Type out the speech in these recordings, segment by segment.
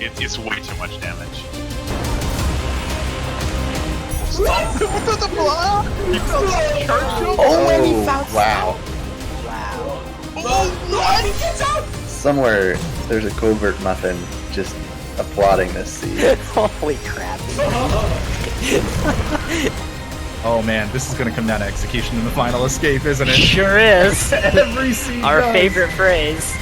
It's way too much damage. Stop him with the block! He fell charge. And he found wow. Wow. Oh, no! And he gets out! Somewhere there's a covert muffin just applauding this seed. Holy crap. Oh man, this is gonna come down to execution in the final escape, isn't it? Sure is. Every seed Our does. favorite phrase.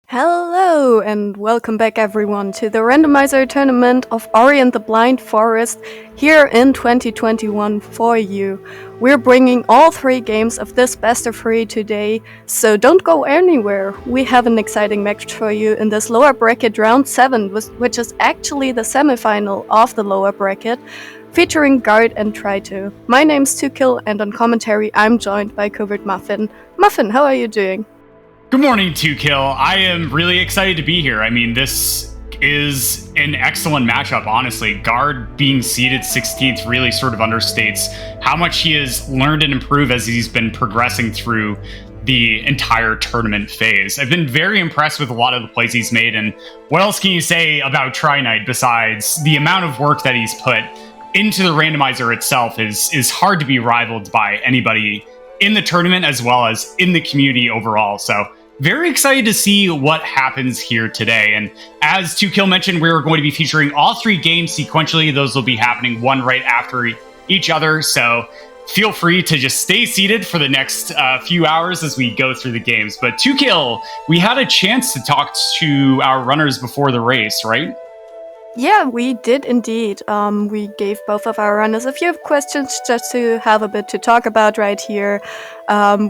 Hello and welcome back everyone to the Randomizer tournament of Ori and the Blind Forest here in 2021 for you. We're bringing all 3 games of this best of 3 today, so don't go anywhere. We have an exciting match for you in this lower bracket round 7, which is actually the semifinal of the lower bracket, featuring Guard and Trito. My name's 2Kill and on commentary I'm joined by Covert Muffin. Muffin, how are you doing? Good morning, 2Kill. I am really excited to be here. I mean, this is an excellent matchup, honestly. Guard being seeded 16th really sort of understates how much he has learned and improved as he's been progressing through the entire tournament phase. I've been very impressed with a lot of the plays he's made, and what else can you say about Tri-Knight besides the amount of work that he's put into the randomizer itself is hard to be rivaled by anybody in the tournament as well as in the community overall. So very excited to see what happens here today. And as 2Kill mentioned, we're going to be featuring all 3 games sequentially. Those will be happening one right after each other. So feel free to just stay seated for the next few hours as we go through the games. But 2Kill, we had a chance to talk to our runners before the race, right? Yeah, we did indeed. We gave both of our runners a few questions just to have a bit to talk about right here.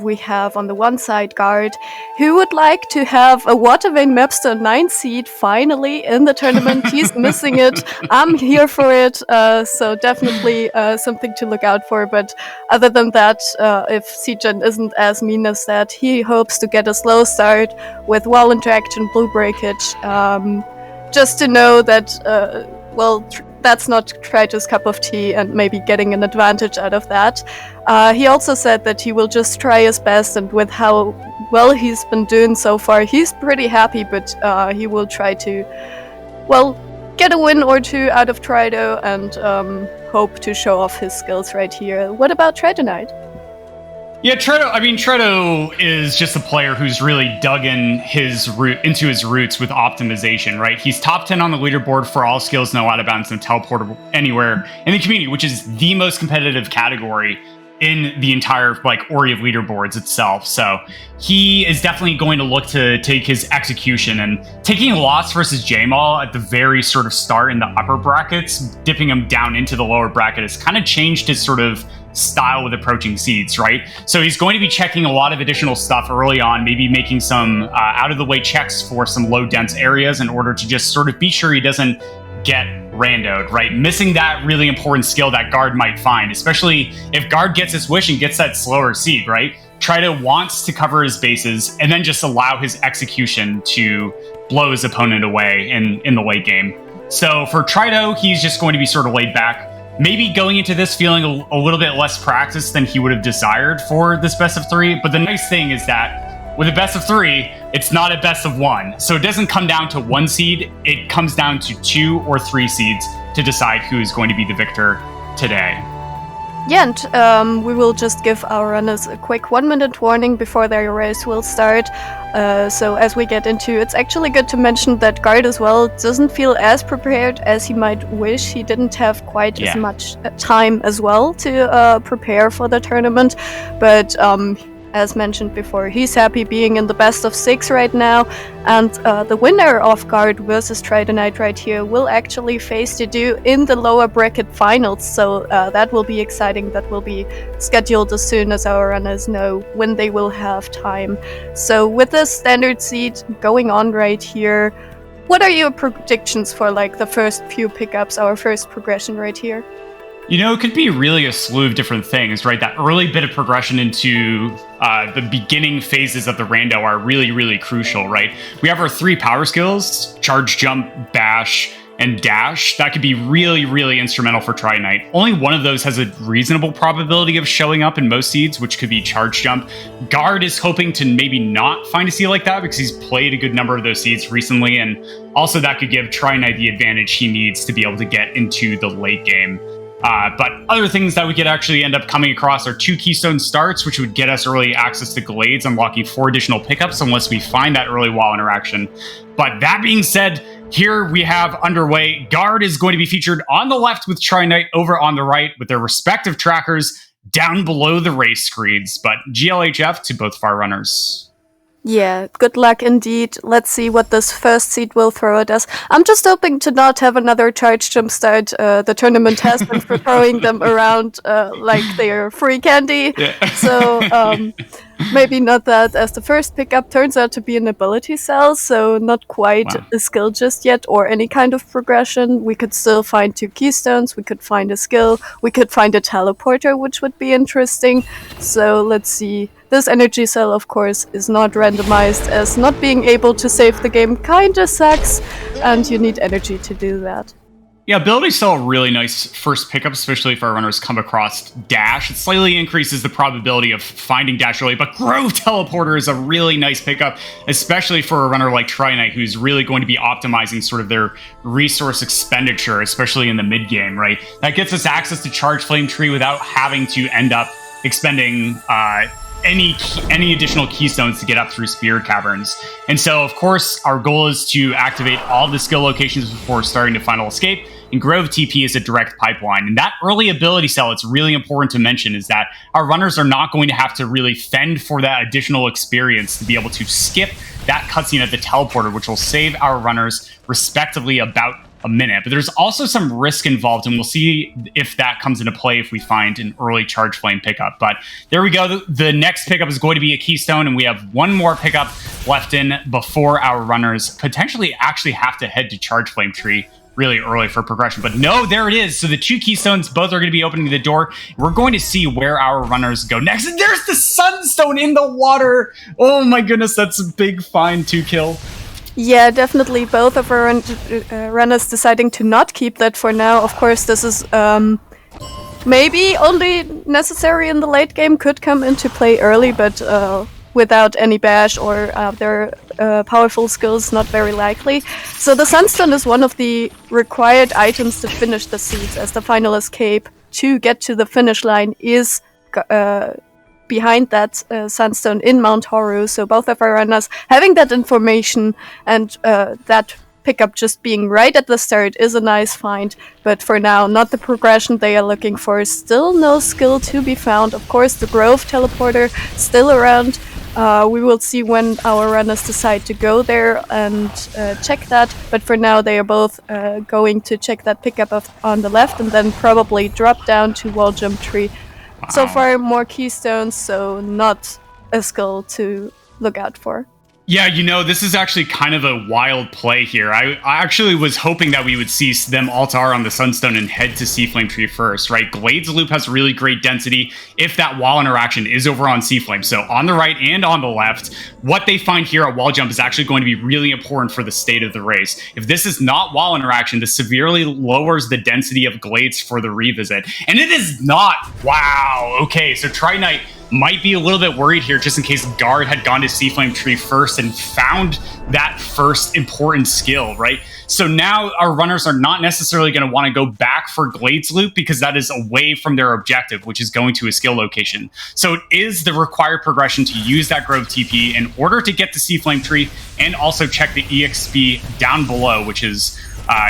We have on the one side Guard, who would like to have a Watervein Mapster 9 seed finally in the tournament. He's missing it. I'm here for it, so definitely something to look out for. But other than that, if Seedgen isn't as mean as that, he hopes to get a slow start with wall interaction, blue breakage. Just to know that, that's not Trito's cup of tea and maybe getting an advantage out of that. He also said that he will just try his best, and with how well he's been doing so far, he's pretty happy, but he will try to, get a win or 2 out of Trito and hope to show off his skills right here. What about Trito Knight? Yeah, Trito is just a player who's really dug into his roots with optimization, right? He's top 10 on the leaderboard for all skills, no out of bounds, no teleport anywhere in the community, which is the most competitive category in the entire Ori of leaderboards itself. So he is definitely going to look to take his execution, and taking a loss versus Jamal at the very sort of start in the upper brackets, dipping him down into the lower bracket has kind of changed his sort of style with approaching seeds, right? So he's going to be checking a lot of additional stuff early on, maybe making some out-of-the-way checks for some low-dense areas in order to just sort of be sure he doesn't get randoed, right? Missing that really important skill that Guard might find, especially if Guard gets his wish and gets that slower seed, right? Trito wants to cover his bases and then just allow his execution to blow his opponent away in the late game. So for Trito, he's just going to be sort of laid back, maybe going into this feeling a little bit less practiced than he would have desired for this best of 3. But the nice thing is that with a best of 3, it's not a best of 1. So it doesn't come down to 1 seed. It comes down to 2 or 3 seeds to decide who is going to be the victor today. Yeah, and we will just give our runners a quick 1-minute warning before their race will start. So as we get into, it's actually good to mention that Guard as well doesn't feel as prepared as he might wish. He didn't have quite as much time as well to prepare for the tournament, but as mentioned before, he's happy being in the best of 6 right now, and the winner of Guard versus Trito Knight right here will actually face Dedu in the lower bracket finals, so that will be exciting. That will be scheduled as soon as our runners know when they will have time. So with the standard seed going on right here, what are your predictions for the first few pickups, our first progression right here? You know, it could be really a slew of different things, right? That early bit of progression into the beginning phases of the rando are really, really crucial, right? We have our 3 power skills, charge, jump, bash, and dash. That could be really, really instrumental for Tri-Knight. Only one of those has a reasonable probability of showing up in most seeds, which could be charge jump. Guard is hoping to maybe not find a seed like that because he's played a good number of those seeds recently, and also that could give Tri-Knight the advantage he needs to be able to get into the late game. But other things that we could actually end up coming across are 2 keystone starts, which would get us early access to Glades, unlocking 4 additional pickups unless we find that early wall interaction. But that being said, here we have underway. Guard is going to be featured on the left with Tri-Knight over on the right with their respective trackers down below the race screens. But GLHF to both of our runners. Yeah, good luck indeed. Let's see what this first seed will throw at us. I'm just hoping to not have another charge jump start. The tournament has been throwing them around like they're free candy. Yeah. So maybe not that, as the first pickup turns out to be an ability cell, so not quite a skill just yet, or any kind of progression. We could still find 2 keystones, we could find a skill, we could find a teleporter, which would be interesting. So let's see. This energy cell, of course, is not randomized, as not being able to save the game kinda sucks, and you need energy to do that. Yeah, ability cell, a really nice first pickup, especially if our runners come across dash. It slightly increases the probability of finding dash early, but Grove Teleporter is a really nice pickup, especially for a runner like Tri-Knight, who's really going to be optimizing sort of their resource expenditure, especially in the mid game, right? That gets us access to Charge Flame Tree without having to end up expending any additional keystones to get up through Spirit Caverns. And so, of course, our goal is to activate all the skill locations before starting to Final Escape, and Grove TP is a direct pipeline. And that early ability cell, it's really important to mention, is that our runners are not going to have to really fend for that additional experience to be able to skip that cutscene at the teleporter, which will save our runners respectively about a minute. But there's also some risk involved, and we'll see if that comes into play if we find an early Charge Flame pickup. But there we go. The next pickup is going to be a keystone, and we have one more pickup left in before our runners potentially actually have to head to Charge Flame Tree really early for progression. But no, there it is. So the 2 keystones, both are going to be opening the door. We're going to see where our runners go next. And there's the Sunstone in the water. Oh my goodness, that's a big find to kill. Yeah, definitely both of our runners deciding to not keep that for now. Of course, this is maybe only necessary in the late game, could come into play early, but without any bash or their powerful skills, not very likely. So the Sunstone is one of the required items to finish the seeds, as the final escape to get to the finish line is behind that Sunstone in Mount Horu. So both of our runners having that information, and that pickup just being right at the start is a nice find. But for now, not the progression they are looking for. Still no skill to be found. Of course, the Grove Teleporter still around. We will see when our runners decide to go there and check that. But for now, they are both going to check that pickup on the left and then probably drop down to Wall Jump Tree. Wow. So far, more keystones, so not a skill to look out for. Yeah, you know, this is actually kind of a wild play here. I actually was hoping that we would see them Altar on the Sunstone and head to Seaflame Tree first, right? Glades Loop has really great density if that wall interaction is over on Seaflame. So on the right and on the left, what they find here at Wall Jump is actually going to be really important for the state of the race. If this is not wall interaction, this severely lowers the density of Glades for the revisit. And it is not. Wow. Okay, so Tri-Knight might be a little bit worried here just in case Guard had gone to Seaflame Tree first and found that first important skill, right? So now our runners are not necessarily going to want to go back for Glades Loop because that is away from their objective, which is going to a skill location. So it is the required progression to use that Grove TP in order to get to Seaflame Tree and also check the EXP down below, which is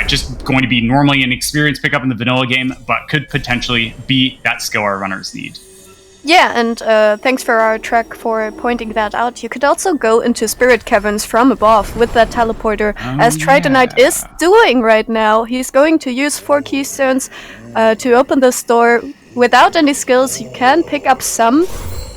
just going to be normally an experience pickup in the vanilla game, but could potentially be that skill our runners need. Yeah, and thanks for our track for pointing that out. You could also go into Spirit Caverns from above with that teleporter, as Tritonite is doing right now. He's going to use 4 keystones to open this door. Without any skills, you can pick up some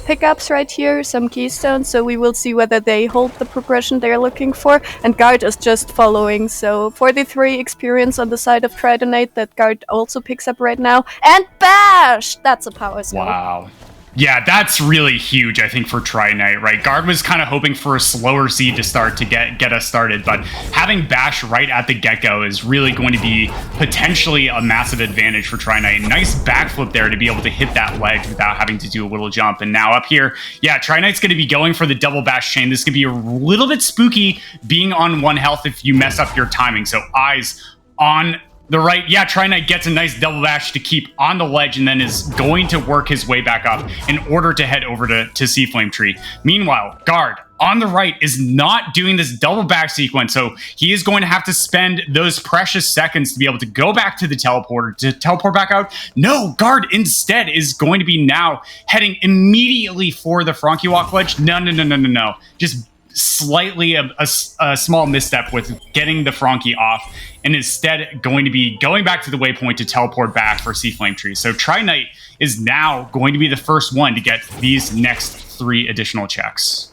pickups right here, some keystones, so we will see whether they hold the progression they're looking for. And Guard is just following, so 43 experience on the side of Tridonate that Guard also picks up right now. And Bash! That's a power skill. Wow. Yeah, that's really huge, I think, for Tridonite, right? Guard was kind of hoping for a slower seed to start to get us started, but having Bash right at the get-go is really going to be potentially a massive advantage for Tridonite. Nice backflip there to be able to hit that ledge without having to do a little jump. And now up here, yeah, Tridonite's going to be going for the double Bash chain. This could be a little bit spooky being on 1 health if you mess up your timing. So eyes on the right, yeah, Tridonite gets a nice double bash to keep on the ledge and then is going to work his way back up in order to head over to Sea Flame Tree. Meanwhile, Guard on the right is not doing this double back sequence, so he is going to have to spend those precious seconds to be able to go back to the teleporter to teleport back out. No, Guard instead is going to be now heading immediately for the Frankie Walk ledge. No. Just slightly a small misstep with getting the Frankie off, and instead going to be going back to the waypoint to teleport back for Sea Flame Tree. So Tridonite is now going to be the first one to get these next 3 additional checks.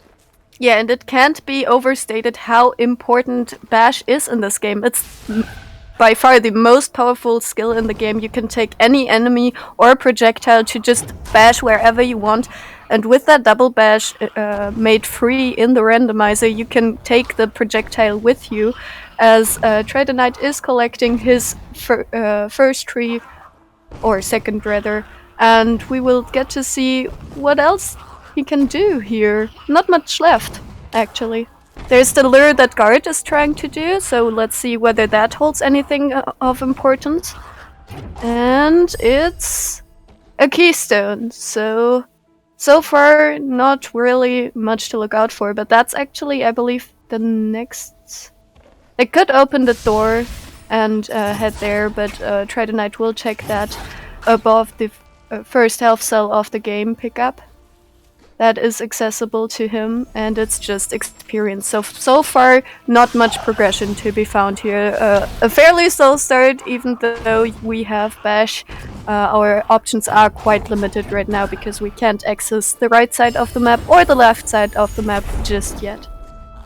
Yeah, and it can't be overstated how important Bash is in this game. It's by far the most powerful skill in the game. You can take any enemy or projectile to just bash wherever you want. And with that double bash made free in the randomizer, you can take the projectile with you, as Tridonite is collecting his first tree, or second rather, and we will get to see what else he can do here. Not much left, actually. There's the lure that Guard is trying to do, so let's see whether that holds anything of importance. And it's a keystone, so far not really much to look out for, but that's actually, I believe, the next... I could open the door and head there, but Tridonite will check that above the first health cell of the game pickup. That is accessible to him, and it's just experience. So far, not much progression to be found here. A fairly slow start, even though we have Bash. Our options are quite limited right now because we can't access the right side of the map or the left side of the map just yet.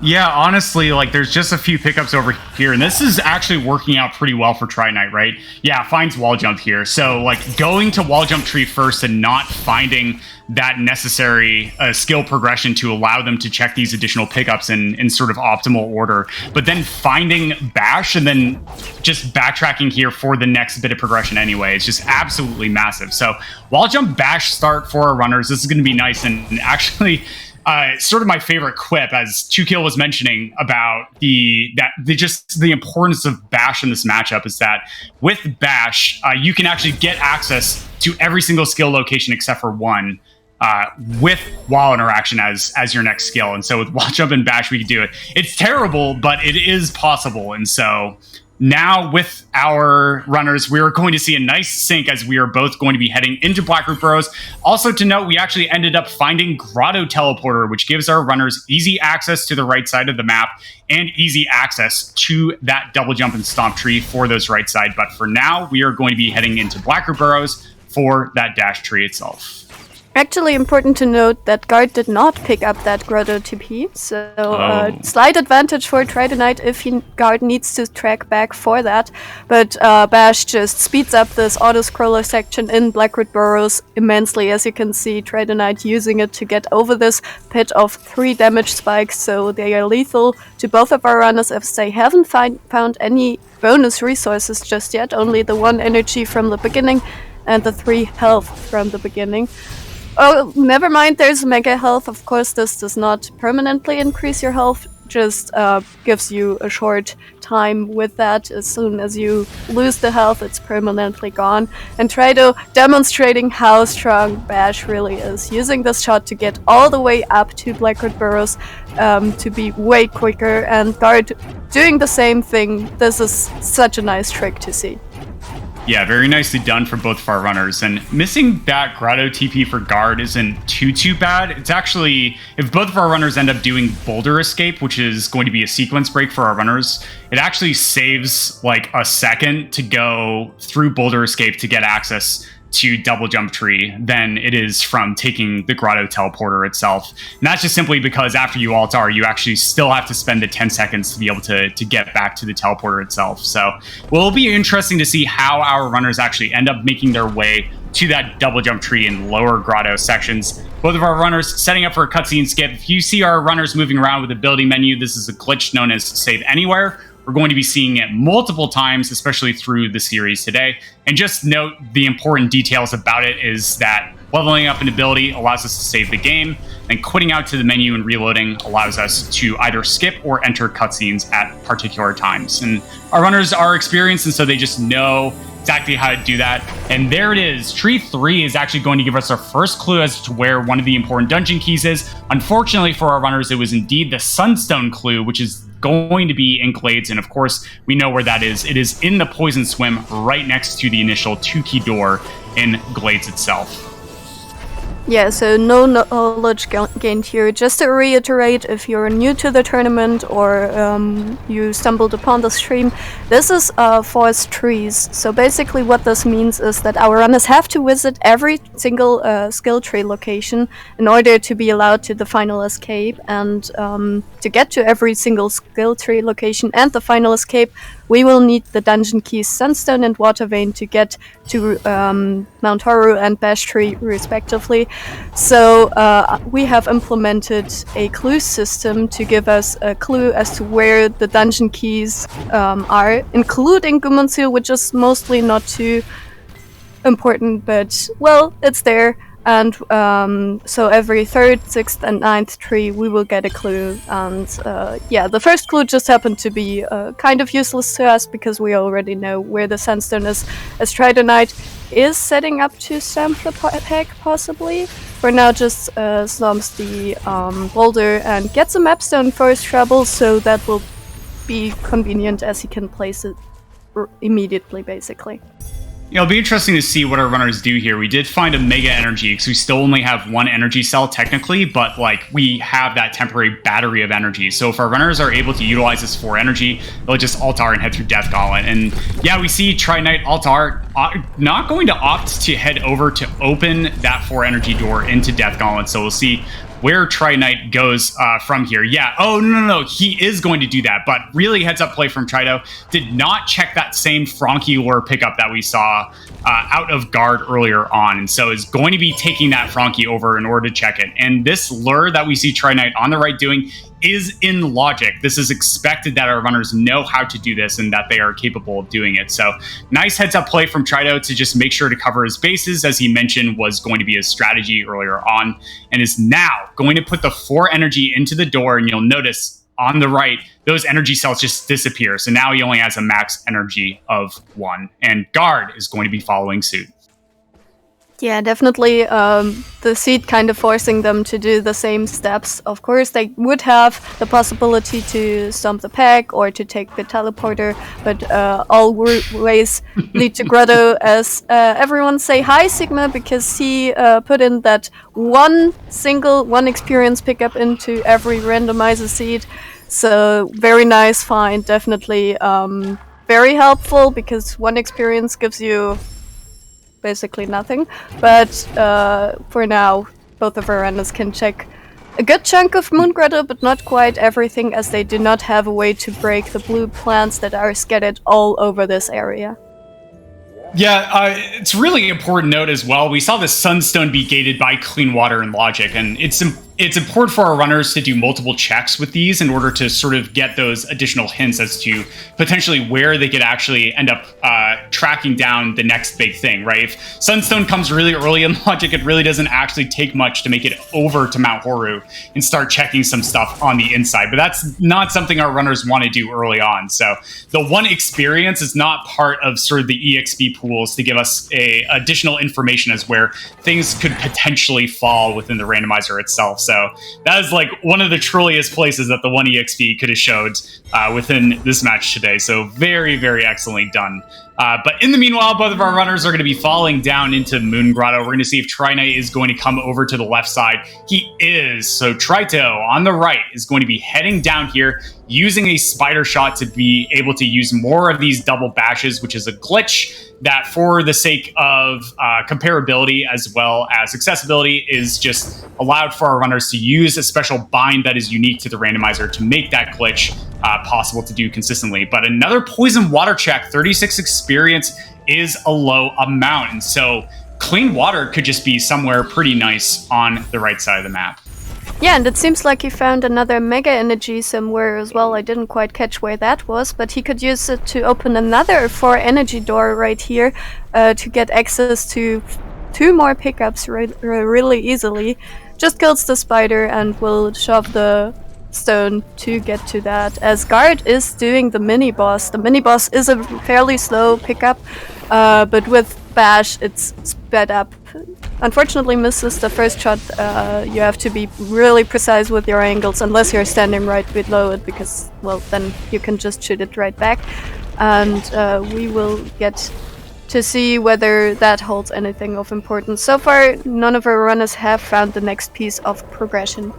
Yeah, honestly, like, there's just a few pickups over here, and this is actually working out pretty well for Tridonite, right? Yeah, finds wall jump here. So, like, going to wall jump tree first and not finding that necessary skill progression to allow them to check these additional pickups in sort of optimal order, but then finding Bash and then just backtracking here for the next bit of progression anyway. It's just absolutely massive. So, wall jump Bash start for our runners. This is going to be nice, and actually... sort of my favorite quip, as 2Kill was mentioning about the importance of Bash in this matchup, is that with Bash, you can actually get access to every single skill location except for one with wall interaction as your next skill. And so with wall jump and Bash, we can do it. It's terrible, but it is possible. And so now with our runners, we are going to see a nice sync as we are both going to be heading into Blackroot Burrows. Also to note, we actually ended up finding Grotto Teleporter, which gives our runners easy access to the right side of the map and easy access to that double jump and stomp tree for those right side. But for now, we are going to be heading into Blackroot Burrows for that dash tree itself. Actually important to note that Guard did not pick up that Grotto TP, so slight advantage for Tridonite if Guard needs to track back for that, but Bash just speeds up this auto-scroller section in Blackroot Burrows immensely. As you can see, Tridonite using it to get over this pit of 3 damage spikes, so they are lethal to both of our runners if they haven't found any bonus resources just yet, only the 1 energy from the beginning and the 3 health from the beginning. Oh, never mind, there's Mega Health. Of course, this does not permanently increase your health, just gives you a short time with that. As soon as you lose the health, it's permanently gone. And Trido demonstrating how strong Bash really is, using this shot to get all the way up to Blackroot Burrows to be way quicker, and Guard doing the same thing. This is such a nice trick to see. Yeah, very nicely done for both of our runners. And missing that Grotto TP for Guard isn't too bad. It's actually, if both of our runners end up doing Boulder Escape, which is going to be a sequence break for our runners, it actually saves like a second to go through Boulder Escape to get access to double jump tree than it is from taking the grotto teleporter itself. And that's just simply because after you altar, you actually still have to spend the 10 seconds to be able to get back to the teleporter itself. So it'll be interesting to see how our runners actually end up making their way to that double jump tree in lower grotto sections. Both of our runners setting up for a cutscene skip. If you see our runners moving around with the ability menu, this is a glitch known as Save Anywhere. We're going to be seeing it multiple times, especially through the series today. And just note the important details about it is that leveling up an ability allows us to save the game, and quitting out to the menu and reloading allows us to either skip or enter cutscenes at particular times. And our runners are experienced, and so they just know exactly how to do that. And there it is. Tree 3 is actually going to give us our first clue as to where one of the important dungeon keys is. Unfortunately for our runners, it was indeed the Sunstone clue, which is going to be in Glades, and of course we know where that is. It is in the Poison Swim right next to the initial 2-key door in Glades itself. Yeah, so no knowledge gained here. Just to reiterate, if you're new to the tournament or you stumbled upon the stream, this is forest trees. So basically what this means is that our runners have to visit every single skill tree location in order to be allowed to the final escape. And to get to every single skill tree location and the final escape, we will need the dungeon keys Sunstone and Water Vein to get to Mount Horu and Bash Tree respectively. So we have implemented a clue system to give us a clue as to where the dungeon keys are, including Gumunsil, which is mostly not too important, but well, it's there. And so every 3rd, 6th, and 9th tree we will get a clue. And yeah, the first clue just happened to be kind of useless to us because we already know where the Sandstone is, as Tridonite is setting up to stamp the pack, possibly. For now, just slumps the boulder and gets a mapstone for his trouble, so that will be convenient as he can place it immediately, basically. It'll be interesting to see what our runners do here. We did find a mega energy because we still only have one energy cell technically, but like we have that temporary battery of energy. So if our runners are able to utilize this for energy, they'll just altar and head through Death Gauntlet. And yeah, we see Tridonite altar not going to opt to head over to open that 4 energy door into Death Gauntlet. So we'll see where Tridonite goes from here. Yeah, oh, no, he is going to do that, but really heads up play from Trido. Did not check that same Frankie lure pickup that we saw out of guard earlier on, and so is going to be taking that Frankie over in order to check it. And this lure that we see Tridonite on the right doing is in logic. This is expected that our runners know how to do this and that they are capable of doing it. So nice heads up play from Trido to just make sure to cover his bases, as he mentioned was going to be his strategy earlier on, and is now going to put the 4 energy into the door. And you'll notice on the right, those energy cells just disappear. So now he only has a max energy of 1, and guard is going to be following suit. Yeah, definitely the seed kind of forcing them to do the same steps. Of course, they would have the possibility to stomp the pack or to take the teleporter, but all ways lead to Grotto, as everyone say hi Sigma, because he put in that one experience pickup into every randomizer seed. So very nice find, definitely very helpful, because 1 experience gives you basically nothing, but for now both of our runners can check a good chunk of Moon Grotto, but not quite everything, as they do not have a way to break the blue plants that are scattered all over this area. Yeah, it's really important note as well. We saw the Sunstone be gated by Clean Water and Logic, and it's important for our runners to do multiple checks with these in order to sort of get those additional hints as to potentially where they could actually end up tracking down the next big thing, right? If Sunstone comes really early in Logic, it really doesn't actually take much to make it over to Mount Horu and start checking some stuff on the inside. But that's not something our runners want to do early on. So the 1 experience is not part of sort of the EXP pools to give us additional information as where things could potentially fall within the randomizer itself. So that is like one of the truliest places that the 1 EXP could have showed within this match today. So very, very excellently done. But in the meanwhile, both of our runners are going to be falling down into Moon Grotto. We're going to see if Tri-Knight is going to come over to the left side. He is. So Trito on the right is going to be heading down here, using a spider shot to be able to use more of these double bashes, which is a glitch that, for the sake of comparability as well as accessibility, is just allowed for our runners to use a special bind that is unique to the randomizer to make that glitch possible to do consistently. But another poison water check, 36 experience is a low amount. And so clean water could just be somewhere pretty nice on the right side of the map. Yeah, and it seems like he found another mega energy somewhere as well. I didn't quite catch where that was, but he could use it to open another 4 energy door right here to get access to 2 more pickups really easily. Just kills the spider and will shove the stone to get to that, as Guard is doing the mini-boss. The mini-boss is a fairly slow pickup, but with Bash it's sped up. Unfortunately misses the first shot. You have to be really precise with your angles, unless you're standing right below it, because, well, then you can just shoot it right back. And we will get to see whether that holds anything of importance. So far, none of our runners have found the next piece of progression.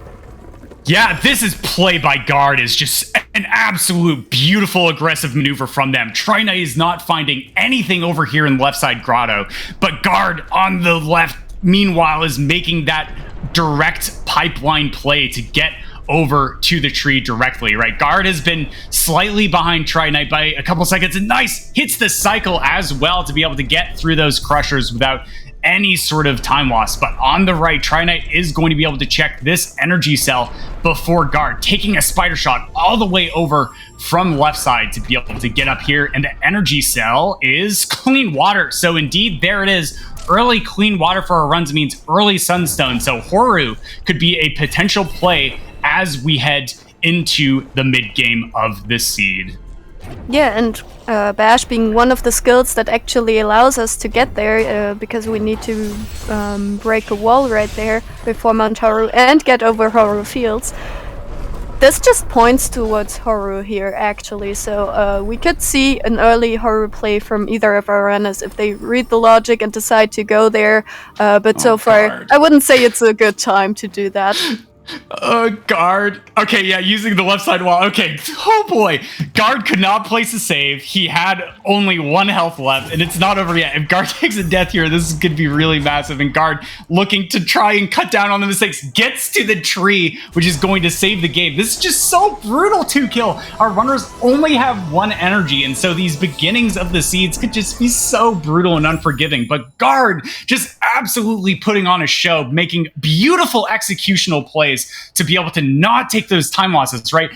Yeah, this is play by Guard is just an absolute beautiful aggressive maneuver from them. Tri-Knight is not finding anything over here in the left side grotto, but Guard on the left, meanwhile, is making that direct pipeline play to get over to the tree directly, right? Guard has been slightly behind Tri-Knight by a couple seconds, and nice, hits the cycle as well to be able to get through those crushers without any sort of time loss. But on the right, Tri-Knight is going to be able to check this energy cell before Guard, taking a spider shot all the way over from left side to be able to get up here, and the energy cell is clean water. So indeed, there it is. Early clean water for our runs means early sunstone. So Horu could be a potential play as we head into the mid game of this seed. Yeah, and Bash being one of the skills that actually allows us to get there, because we need to break a wall right there before Mount Horu and get over Horu Fields. This just points towards Horu here, actually, so we could see an early Horu play from either of our runners if they read the logic and decide to go there, but so far, Guard. I wouldn't say it's a good time to do that. Guard. Okay, yeah, using the left side wall. Okay, oh boy. Guard could not place a save. He had only 1 health left, and it's not over yet. If Guard takes a death here, this is going to be really massive. And Guard, looking to try and cut down on the mistakes, gets to the tree, which is going to save the game. This is just so brutal to kill. Our runners only have 1 energy, and so these beginnings of the seeds could just be so brutal and unforgiving. But Guard just absolutely putting on a show, making beautiful executional plays to be able to not take those time losses, right?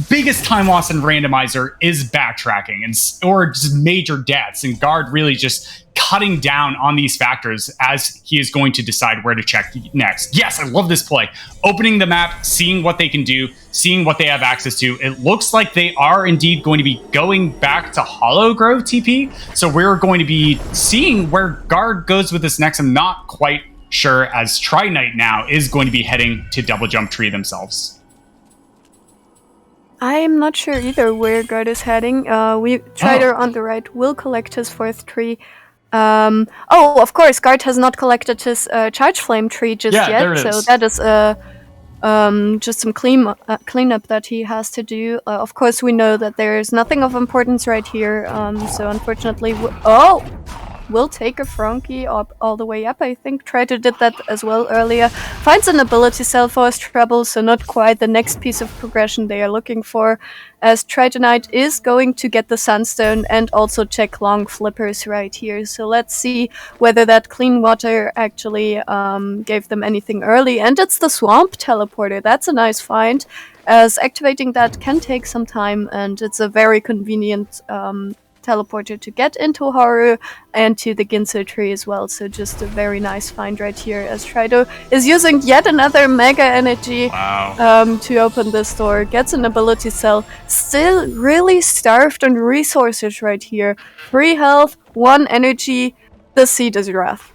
Biggest time loss in Randomizer is backtracking or just major deaths, and Guard really just cutting down on these factors as he is going to decide where to check next. Yes, I love this play. Opening the map, seeing what they can do, seeing what they have access to. It looks like they are indeed going to be going back to Hollow Grove TP, so we're going to be seeing where Guard goes with this next. I'm not quite sure, as Tri-Knight now is going to be heading to Double Jump Tree themselves. I'm not sure either where Guard is heading. Trider on the right will collect his 4th tree. Oh, of course, Guard has not collected his Charge Flame tree just yet, there it so is. that is just some cleanup that he has to do. Of course, we know that there is nothing of importance right here, so unfortunately... Will take a Frankie up all the way up. I think Triter did that as well earlier. Finds an ability cell for his trouble, so not quite the next piece of progression they are looking for, as Tritonite is going to get the Sunstone and also check long flippers right here. So let's see whether that clean water actually gave them anything early. And it's the Swamp Teleporter. That's a nice find, as activating that can take some time, and it's a very convenient teleporter to get into Horu and to the Ginso tree as well. So just a very nice find right here, as Trido is using yet another mega energy to open this door. Gets an ability cell. Still really starved on resources right here. 3 health, 1 energy. The seed is rough.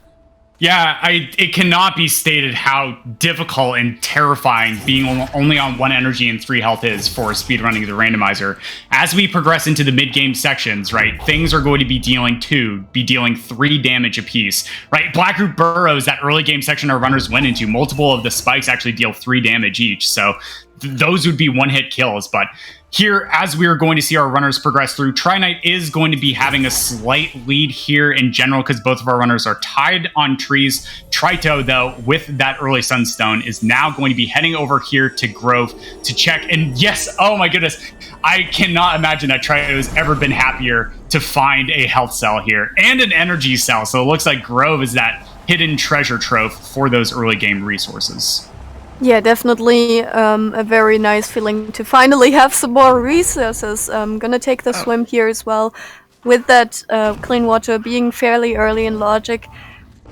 Yeah, it cannot be stated how difficult and terrifying being only on 1 energy and 3 health is for speedrunning the randomizer. As we progress into the mid-game sections, right, things are going to be dealing 3 damage apiece, right? Blackroot Burrows, that early game section our runners went into, multiple of the spikes actually deal 3 damage each, so those would be one-hit kills, but here, as we are going to see our runners progress through, Tri-Knight is going to be having a slight lead here in general because both of our runners are tied on trees. Trito, though, with that early Sunstone, is now going to be heading over here to Grove to check. And yes, oh my goodness, I cannot imagine that Trito has ever been happier to find a health cell here and an energy cell. So it looks like Grove is that hidden treasure trove for those early game resources. Yeah, definitely a very nice feeling to finally have some more resources. I'm gonna take the swim here as well. With that clean water being fairly early in logic,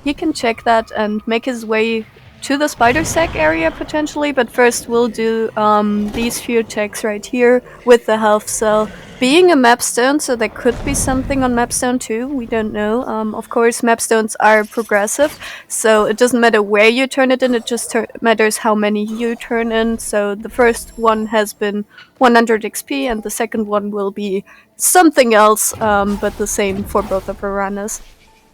he can check that and make his way to the spider sack area potentially, but first we'll do these few checks right here with the health cell. Being a mapstone, so there could be something on mapstone too, we don't know. Of course, mapstones are progressive, so it doesn't matter where you turn it in, it just matters how many you turn in. So the first one has been 100 XP and the second one will be something else, but the same for both of our runners.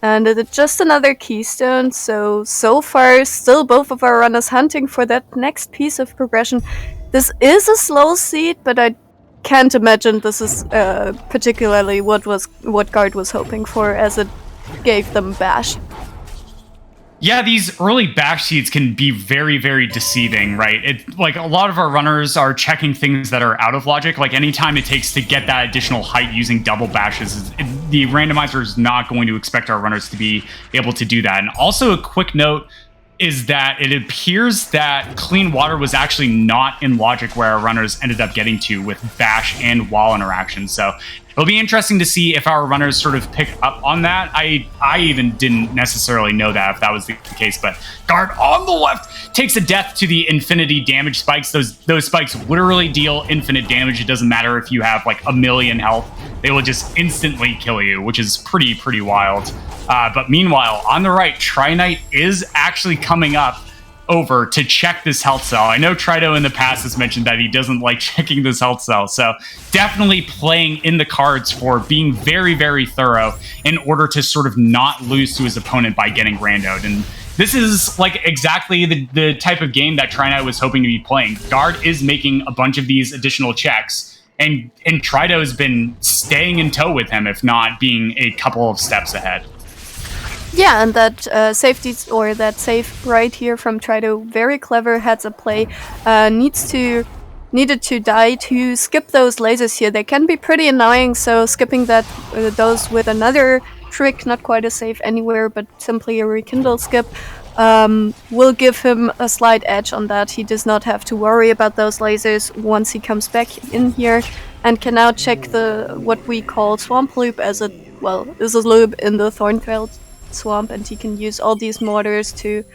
And it's just another keystone, so far still both of our runners hunting for that next piece of progression. This is a slow seed, but I can't imagine this is particularly what Guard was hoping for, as it gave them bash. Yeah, these early bash seeds can be very, very deceiving, right? Like, a lot of our runners are checking things that are out of logic. Like, anytime it takes to get that additional height using double bashes, the randomizer is not going to expect our runners to be able to do that. And also a quick note is that it appears that clean water was actually not in logic where our runners ended up getting to with bash and wall interaction. So it'll be interesting to see if our runners sort of pick up on that. I even didn't necessarily know that if that was the case, but Guard on the left takes a death to the infinity damage spikes. Those spikes literally deal infinite damage. It doesn't matter if you have like 1,000,000 health. They will just instantly kill you, which is pretty wild. But meanwhile, on the right, Tri-Knight is actually coming up over to check this health cell. I know Trito in the past has mentioned that he doesn't like checking this health cell, so definitely playing in the cards for being very, very thorough in order to sort of not lose to his opponent by getting randoed. And this is like exactly the type of game that Tri-Knight was hoping to be playing. Guard is making a bunch of these additional checks, and Trito has been staying in tow with him, if not being a couple of steps ahead. Yeah, and that that save right here from Trito, very clever heads up play, needed to die to skip those lasers here. They can be pretty annoying, so skipping those with another trick, not quite a save anywhere, but simply a rekindle skip, will give him a slight edge on that. He does not have to worry about those lasers once he comes back in here, and can now check what we call swamp loop, as it, well, is a loop in the Thornfeld swamp, and he can use all these mortars to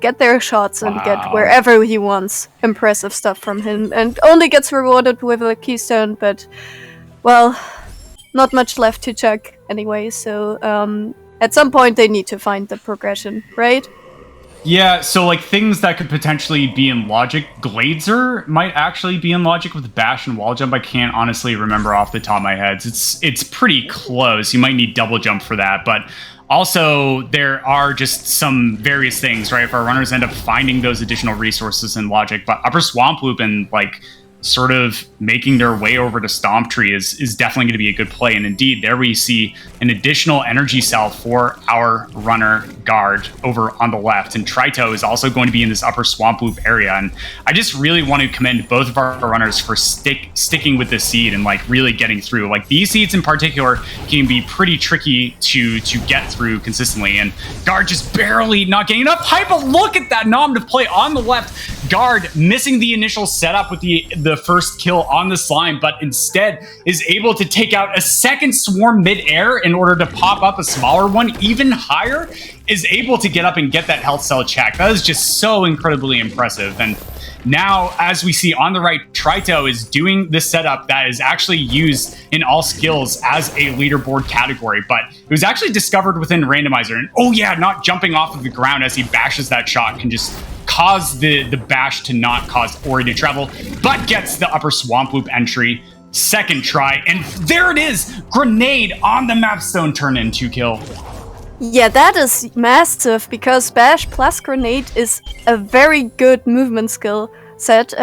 get their shots and get wherever he wants impressive stuff from him, and only gets rewarded with a keystone, but, well, not much left to check anyway, so at some point they need to find the progression, right? Yeah, so like things that could potentially be in logic, Glazer might actually be in logic with bash and wall jump. I can't honestly remember off the top of my head. It's pretty close. You might need double jump for that, but also there are just some various things, right? If our runners end up finding those additional resources in logic, but upper swamp loop and like sort of making their way over to Stomp Tree is definitely going to be a good play. And indeed, there we see an additional energy cell for our runner Guard over on the left. And Trito is also going to be in this upper swamp loop area. And I just really want to commend both of our runners for sticking with the seed and like really getting through. Like these seeds in particular can be pretty tricky to get through consistently. And Guard just barely not getting enough hype. But look at that nom to play on the left. Guard missing the initial setup with the first kill on the slime, but instead is able to take out a second swarm mid-air in order to pop up a smaller one even higher, is able to get up and get that health cell check. That is just so incredibly impressive. And now, as we see on the right, Trito is doing the setup that is actually used in all skills as a leaderboard category, but it was actually discovered within Randomizer. And oh yeah, not jumping off of the ground as he bashes that shot can just cause the bash to not cause Ori to travel, but gets the upper swamp loop entry. Second try, and there it is! Grenade on the mapstone turn in 2-kill. Yeah, that is massive, because Bash plus Grenade is a very good movement skill set.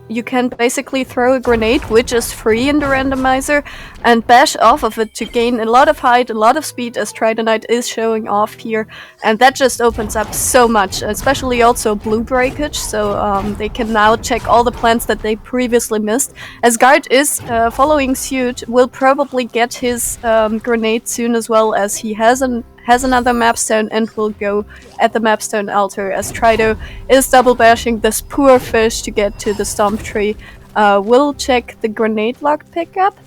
You can basically throw a grenade, which is free in the randomizer, and bash off of it to gain a lot of height, a lot of speed, as Tridonite is showing off here, and that just opens up so much, especially also blue breakage, so they can now check all the plants that they previously missed. As Guard is following suit, will probably get his grenade soon, as well as he has another mapstone and will go at the mapstone altar, as Trito is double bashing this poor fish to get to the stomp tree. We'll check the grenade lock pickup,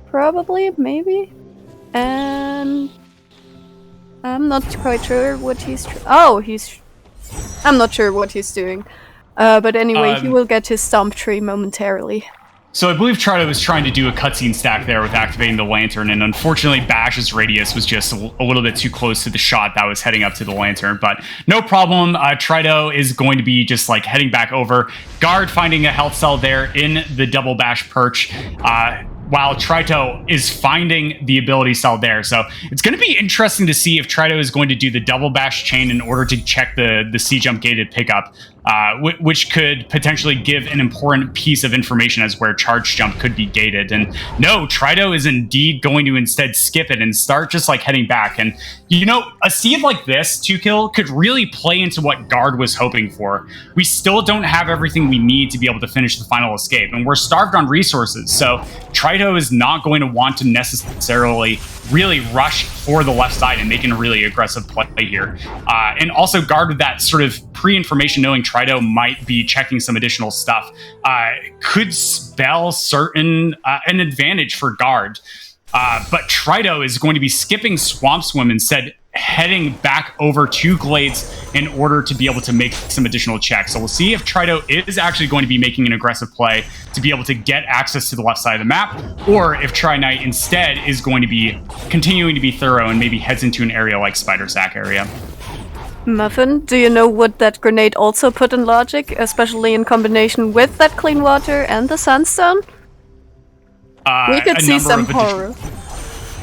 probably, maybe, and I'm not quite sure what he's I'm not sure what he's doing, but anyway, he will get his stomp tree momentarily. So I believe Trito was trying to do a cutscene stack there with activating the lantern, and unfortunately Bash's radius was just a little bit too close to the shot that was heading up to the lantern, but no problem. Trito is going to be just like heading back over. Guard finding a health cell there in the double bash perch, while Trito is finding the ability cell there. So it's going to be interesting to see if Trito is going to do the double bash chain in order to check the C-jump gated pickup, which could potentially give an important piece of information as where charge jump could be gated. And no, Trito is indeed going to instead skip it and start just like heading back. And you know, a seed like this, 2-kill, could really play into what Guard was hoping for. We still don't have everything we need to be able to finish the final escape, and we're starved on resources. So Trito is not going to want to necessarily really rush for the left side and making a really aggressive play here. And also Guard with that sort of pre-information, knowing Trito might be checking some additional stuff, could spell certain an advantage for Guard. But Trito is going to be skipping Swamp Swim, instead heading back over to Glades in order to be able to make some additional checks. So we'll see if Trito is actually going to be making an aggressive play to be able to get access to the left side of the map, or if Tridonite instead is going to be continuing to be thorough and maybe heads into an area like Spider Sack area. Muffin, do you know what that grenade also put in logic, especially in combination with that clean water and the sunstone? We could see some horror.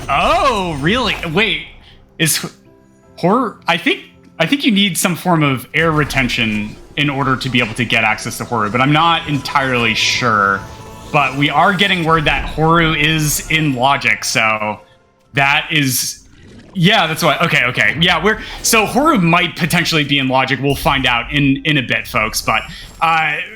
Oh, really? Wait, is horror? I think you need some form of air retention in order to be able to get access to Horu, but I'm not entirely sure. But we are getting word that Horu is in logic, so that is... Yeah, that's why. Okay. Yeah, so Horu might potentially be in logic. We'll find out in a bit, folks. But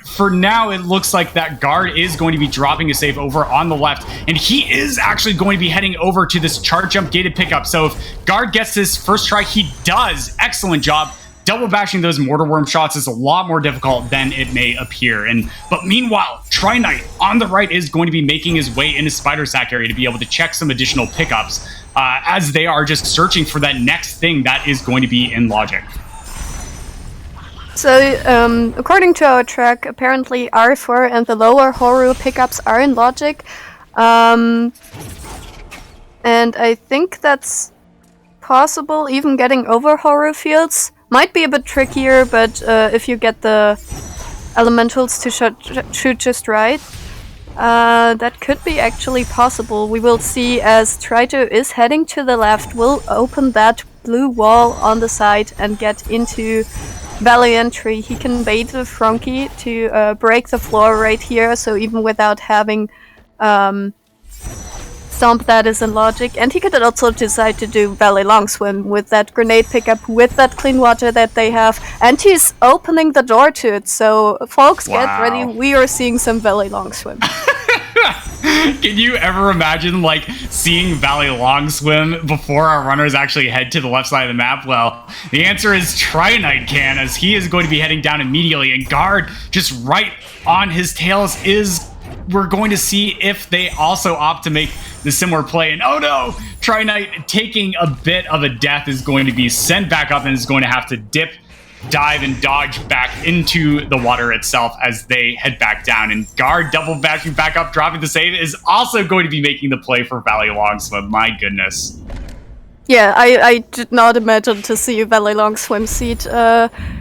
for now, it looks like that Guard is going to be dropping a save over on the left, and he is actually going to be heading over to this charge jump gated pickup. So if Guard gets this first try, he does. Excellent job. Double bashing those mortar worm shots is a lot more difficult than it may appear. But meanwhile, Tridonite on the right is going to be making his way into Spider Sack area to be able to check some additional pickups, as they are just searching for that next thing that is going to be in logic. So, according to our track, apparently R4 and the lower Horu pickups are in logic. And I think that's possible. Even getting over Horu fields might be a bit trickier, but if you get the elementals to shoot just right, that could be actually possible. We will see as Trito is heading to the left, will open that blue wall on the side and get into Valley entry. He can bait the Frankie to break the floor right here, so even without having Stomp, that is in logic, and he could also decide to do Valley Long Swim with that grenade pickup, with that clean water that they have, and he's opening the door to it, so folks, get ready, we are seeing some Valley Long Swim. Can you ever imagine like seeing Valley Long swim before our runners actually head to the left side of the map? Well, the answer is Trinite can, as he is going to be heading down immediately, and Guard just right on his tails we're going to see if they also opt to make the similar play. And oh no, Trinite taking a bit of a death is going to be sent back up and is going to have to dip, dive, and dodge back into the water itself as they head back down. And Guard double bashing back up, dropping the save, is also going to be making the play for Valley Long Swim. My goodness. Yeah, I did not imagine to see a Valley Long swim seat.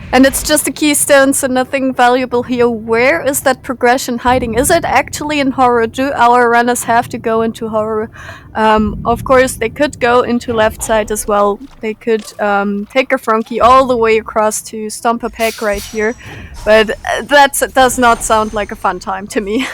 And it's just a keystone, so nothing valuable here. Where is that progression hiding? Is it actually in horror? Do our runners have to go into horror? Of course, they could go into left side as well. They could take a Frankie all the way across to stomp a peg right here. But that does not sound like a fun time to me.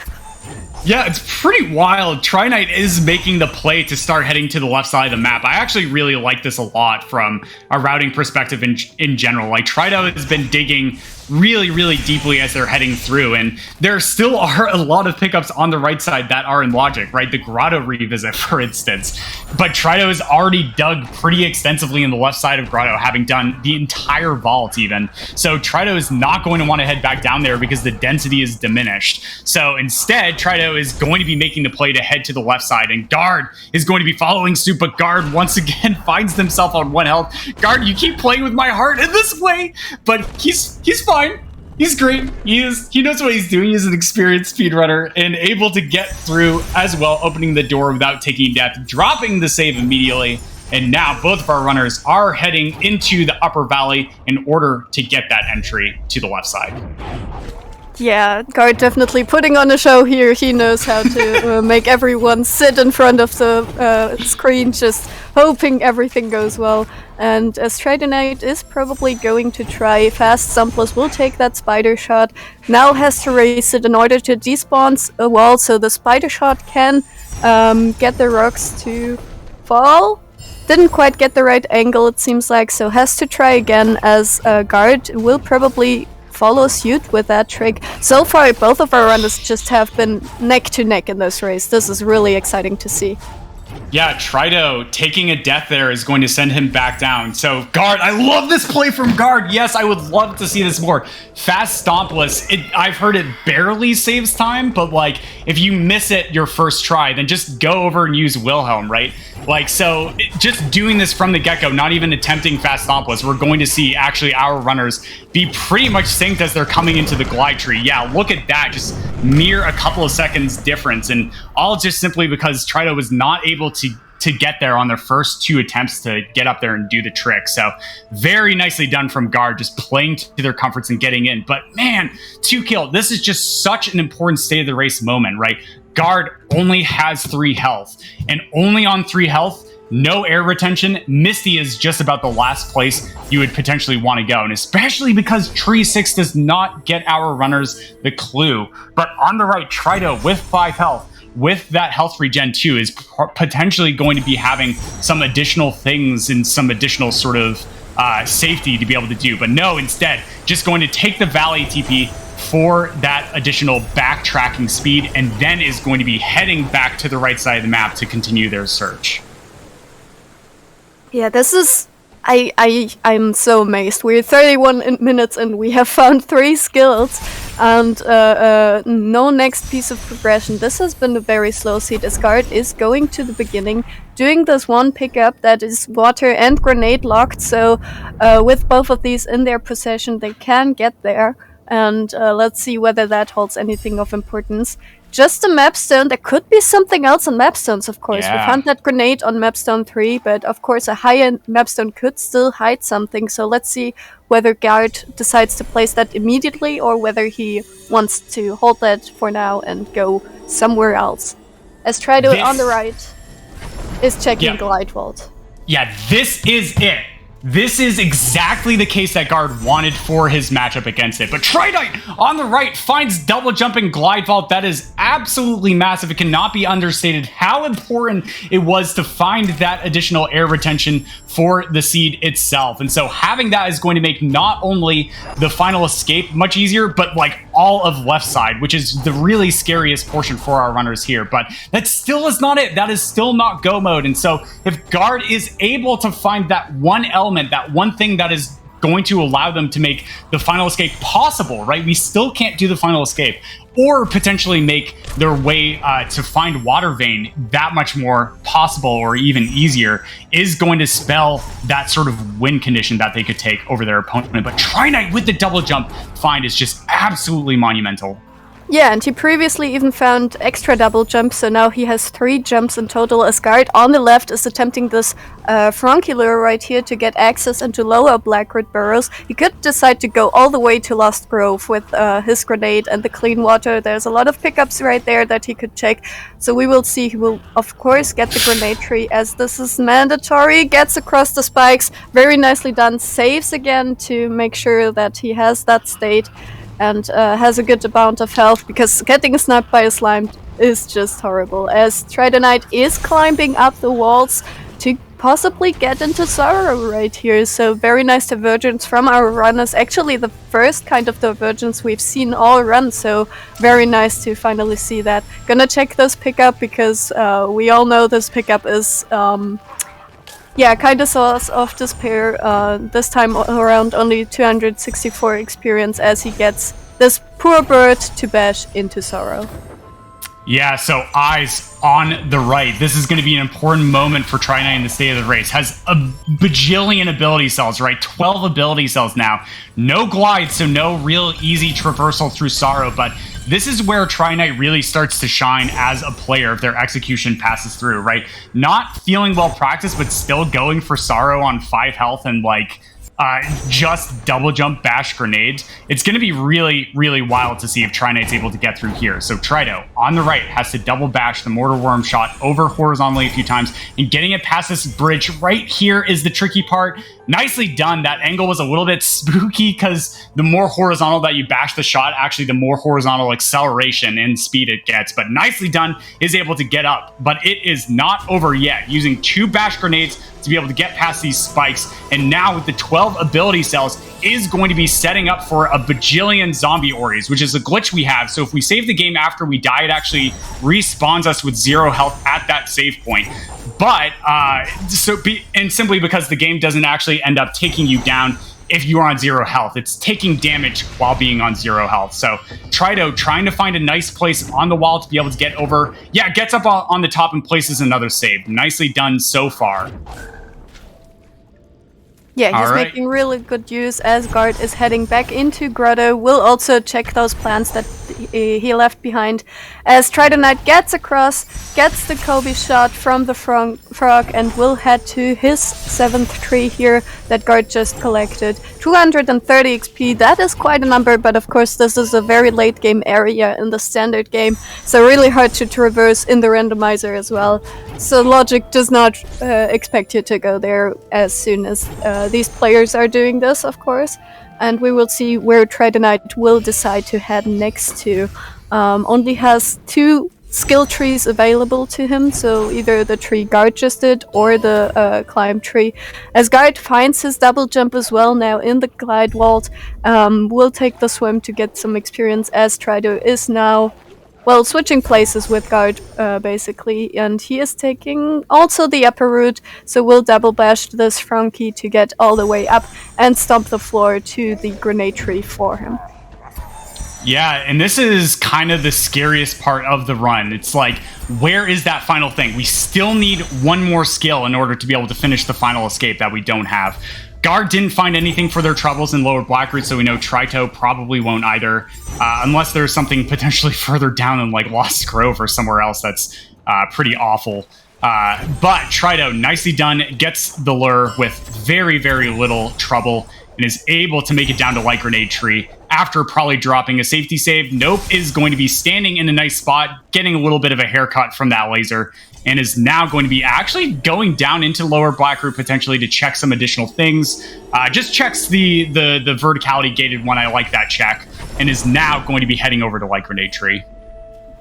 Yeah, it's pretty wild. Trinite is making the play to start heading to the left side of the map. I actually really like this a lot from a routing perspective in general. Like, Trito has been digging really, really deeply as they're heading through, and there still are a lot of pickups on the right side that are in logic, right? The Grotto revisit, for instance. But Trito has already dug pretty extensively in the left side of Grotto, having done the entire vault even. So Trito is not going to want to head back down there because the density is diminished. So instead, Trito is going to be making the play to head to the left side, and Guard is going to be following suit, but Guard once again finds himself on 1 health. Guard, you keep playing with my heart in this way, but he's fine. He's great. He knows what he's doing. He's an experienced speedrunner and able to get through as well, opening the door without taking death, dropping the save immediately. And now both of our runners are heading into the upper valley in order to get that entry to the left side. Yeah, Guard definitely putting on a show here. He knows how to make everyone sit in front of the screen, just hoping everything goes well. And as Tridonite is probably going to try fast, Stumpless will take that spider shot. Now has to race it in order to despawn a wall, so the spider shot can get the rocks to fall. Didn't quite get the right angle, it seems like, so has to try again, as Guard will probably follow suit with that trick. So far, both of our runners just have been neck to neck in this race. This is really exciting to see. Yeah, Trito taking a death there is going to send him back down. So Guard, I love this play from Guard. Yes, I would love to see this more. Fast Stompless, I've heard it barely saves time, but like if you miss it your first try, then just go over and use Wilhelm, right? Like, so just doing this from the get-go, not even attempting Fast Stompless, we're going to see actually our runners be pretty much synced as they're coming into the glide tree. Yeah, look at that, just mere a couple of seconds difference, and all just simply because Trito was not able to get there on their first 2 attempts to get up there and do the trick. So very nicely done from Guard, just playing to their comforts and getting in. But man, 2 kill. This is just such an important state of the race moment, right? Guard only has 3 health, and only on 3 health, no air retention. Misty is just about the last place you would potentially want to go, and especially because Tree 6 does not get our runners the clue. But on the right, Trito with 5 health, with that health regen too, is potentially going to be having some additional things and some additional sort of safety to be able to do. But no, instead, just going to take the Valley TP for that additional backtracking speed, and then is going to be heading back to the right side of the map to continue their search. Yeah, this is... I'm so amazed. We're 31 minutes and we have found 3 skills and no next piece of progression. This has been a very slow seed, as Guard is going to the beginning, doing this one pickup that is water and grenade locked, so with both of these in their possession they can get there, and let's see whether that holds anything of importance. Just a mapstone. There could be something else on mapstones, of course. Yeah. We found that grenade on mapstone 3, but of course a high-end mapstone could still hide something. So let's see whether Guard decides to place that immediately or whether he wants to hold that for now and go somewhere else. As Trido on the right is checking Glide Vault. Yeah, this is it. This is exactly the case that Guard wanted for his matchup against it. But Tridite on the right finds double jumping Glide Vault. That is absolutely massive. It cannot be understated how important it was to find that additional air retention for the seed itself. And so having that is going to make not only the final escape much easier, but like all of left side, which is the really scariest portion for our runners here. But that still is not it. That is still not go mode. And so if Guard is able to find that one element, that one thing that is going to allow them to make the final escape possible, right? We still can't do the final escape, or potentially make their way to find Water Vein that much more possible or even easier, is going to spell that sort of win condition that they could take over their opponent. But Tri-Knight with the double jump find is just absolutely monumental. Yeah, and he previously even found extra double jumps, so now he has 3 jumps in total. As Guard on the left is attempting this Frunculure right here to get access into lower Blackroot burrows. He could decide to go all the way to Lost Grove with his grenade and the clean water. There's a lot of pickups right there that he could check, so we will see. He will, of course, get the grenade tree, as this is mandatory. Gets across the spikes, very nicely done. Saves again to make sure that he has that state, and has a good amount of health, because getting snapped by a slime is just horrible, as Tridonite is climbing up the walls to possibly get into Sorrow right here. So very nice divergence from our runners, actually the first kind of divergence we've seen all run, so very nice to finally see that. Gonna check this pickup, because we all know this pickup is kind of source of despair. This time around only 264 experience, as he gets this poor bird to bash into Sorrow. Yeah, so eyes on the right. This is going to be an important moment for Tri-Knight in the state of the race. Has a bajillion ability cells, right? 12 ability cells now. No glide, so no real easy traversal through Sorrow, but this is where Tri-Knight really starts to shine as a player if their execution passes through, right? Not feeling well practiced, but still going for Sorrow on 5 health and just double jump bash grenades. It's going to be really, really wild to see if Tri-Knight's able to get through here. So Trido on the right has to double bash the mortar worm shot over horizontally a few times, and getting it past this bridge right here is the tricky part. Nicely done. That angle was a little bit spooky, because the more horizontal that you bash the shot, actually the more horizontal acceleration and speed it gets. But nicely done, is able to get up. But it is not over yet. Using 2 bash grenades to be able to get past these spikes, and now with the 12 ability cells, is going to be setting up for a bajillion zombie Oris, which is a glitch we have. So if we save the game after we die, it actually respawns us with 0 health at that save point. But simply because the game doesn't actually end up taking you down if you are on 0 health. It's taking damage while being on 0 health. So Trido trying to find a nice place on the wall to be able to get over. Yeah, gets up on the top and places another save. Nicely done so far. Yeah, he's making really good use, as Guard is heading back into Grotto. We'll also check those plants that he left behind, as Tridonite gets across, gets the Kobe shot from the frog, and will head to his 7th tree here that Guard just collected. 230 XP, that is quite a number, but of course this is a very late game area in the standard game, so really hard to traverse in the randomizer as well. So logic does not expect you to go there as soon as these players are doing this, of course. And we will see where Tridonite will decide to head next to. Only has 2 skill trees available to him, so either the tree Guard just did or the climb tree. As Guard finds his double jump as well now in the glide vault, we'll take the swim to get some experience, as Trido is now, well, switching places with Guard, basically, and he is taking also the upper route, so we'll double bash this Frunky to get all the way up and stomp the floor to the grenade tree for him. Yeah, and this is kind of the scariest part of the run. It's like, where is that final thing? We still need one more skill in order to be able to finish the final escape that we don't have. Guard didn't find anything for their troubles in lower Blackroot, so we know Trito probably won't either, unless there's something potentially further down in like Lost Grove or somewhere else that's pretty awful. But Trito, nicely done, gets the lure with very, very little trouble, and is able to make it down to Light Grenade Tree after probably dropping a safety save. Nope is going to be standing in a nice spot, getting a little bit of a haircut from that laser, and is now going to be actually going down into lower Blackroot potentially to check some additional things. Just checks the verticality gated one. I like that check, and is now going to be heading over to Light Grenade Tree.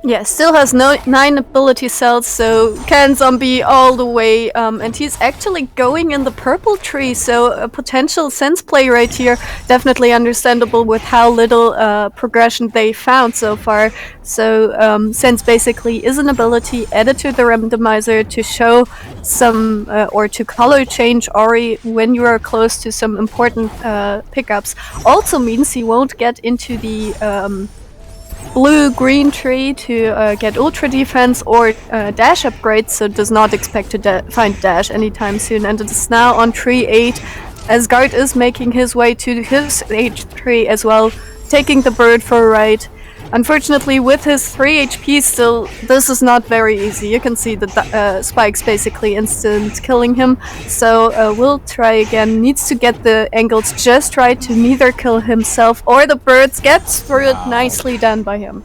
Yeah, still has 9 ability cells, so can zombie all the way, and he's actually going in the purple tree, so a potential sense play right here. Definitely understandable with how little progression they found so far. So sense basically is an ability added to the randomizer to show some or to color change Ori when you are close to some important pickups. Also means he won't get into the blue-green tree to get ultra defense or dash upgrades, so does not expect to find dash anytime soon. And it is now on tree 8, as Guard is making his way to his 8th tree as well, taking the bird for a ride. Unfortunately, with his 3 HP still, this is not very easy. You can see the spikes basically instant killing him. So we'll try again. Needs to get the angles just right to neither kill himself or the birds. Gets through it. Nicely done by him.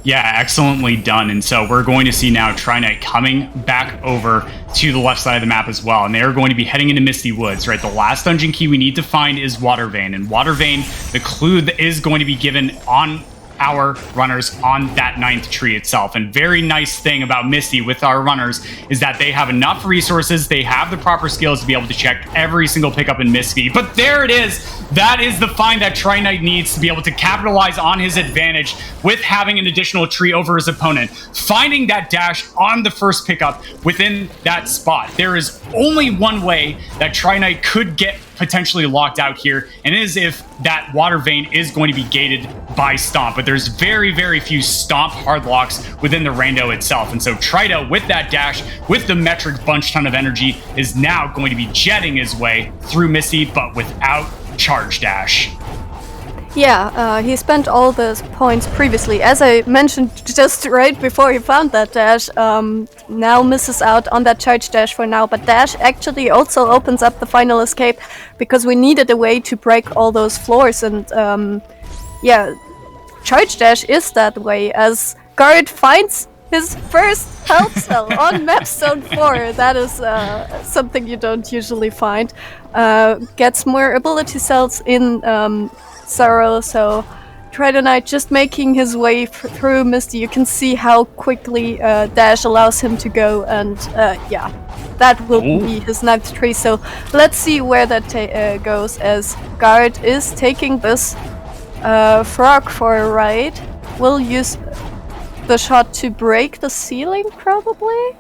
Yeah, excellently done. And so we're going to see now Tri-Knight coming back over to the left side of the map as well. And they are going to be heading into Misty Woods, right? The last dungeon key we need to find is Water Vein. And Water Vein, the clue that is going to be given on our runners on that 9th tree itself. And very nice thing about Misty with our runners is that they have enough resources, they have the proper skills to be able to check every single pickup in Misty. But there it is. That is the find that Tri-Knight needs to be able to capitalize on his advantage with having an additional tree over his opponent. Finding that dash on the first pickup within that spot. There is only one way that Tri-Knight could get potentially locked out here, and it is if that Water Vein is going to be gated by Stomp. But there's very, very few Stomp hard locks within the Rando itself. And so Trito, with that dash, with the metric bunch ton of energy, is now going to be jetting his way through Misty, but without charge dash. Yeah, he spent all those points previously. As I mentioned just right before he found that dash, now misses out on that charge dash for now, but dash actually also opens up the final escape because we needed a way to break all those floors, and yeah, charge dash is that way, as Guard finds his first health cell on map zone 4. That is something you don't usually find. Gets more ability cells in Sorrow, so Tri-Knight just making his way through Misty. You can see how quickly dash allows him to go, and yeah, that will be his 9th tree. So let's see where that goes, as Guard is taking this frog for a ride. We'll use the shot to break the ceiling, probably?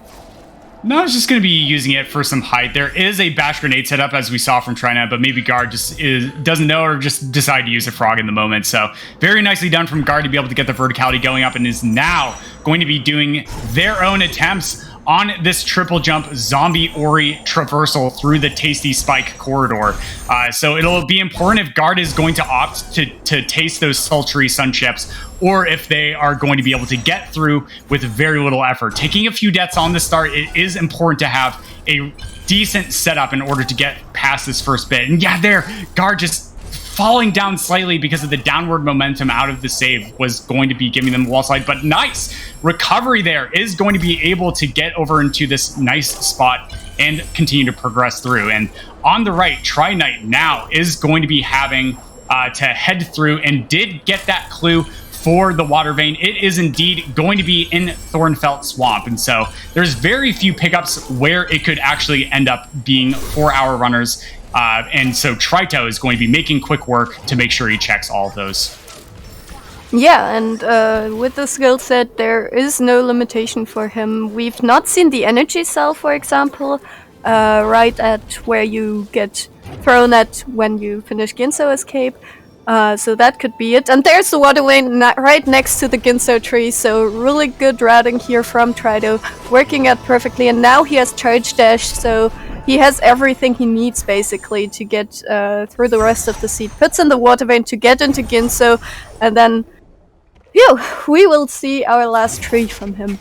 No, I was just going to be using it for some height. There is a bash grenade setup, as we saw from Tri-Knight, but maybe Guard just doesn't know or just decide to use a frog in the moment. So very nicely done from Guard to be able to get the verticality going up, and is now going to be doing their own attempts on this triple jump zombie Ori traversal through the Tasty Spike corridor. So it'll be important if Guard is going to opt to taste those sultry sun chips, or if they are going to be able to get through with very little effort. Taking a few deaths on the start, it is important to have a decent setup in order to get past this first bit. And yeah, there, Guard just falling down slightly because of the downward momentum out of the save was going to be giving them the wall slide, but nice recovery there, is going to be able to get over into this nice spot and continue to progress through. And on the right, Tri-Knight now is going to be having to head through, and did get that clue for the Water Vein. It is indeed going to be in Thornfelt Swamp, and so there's very few pickups where it could actually end up being for our runners. And so Trito is going to be making quick work to make sure he checks all of those. Yeah, and with the skill set, there is no limitation for him. We've not seen the energy cell, for example, right at where you get thrown at when you finish Ginso escape. So that could be it. And there's the Water Vein right next to the Ginso tree, so really good routing here from Trito, working out perfectly. And now he has charge dash, so he has everything he needs basically to get through the rest of the seed. Puts in the Water Vein to get into Ginso, and then we will see our last tree from him.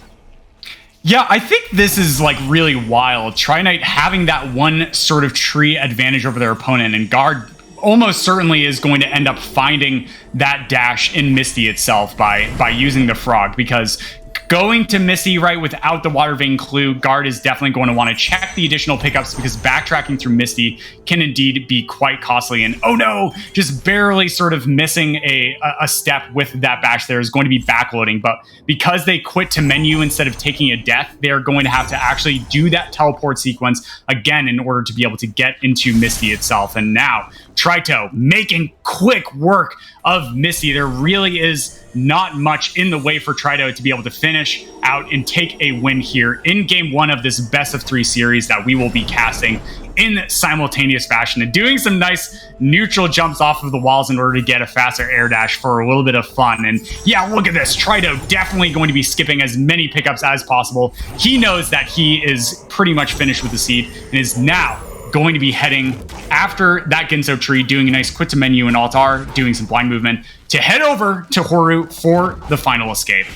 Yeah, I think this is like really wild. Tri-Knight having that one sort of tree advantage over their opponent, and Guard almost certainly is going to end up finding that dash in Misty itself by using the frog, because Going to Misty, right, without the Water Vein clue, Guard is definitely going to want to check the additional pickups because backtracking through Misty can indeed be quite costly. And oh no, just barely sort of missing a step with that bash there is going to be backloading. But because they quit to menu instead of taking a death, they're going to have to actually do that teleport sequence again in order to be able to get into Misty itself. And now Trito making quick work of Misty. There really is not much in the way for Trito to be able to finish out and take a win here in game one of this best of three series that we will be casting in simultaneous fashion and doing some nice neutral jumps off of the walls in order to get a faster air dash for a little bit of fun. And yeah, look at this. Trito definitely going to be skipping as many pickups as possible. He knows that he is pretty much finished with the seed and is now going to be heading after that Ginso tree, doing a nice quit to menu and Altar, doing some blind movement to head over to Horu for the final escape.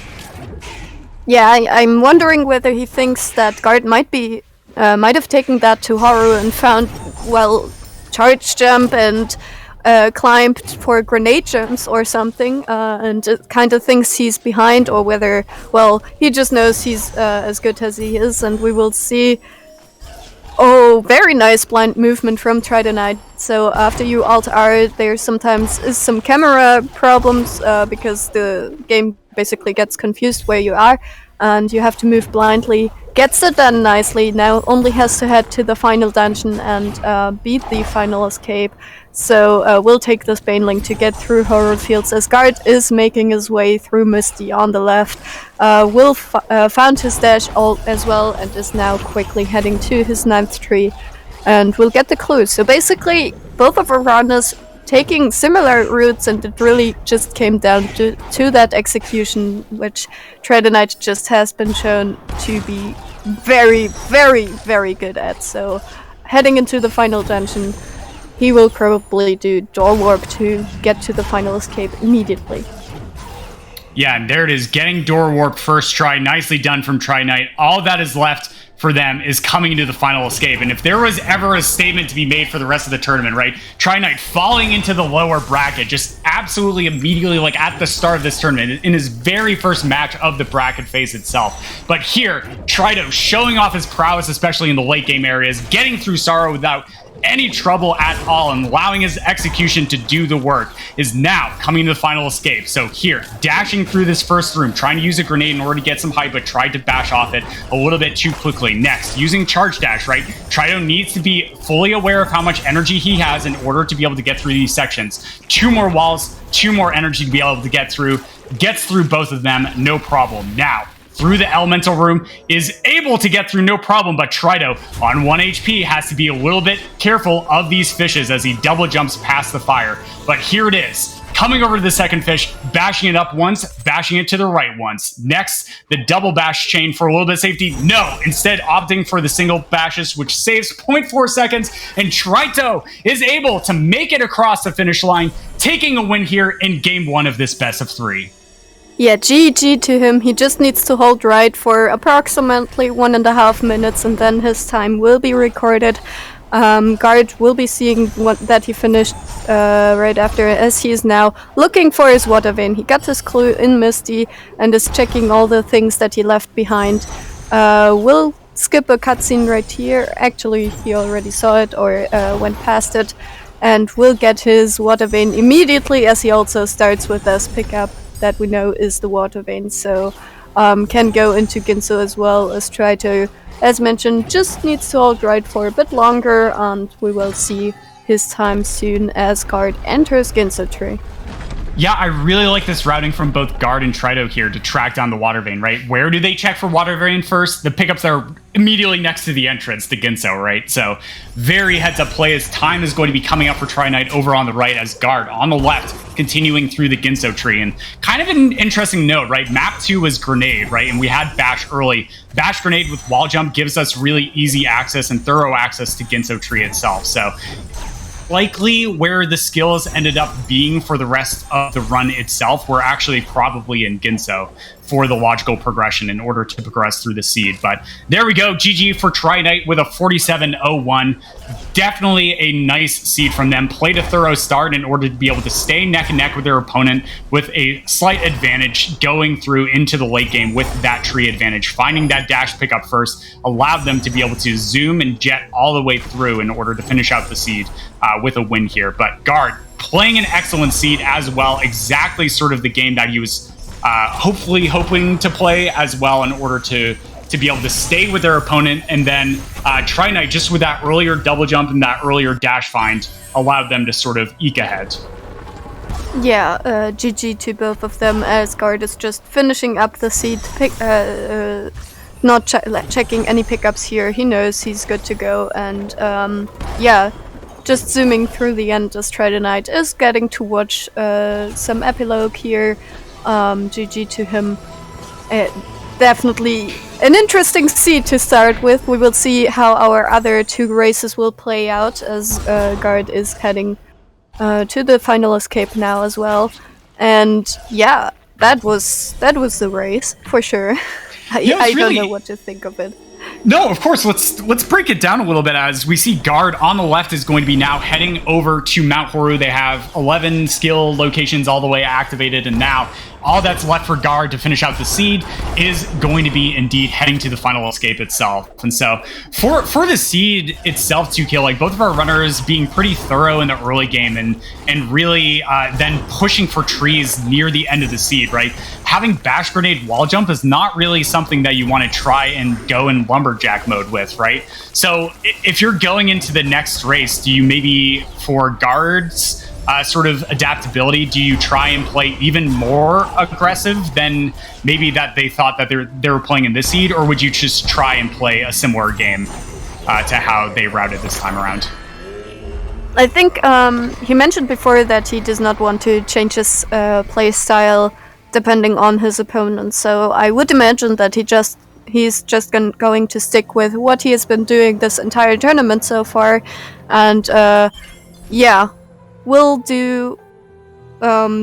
Yeah, I'm wondering whether he thinks that Guard might have taken that to Horu and found, well, charge jump and climbed for grenade jumps or something, and kind of thinks he's behind, or whether, well, he just knows he's as good as he is, and we will see. Oh, very nice blind movement from Tridonite. So after you alt R, there sometimes is some camera problems because the game basically gets confused where you are, and you have to move blindly. Gets it done nicely, now only has to head to the final dungeon and beat the final escape. So we'll take this Baneling to get through Horror Fields as Guard is making his way through Misty on the left. Will found his dash ult as well and is now quickly heading to his 9th tree. And we'll get the clue. So basically, both of our runners taking similar routes, and it really just came down to that execution, which Tridonite just has been shown to be very, very, very good at. So heading into the final dungeon, he will probably do Door Warp to get to the final escape immediately. Yeah, and there it is, getting Door Warp first try. Nicely done from Tridonite. All that is left for them is coming into the final escape. And if there was ever a statement to be made for the rest of the tournament, right? Tridonite falling into the lower bracket, just absolutely immediately, like at the start of this tournament, in his very first match of the bracket phase itself. But here, Trito showing off his prowess, especially in the late game areas, getting through Sorrow without any trouble at all and allowing his execution to do the work, is now coming to the final escape. So here, dashing through this first room, trying to use a grenade in order to get some height, but tried to bash off it a little bit too quickly. Next, using charge dash, right? Trito needs to be fully aware of how much energy he has in order to be able to get through these sections. 2 more walls, 2 more energy to be able to get through. Gets through both of them, no problem. Now, through the elemental room, is able to get through no problem, but Trito on 1 HP has to be a little bit careful of these fishes as he double jumps past the fire. But here it is, coming over to the second fish, bashing it up once, bashing it to the right once. Next, the double bash chain for a little bit of safety. No, instead opting for the single bashes, which saves 0.4 seconds, and Trito is able to make it across the finish line, taking a win here in game 1 of this best of 3. Yeah, GG to him. He just needs to hold right for approximately 1.5 minutes, and then his time will be recorded. Guard will be seeing that he finished right after, as he is now looking for his water vein. He got his clue in Misty and is checking all the things that he left behind. We'll skip a cutscene right here. Actually, he already saw it or went past it, and will get his water vein immediately, as he also starts with this pickup that we know is the water vein, so can go into Ginso as well as Trito. As mentioned, just needs to hold right for a bit longer, and we will see his time soon as Guard enters Ginso tree. Yeah, I really like this routing from both Guard and Trito here to track down the water vein, right? Where do they check for water vein first? The pickups are immediately next to the entrance to Ginso, right? So very heads up play as time is going to be coming up for Tridonite over on the right, as Guard on the left continuing through the Ginso tree. And kind of an interesting note, right? Map 2 was grenade, right? And we had bash early. Bash grenade with wall jump gives us really easy access and thorough access to Ginso tree itself. So likely where the skills ended up being for the rest of the run itself were actually probably in Ginso. for the logical progression in order to progress through the seed. But there we go. GG for Tri-Knight with a 47-01. Definitely a nice seed from them. Played a thorough start in order to be able to stay neck and neck with their opponent with a slight advantage going through into the late game with that tree advantage. Finding that dash pickup first allowed them to be able to zoom and jet all the way through in order to finish out the seed with a win here. But Guard playing an excellent seed as well. Exactly sort of the game that he was hopefully hoping to play as well in order to be able to stay with their opponent. And then Tri-Knight, just with that earlier double jump and that earlier dash find, allowed them to sort of eke ahead. Yeah, GG to both of them, as Guard is just finishing up the seed, not checking any pickups here. He knows he's good to go, and yeah, just zooming through the end as Tri-Knight is getting to watch some epilogue here. GG to him. Definitely an interesting seed to start with. We will see how our other two races will play out, as Guard is heading to the final escape now as well. And yeah, that was the race for sure. I don't know what to think of it. No, of course. Let's break it down a little bit, as we see Guard on the left is going to be now heading over to Mount Horu. They have 11 skill locations all the way activated, and now all that's left for Guard to finish out the seed is going to be indeed heading to the final escape itself. And so for the seed itself, 2Kill, like both of our runners being pretty thorough in the early game and really then pushing for trees near the end of the seed, right? Having bash grenade wall jump is not really something that you want to try and go in lumberjack mode with, right? So if you're going into the next race, do you maybe, for Guards sort of adaptability, do you try and play even more aggressive than maybe that they thought that they were playing in this seed, or would you just try and play a similar game to how they routed this time around? I think he mentioned before that he does not want to change his play style depending on his opponent, so I would imagine that he's just going to stick with what he has been doing this entire tournament so far, and yeah, will do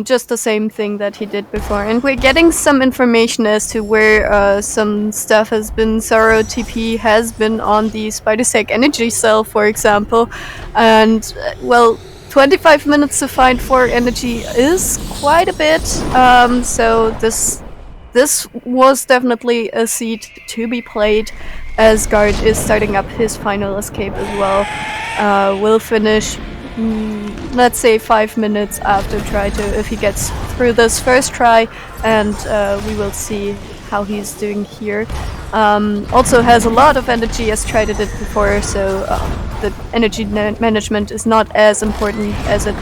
just the same thing that he did before. And we're getting some information as to where some stuff has been. Zoro TP has been on the Spider-Sec energy cell, for example, and well, 25 minutes to find 4 energy is quite a bit, so this was definitely a seed to be played, as Guard is starting up his final escape as well. Will finish let's say 5 minutes after if he gets through this first try, and we will see how he's doing here. Also has a lot of energy, as Tri did it before, so the energy management is not as important as it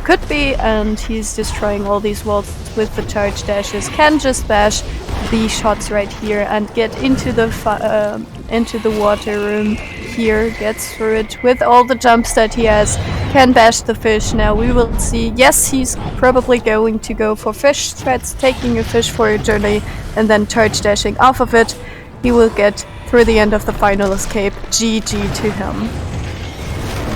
could be, and he's destroying all these walls with the charge dashes. Can just bash the shots right here and get into the water room here, gets through it with all the jumps that he has, can bash the fish. Now we will see. Yes, he's probably going to go for fish threats, taking a fish for a journey and then charge dashing off of it. He will get through the end of the final escape. GG to him.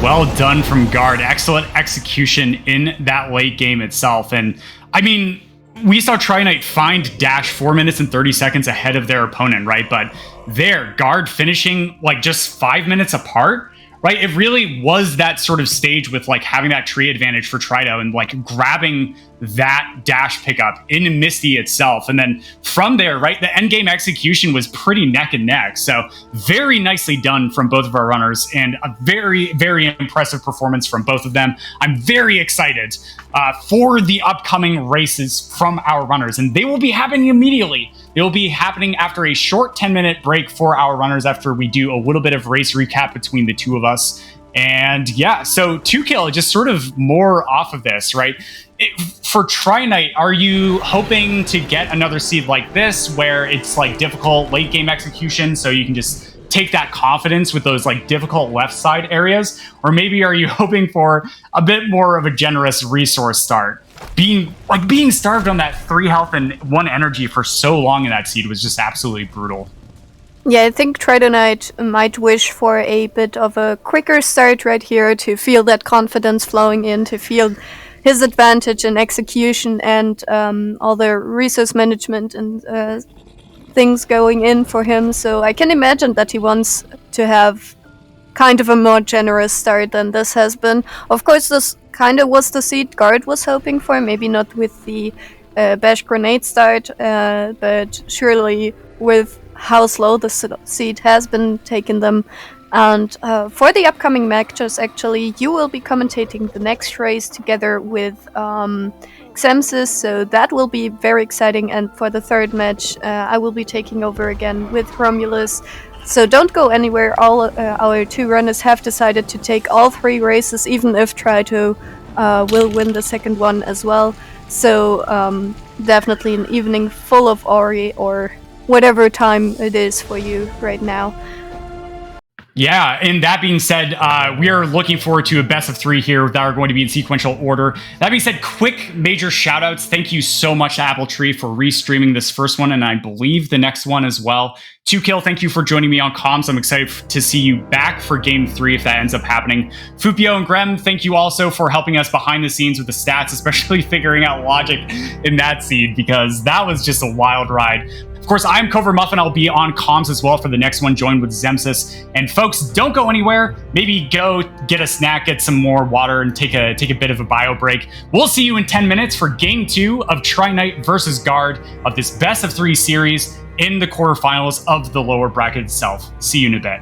Well done from Guard. Excellent execution in that late game itself. And I mean, we saw Tri-Knight find dash 4 minutes and 30 seconds ahead of their opponent, right? But there, Guard finishing like just 5 minutes apart, right? It really was that sort of stage with like having that tree advantage for Trido and like grabbing that dash pickup in Misty itself. And then from there, right, the end game execution was pretty neck and neck. So very nicely done from both of our runners, and a very, very impressive performance from both of them. I'm very excited for the upcoming races from our runners, and they will be happening immediately. They will be happening after a short 10-minute break for our runners after we do a little bit of race recap between the two of us. And yeah, so 2Kill, just sort of more off of this, right? For Tri-Knight, are you hoping to get another seed like this where it's like difficult late game execution so you can just take that confidence with those like difficult left side areas? Or maybe are you hoping for a bit more of a generous resource start? Being starved on that 3 health and 1 energy for so long in that seed was just absolutely brutal. Yeah, I think Tri-Knight might wish for a bit of a quicker start right here to feel that confidence flowing in, to feel his advantage in execution and all the resource management and things going in for him. So I can imagine that he wants to have kind of a more generous start than this has been. Of course, this kind of was the seed Guard was hoping for, maybe not with the Bash Grenade start, but surely with how slow the seed has been taking them. And for the upcoming matches, actually, you will be commentating the next race together with Xemsis, so that will be very exciting. And for the third match, I will be taking over again with Romulus. So don't go anywhere. All our two runners have decided to take all 3 races, even if Trito will win the second one as well. So definitely an evening full of Ori, or whatever time it is for you right now. Yeah, and that being said, we are looking forward to a best of 3 here that are going to be in sequential order. That being said, quick major shout-outs. Thank you so much to Apple Tree for restreaming this first one, and I believe the next one as well. 2Kill, thank you for joining me on comms. I'm excited to see you back for Game 3 if that ends up happening. Fupio and Grem, thank you also for helping us behind the scenes with the stats, especially figuring out logic in that seed, because that was just a wild ride. Of course, I'm Cover Muffin. I'll be on comms as well for the next one, joined with Xemsis. And folks, don't go anywhere. Maybe go get a snack, get some more water, and take a bit of a bio break. We'll see you in 10 minutes for Game 2 of Tri-Knight versus Guard of this best of 3 series in the quarterfinals of the lower bracket itself. See you in a bit.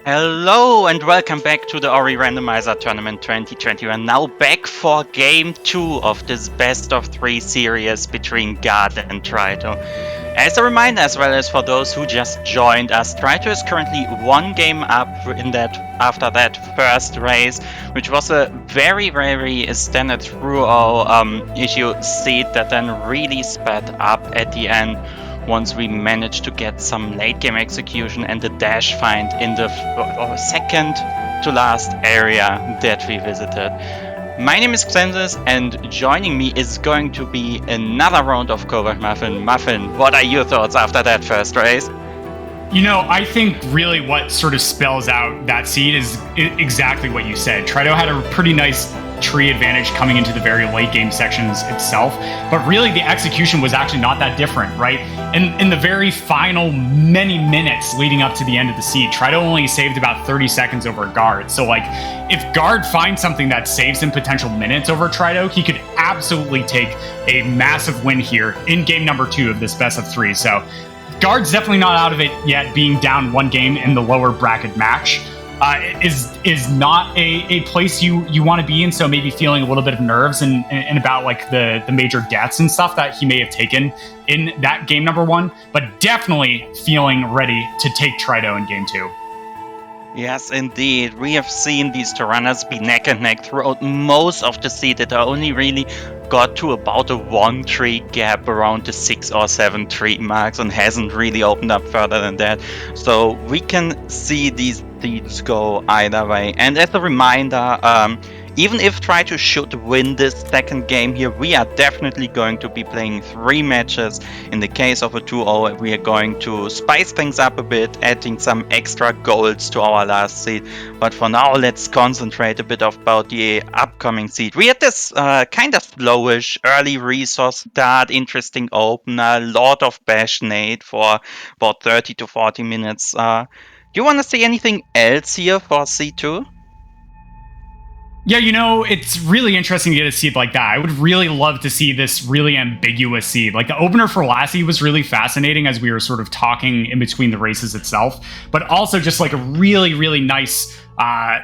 Hello and welcome back to the Ori Randomizer Tournament 2020. We're now back for Game 2 of this best of 3 series between Guard and Trito. As a reminder, as well as for those who just joined us, Trito is currently 1 game up after that first race, which was a very standard through issue seed that then really sped up at the end once we managed to get some late game execution and the dash find in the second to last area that we visited. My name is Xensis, and joining me is going to be another round of Covert Muffin. Muffin, what are your thoughts after that first race? You know, I think really what sort of spells out that seed is exactly what you said. Trito had a pretty nice tree advantage coming into the very late game sections itself, but really the execution was actually not that different, right? In the very final many minutes leading up to the end of the seed, Trito only saved about 30 seconds over Guard. So like, if Guard finds something that saves him potential minutes over Trito, he could absolutely take a massive win here in game number 2 of this best of 3. So Guard's definitely not out of it yet, being down 1 game in the lower bracket match. Is not a place you want to be in, so maybe feeling a little bit of nerves and about like the major deaths and stuff that he may have taken in that game number 1, but definitely feeling ready to take Trito in game 2. Yes, indeed. We have seen these two runners be neck and neck throughout most of the seed. It only really got to about a 1 tree gap around the 6 or 7 tree marks and hasn't really opened up further than that. So we can see these seeds go either way. And as a reminder, even if Trito should win this second game here, we are definitely going to be playing 3 matches. In the case of a 2-0, we are going to spice things up a bit, adding some extra goals to our last seed. But for now, let's concentrate a bit about the upcoming seed. We had this kind of slowish early resource start, interesting opener, lot of bash nade for about 30 to 40 minutes. Do you want to see anything else here for C2? Yeah, you know, it's really interesting to get a seed like that. I would really love to see this really ambiguous seed. Like the opener for Lassie was really fascinating as we were sort of talking in between the races itself, but also just like a really nice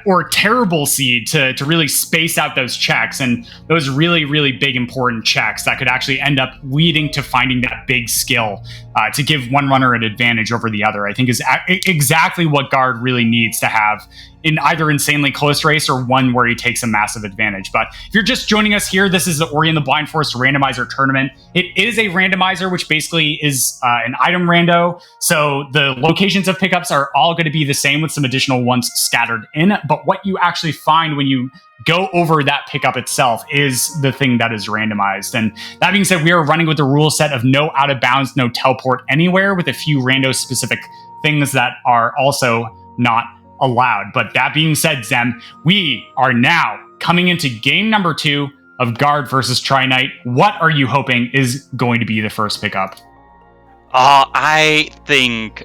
or terrible seed to really space out those checks and those really big important checks that could actually end up leading to finding that big skill to give one runner an advantage over the other. I think is exactly what Guard really needs to have in either insanely close race or one where he takes a massive advantage. But if you're just joining us here, this is the Ori and the Blind Forest Randomizer Tournament. It is a randomizer, which basically is an item rando. So the locations of pickups are all going to be the same with some additional ones scattered in. But what you actually find when you go over that pickup itself is the thing that is randomized. And that being said, we are running with the rule set of no out of bounds, no teleport anywhere, with a few rando specific things that are also not allowed. But that being said, Zem, we are now coming into game number 2 of Guard versus Tri-Knight. What are you hoping is going to be the first pickup? I think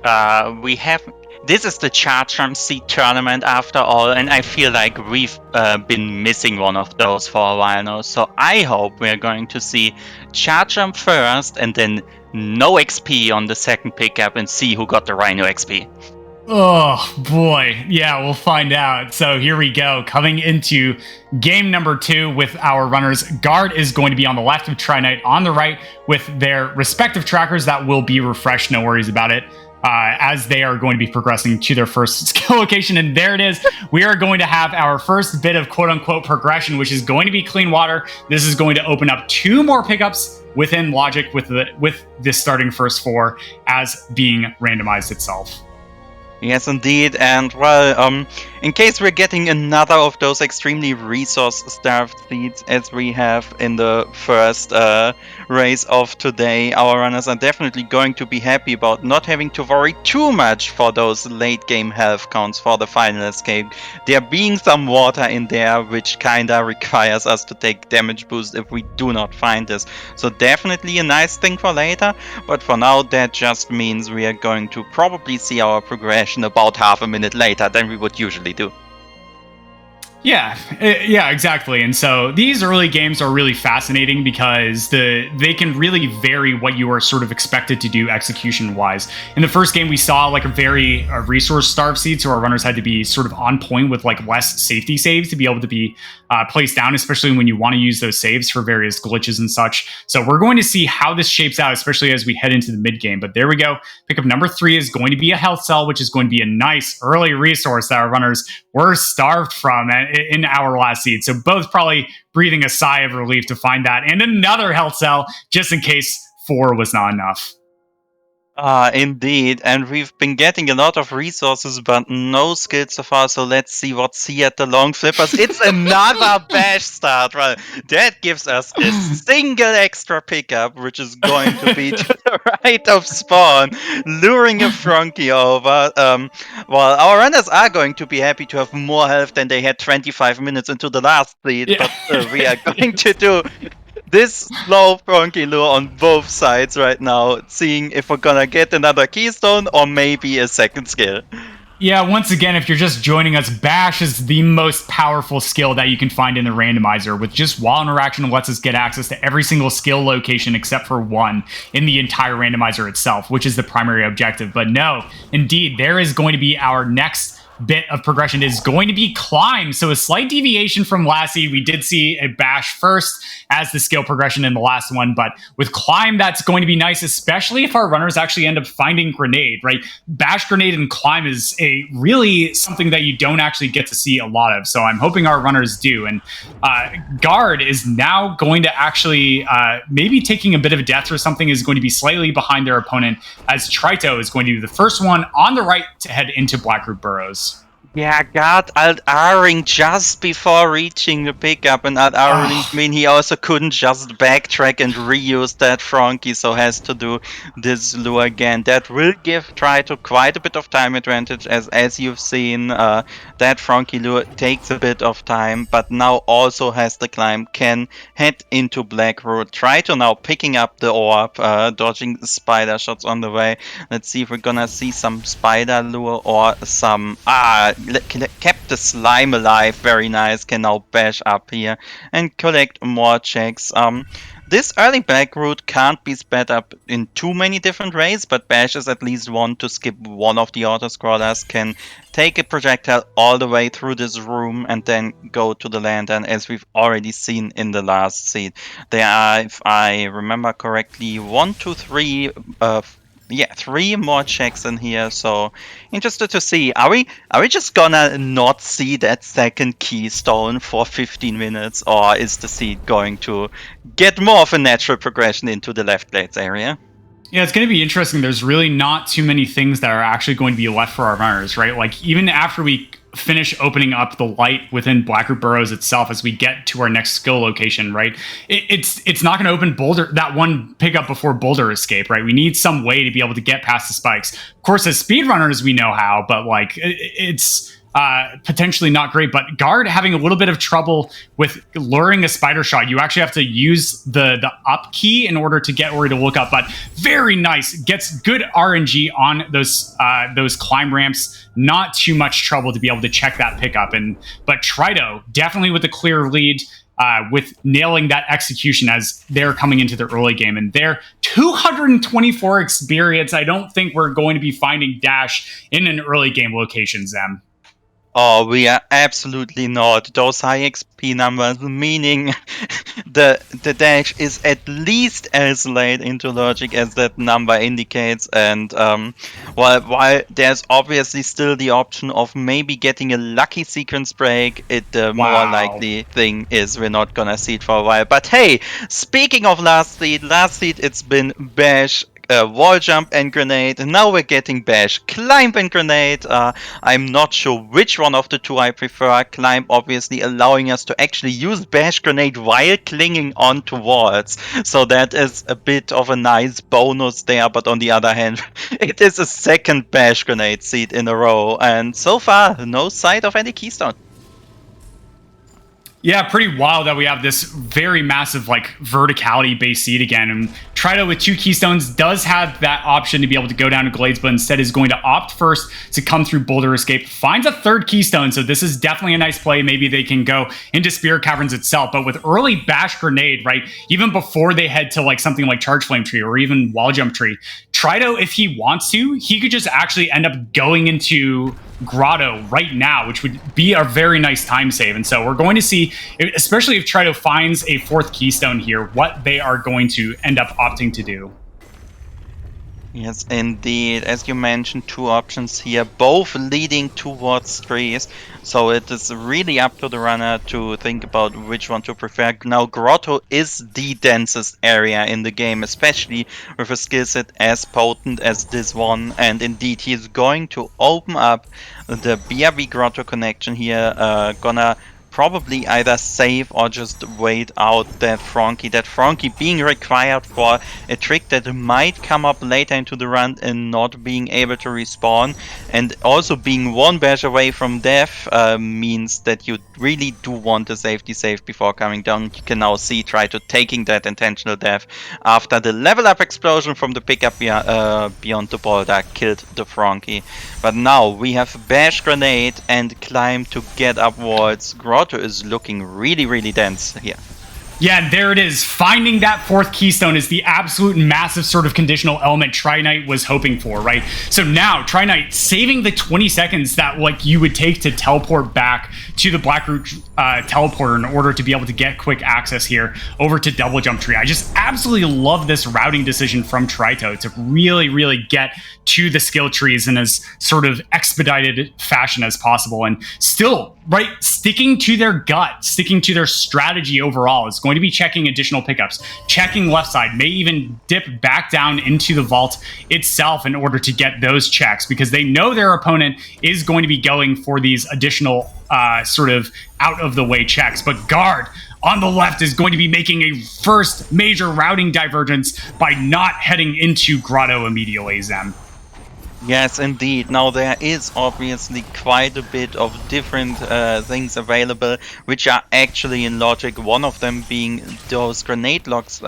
we have... This is the Chartram Seed tournament after all, and I feel like we've been missing one of those for a while now. So I hope we're going to see Chartram first and then no XP on the second pickup and see who got the Rhino XP. Oh boy, yeah, we'll find out. So here we go, coming into game number 2 with our runners. Guard is going to be on the left of Tri-Knight, on the right with their respective trackers that will be refreshed, no worries about it, as they are going to be progressing to their first skill location. And there it is. We are going to have our first bit of quote-unquote progression, which is going to be clean water. This is going to open up 2 more pickups within logic with this starting first 4 as being randomized itself. Yes, indeed. And, well, in case we're getting another of those extremely resource-starved seeds as we have in the first race of today, our runners are definitely going to be happy about not having to worry too much for those late-game health counts for the final escape. There being some water in there, which kinda requires us to take damage boost if we do not find this. So definitely a nice thing for later, but for now that just means we are going to probably see our progression about half a minute later than we would usually do. Yeah, exactly. And so these early games are really fascinating because they can really vary what you are sort of expected to do execution wise. In the first game, we saw like a very resource starved seed, so our runners had to be sort of on point with like less safety saves to be able to be placed down, especially when you want to use those saves for various glitches and such. So we're going to see how this shapes out, especially as we head into the mid game. But there we go. Pickup number 3 is going to be a health cell, which is going to be a nice early resource that our runners were starved from in our last seed. So both probably breathing a sigh of relief to find that. And another health cell, just in case 4 was not enough. Indeed, and we've been getting a lot of resources, but no skills so far, so let's see what's here at the long flippers. It's another bash start, right? That gives us a single extra pickup, which is going to be to the right of spawn, luring a Frankie over. Well, our runners are going to be happy to have more health than they had 25 minutes into the last lead, Yeah. but we are going to do this slow Frankie lure on both sides right now, seeing if we're gonna get another keystone or maybe a second skill. Yeah, once again, if you're just joining us, Bash is the most powerful skill that you can find in the randomizer. With just wall interaction, lets us get access to every single skill location except for one in the entire randomizer itself, which is the primary objective. But no, indeed, there is going to be our next bit of progression is going to be climb. So a slight deviation from last seed. We did see a bash first as the skill progression in the last one, but with climb, that's going to be nice, especially if our runners actually end up finding grenade, right? Bash, grenade, and climb is a really something that you don't actually get to see a lot of. So I'm hoping our runners do. And guard is now going to actually maybe taking a bit of a death or something, is going to be slightly behind their opponent, as Trito is going to be the first one on the right to head into Blackroot Burrows. Yeah, God, alt-R'ing just before reaching the pickup, and alt-R'ing mean he also couldn't just backtrack and reuse that Frankie, so has to do this lure again. That will give Trito quite a bit of time advantage, as you've seen. That Frankie lure takes a bit of time, but now also has the climb, can head into Blackroot. Trito now picking up the orb, dodging spider shots on the way. Let's see if we're gonna see some spider lure or some... kept the slime alive, very nice, can now bash up here and collect more checks. This early back route can't be sped up in too many different ways, but Bash is at least one to skip one of the auto-scrollers, can take a projectile all the way through this room and then go to the lantern, as we've already seen in the last seed. There are, if I remember correctly, 1, 2, 3... 3 more checks in here, so interested to see. Are we just gonna not see that second keystone for 15 minutes, or is the seed going to get more of a natural progression into the left blades area? Yeah, it's going to be interesting. There's really not too many things that are actually going to be left for our runners, right? Like, even after we finish opening up the light within Blackroot Burrows itself, as we get to our next skill location, right? It's not going to open Boulder, that one pickup before Boulder Escape, right? We need some way to be able to get past the spikes. Of course, as speedrunners, we know how, but like it's potentially not great. But guard having a little bit of trouble with luring a spider shot. You actually have to use the up key in order to get where to look up. But very nice, gets good RNG on those climb ramps. Not too much trouble to be able to check that pickup. But Trito definitely with a clear lead. With nailing that execution as they're coming into the early game. And their 224 experience, I don't think we're going to be finding Dash in an early game location, Zem. Oh, we are absolutely not. Those high XP numbers, meaning the dash is at least as late into logic as that number indicates. And while there's obviously still the option of maybe getting a lucky sequence break, the more likely thing is we're not gonna see it for a while. But hey, speaking of last seed, it's been Bash, wall jump and grenade, and now we're getting Bash climb and grenade. I'm not sure which one of the two I prefer. Climb obviously allowing us to actually use Bash grenade while clinging onto walls, so that is a bit of a nice bonus there. But on the other hand, it is a second Bash grenade seed in a row, and so far no sight of any keystone. Yeah, pretty wild that we have this very massive, like, verticality-based seed again. And Trito with 2 Keystones does have that option to be able to go down to Glades, but instead is going to opt first to come through Boulder Escape. Finds a 3rd Keystone, so this is definitely a nice play. Maybe they can go into Spirit Caverns itself. But with early Bash Grenade, right, even before they head to, like, something like Charge Flame Tree or even Wall Jump Tree, Trito, if he wants to, he could just actually end up going into Grotto right now, which would be a very nice time save. And so we're going to see, especially if Trito finds a 4th Keystone here, what they are going to end up opting to do. Yes, indeed. As you mentioned, 2 options here, both leading towards trees. So it is really up to the runner to think about which one to prefer. Now, Grotto is the densest area in the game, especially with a skill set as potent as this one. And indeed, he is going to open up the BRB Grotto connection here. Gonna probably either save or just wait out that Frankie. That Frankie being required for a trick that might come up later into the run and not being able to respawn. And also being 1 bash away from death means that you really do want a safety save before coming down. You can now see Trito taking that intentional death after the level up explosion from the pickup beyond the boulder killed the Frankie. But now we have Bash Grenade and Climb to get up walls. Grotto is looking really, really dense here. Yeah, and there it is. Finding that 4th Keystone is the absolute massive sort of conditional element Tri-Knight was hoping for, right? So now, Tri-Knight saving the 20 seconds that like you would take to teleport back to the Blackroot teleporter in order to be able to get quick access here over to Double Jump Tree. I just absolutely love this routing decision from Trito to really, really get to the skill trees in as sort of expedited fashion as possible. And still, right, sticking to their gut, sticking to their strategy overall. It's going to be checking additional pickups, checking left side, may even dip back down into the vault itself in order to get those checks, because they know their opponent is going to be going for these additional sort of out of the way checks. But Guard on the left is going to be making a first major routing divergence by not heading into Grotto immediately, Zem. Yes, indeed. Now there is obviously quite a bit of different things available, which are actually in logic. One of them being those grenade locks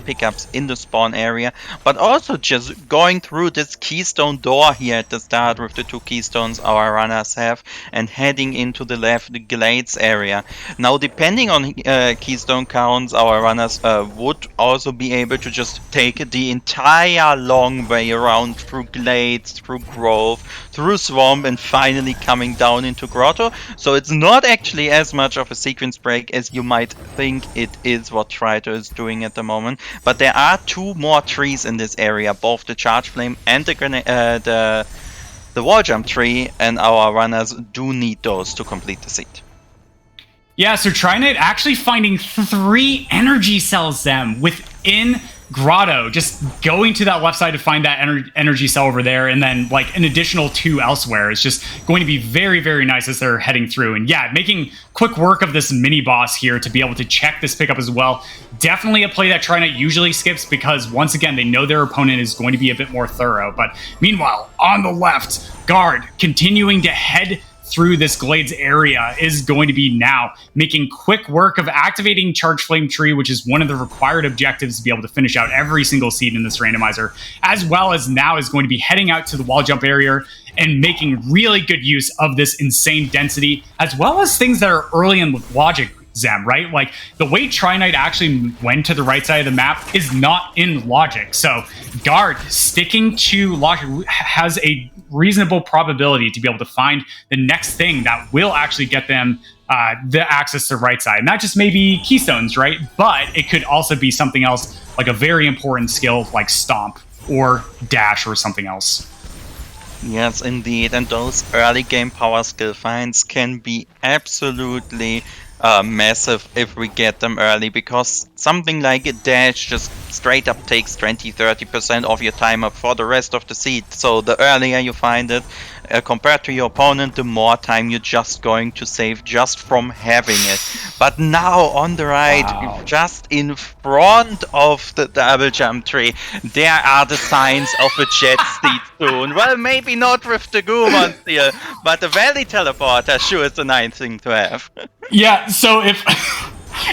pickups in the spawn area, but also just going through this keystone door here at the start with the 2 keystones our runners have, and heading into the left glades area. Now, depending on keystone counts, our runners would also be able to just take the entire long way around through glades, through grove, through swamp, and finally coming down into Grotto. So it's not actually as much of a sequence break as you might think it is what Trito is doing at the moment. But there are 2 more trees in this area, both the Charge Flame and the Wall Jump Tree, and our runners do need those to complete the seed. Yeah, so Tri-Knight actually finding 3 energy cells them within Grotto, just going to that left side to find that energy cell over there, and then like an additional 2 elsewhere is just going to be very, very nice as they're heading through. And yeah, making quick work of this mini boss here to be able to check this pickup as well. Definitely a play that Tri-Knight usually skips, because once again, they know their opponent is going to be a bit more thorough. But meanwhile, on the left, Guard continuing to head through this glades area is going to be now making quick work of activating Charge Flame Tree, which is one of the required objectives to be able to finish out every single seed in this randomizer, as well as now is going to be heading out to the wall jump area and making really good use of this insane density, as well as things that are early in logic, Zem, right? Like the way Tri-Knight actually went to the right side of the map is not in logic. So Guard sticking to logic has a reasonable probability to be able to find the next thing that will actually get them the access to the right side. And that just may be keystones, right? But it could also be something else, like a very important skill like Stomp or Dash or something else. Yes, indeed. And those early game power skill finds can be absolutely massive if we get them early, because something like a dash just straight up takes 20-30% of your time up for the rest of the seed. So the earlier you find it, compared to your opponent, the more time you're just going to save just from having it. But now on the right, wow, just in front of the double jump tree, there are the signs of a jet seed soon. Well, maybe not with the Goomon still, but the Valley Teleporter sure is a nice thing to have. Yeah, So if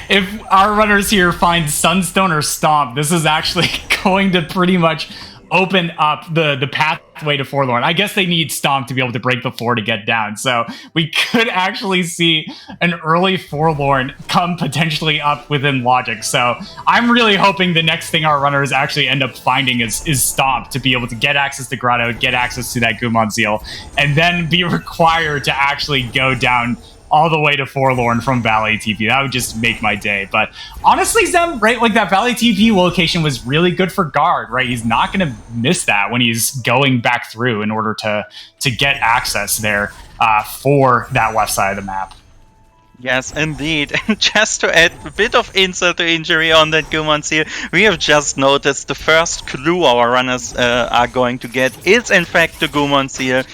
if our runners here find Sunstone or Stomp, this is actually going to pretty much open up the pathway to Forlorn. I guess they need Stomp to be able to break the 4 to get down. So we could actually see an early Forlorn come potentially up within logic. So I'm really hoping the next thing our runners actually end up finding is Stomp to be able to get access to Grotto, get access to that Gumon Seal, and then be required to actually go down all the way to Forlorn from Valley TP. That would just make my day. But honestly, Zem, right, like that Valley TP location was really good for Guard, right? He's not going to miss that when he's going back through in order to get access there for that left side of the map. Yes, indeed. And just to add a bit of insult to injury on that Gumon Seal, we have just noticed the first clue our runners are going to get is in fact the Gumon Seal.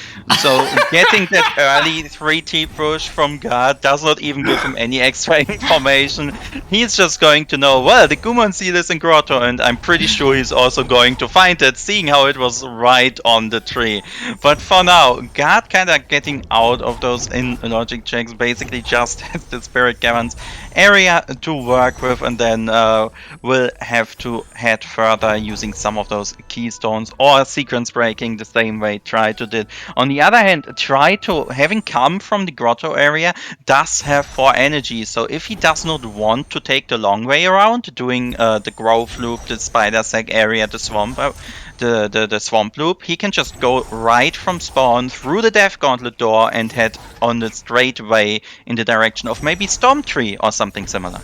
So getting that early 3T push from Guard does not even give him any extra information. He's just going to know, well, the Gumon Seal is in Grotto, and I'm pretty sure he's also going to find it, seeing how it was right on the tree. But for now, Guard kind of getting out of those in logic checks, basically just the Spirit Caverns area to work with, and then we'll have to head further using some of those keystones or sequence breaking the same way Trito did. On the other hand, Trito, having come from the Grotto area, does have 4 energy, so if he does not want to take the long way around, doing the Grove Loop, the Spider Sack area, the Swamp the Swamp Loop, he can just go right from spawn through the Death Gauntlet door and head on the straight way in the direction of maybe Storm Tree or something similar.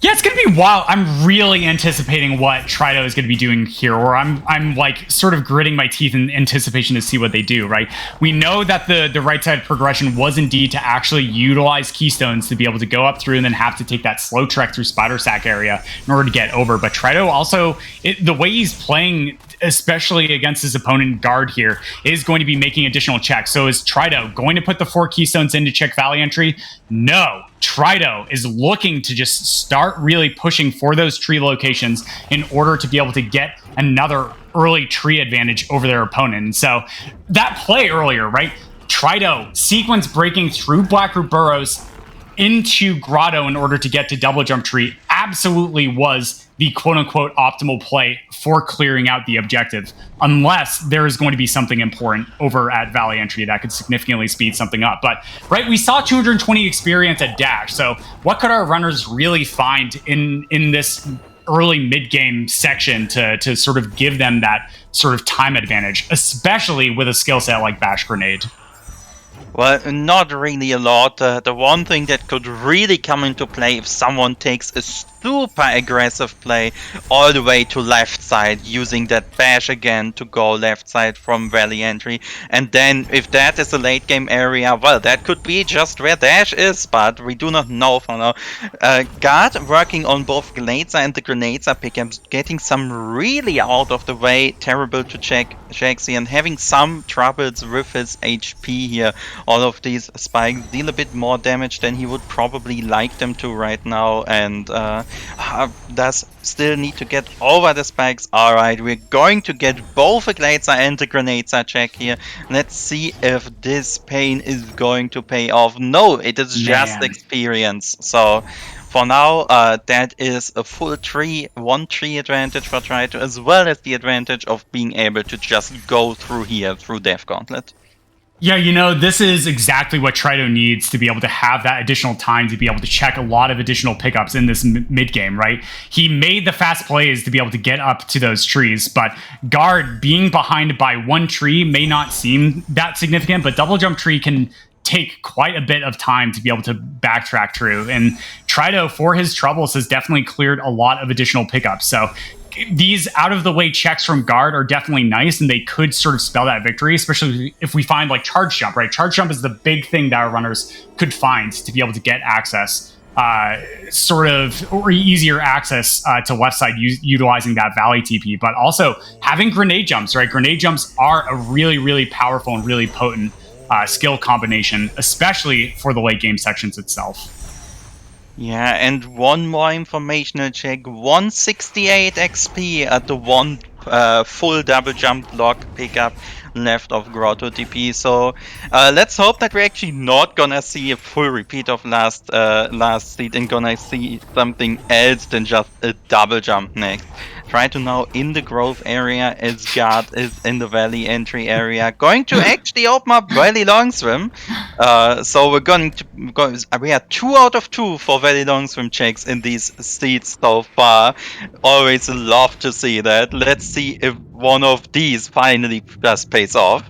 Yeah, it's going to be wild. I'm really anticipating what Trito is going to be doing here, or I'm like sort of gritting my teeth in anticipation to see what they do, right? We know that the right side progression was indeed to actually utilize keystones to be able to go up through and then have to take that slow trek through Spider Sack area in order to get over. But Trito also, the way he's playing, especially against his opponent Guard here, is going to be making additional checks. So is Trito going to put the 4 keystones in to check Valley entry? No. Trito is looking to just start really pushing for those tree locations in order to be able to get another early tree advantage over their opponent. And so that play earlier, right? Trito sequence breaking through Blackroot Burrows into Grotto in order to get to double jump tree absolutely was the quote-unquote optimal play for clearing out the objective, unless there is going to be something important over at Valley entry that could significantly speed something up. But, right, we saw 220 experience at Dash, so what could our runners really find in this early mid-game section to sort of give them that sort of time advantage, especially with a skill set like Bash Grenade? Well, not really a lot. The one thing that could really come into play if someone takes a super aggressive play all the way to left side, using that bash again to go left side from Valley entry. And then if that is a late game area, well, that could be just where Dash is, but we do not know for now. Guard working on both Grenadesa and the Grenadesa pickups, getting some really out of the way, terrible to check Jaxi, and having some troubles with his HP here. All of these spikes deal a bit more damage than he would probably like them to right now, and does still need to get over the spikes. Alright, we're going to get both a Grenadesa and a Grenadesa check here. Let's see if this pain is going to pay off. No, it is just experience. So for now, that is a full 1 tree advantage for Trito, as well as the advantage of being able to just go through here, through Death Gauntlet. Yeah, you know, this is exactly what Trito needs to be able to have that additional time to be able to check a lot of additional pickups in this mid-game, right? He made the fast plays to be able to get up to those trees, but Guard being behind by 1 tree may not seem that significant, but double jump tree can take quite a bit of time to be able to backtrack through. And Trito, for his troubles, has definitely cleared a lot of additional pickups. So these out-of-the-way checks from Guard are definitely nice, and they could sort of spell that victory, especially if we find, like, Charge Jump, right? Charge Jump is the big thing that our runners could find to be able to get access, or easier access to left side utilizing that Valley TP. But also, having Grenade Jumps, right? Grenade Jumps are a really, really powerful and really potent skill combination, especially for the late-game sections itself. Yeah, and one more informational check. 168 XP at the 1 full double jump block pickup left of Grotto TP. So let's hope that we're actually not gonna see a full repeat of last seed and gonna see something else than just a double jump next. Try to now in the grove area as Guard is in the valley entry area. Going to actually open up Valley Long Swim. So we're going to go. We are 2 out of 2 for Valley Long Swim checks in these seeds so far. Always love to see that. Let's see if one of these finally just pays off.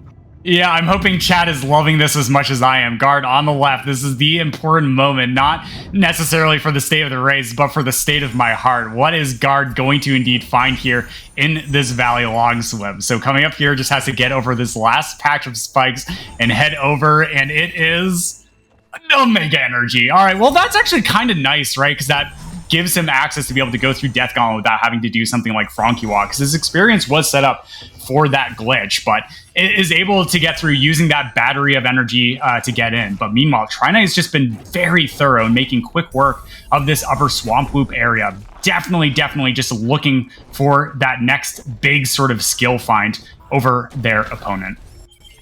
Yeah, I'm hoping chat is loving this as much as I am. Guard on the left. This is the important moment, not necessarily for the state of the race, but for the state of my heart. What is Guard going to indeed find here in this Valley Long Swim? So coming up here, just has to get over this last patch of spikes and head over, and it is Omega Energy. All right, well, that's actually kind of nice, right? Because that gives him access to be able to go through Death Gauntlet without having to do something like Frankie Walk, because his experience was set up for that glitch, but it is able to get through using that battery of energy to get in. But meanwhile, Trina has just been very thorough in making quick work of this upper Swamp Loop area. Definitely just looking for that next big sort of skill find over their opponent.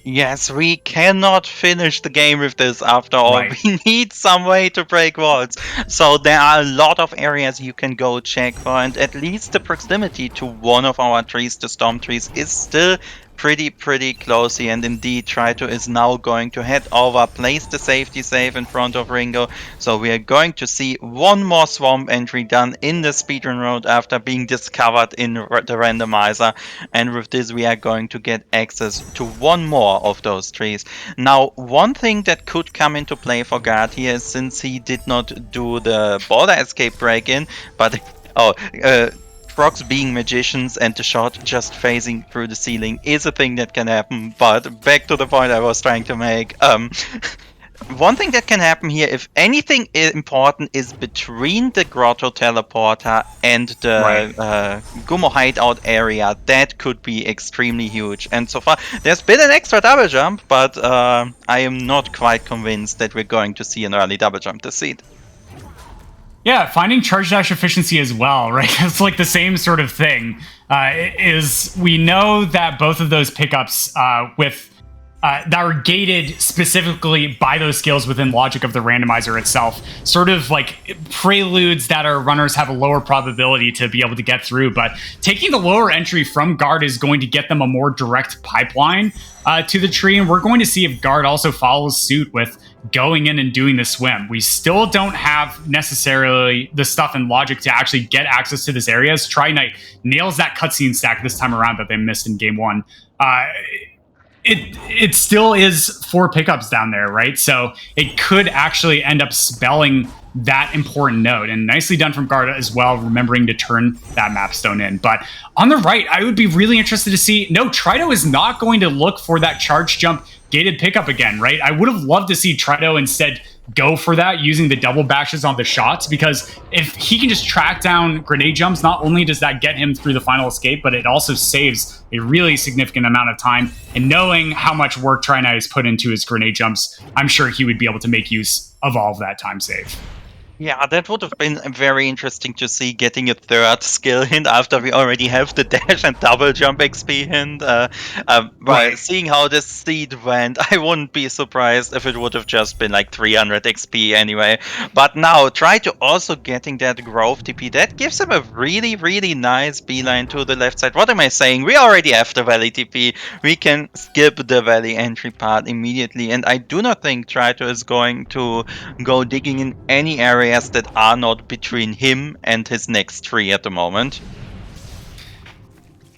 Yes, we cannot finish the game with this after all. Right. We need some way to break walls. So there are a lot of areas you can go check for, and at least the proximity to one of our trees, the storm trees, is still pretty close here. And indeed, Trito is now going to head over, place the safety save in front of Ringo. So we are going to see one more swamp entry done in the speedrun road after being discovered in the randomizer. And with this, we are going to get access to one more of those trees. Now, one thing that could come into play for Guard here is, since he did not do the border escape break-in, but frogs being magicians and the shot just phasing through the ceiling is a thing that can happen. But back to the point I was trying to make. One thing that can happen here, if anything important, is between the Grotto teleporter and the Gummo hideout area. That could be extremely huge. And so far, there's been an extra double jump, but I am not quite convinced that we're going to see an early double jump this seed. Yeah, finding charge dash efficiency as well, right? It's like the same sort of thing. We know that both of those pickups that are gated specifically by those skills within logic of the randomizer itself, sort of like preludes that our runners have a lower probability to be able to get through. But taking the lower entry from Guard is going to get them a more direct pipeline to the tree, and we're going to see if Guard also follows suit with going in and doing the swim. We still don't have necessarily the stuff in logic to actually get access to this area. As Tri-Knight nails that cutscene stack this time around that they missed in game one. It still is 4 pickups down there, right? So it could actually end up spelling that important node, and nicely done from Guard as well, remembering to turn that mapstone in. But on the right, I would be really interested to see, no, Trito is not going to look for that charge jump gated pickup again, right? I would have loved to see Trito instead go for that using the double bashes on the shots, because if he can just track down grenade jumps, not only does that get him through the final escape, but it also saves a really significant amount of time. And knowing how much work Trina has put into his grenade jumps, I'm sure he would be able to make use of all of that time save. Yeah, that would have been very interesting to see, getting a third skill hint after we already have the dash and double jump XP hint. But seeing how this seed went, I wouldn't be surprised if it would have just been like 300 XP anyway. But now, try to also getting that Grove TP. That gives him a really nice beeline to the left side. What am I saying? We already have the Valley TP. We can skip the Valley entry part immediately. And I do not think Trito is going to go digging in any area that are not between him and his next tree at the moment.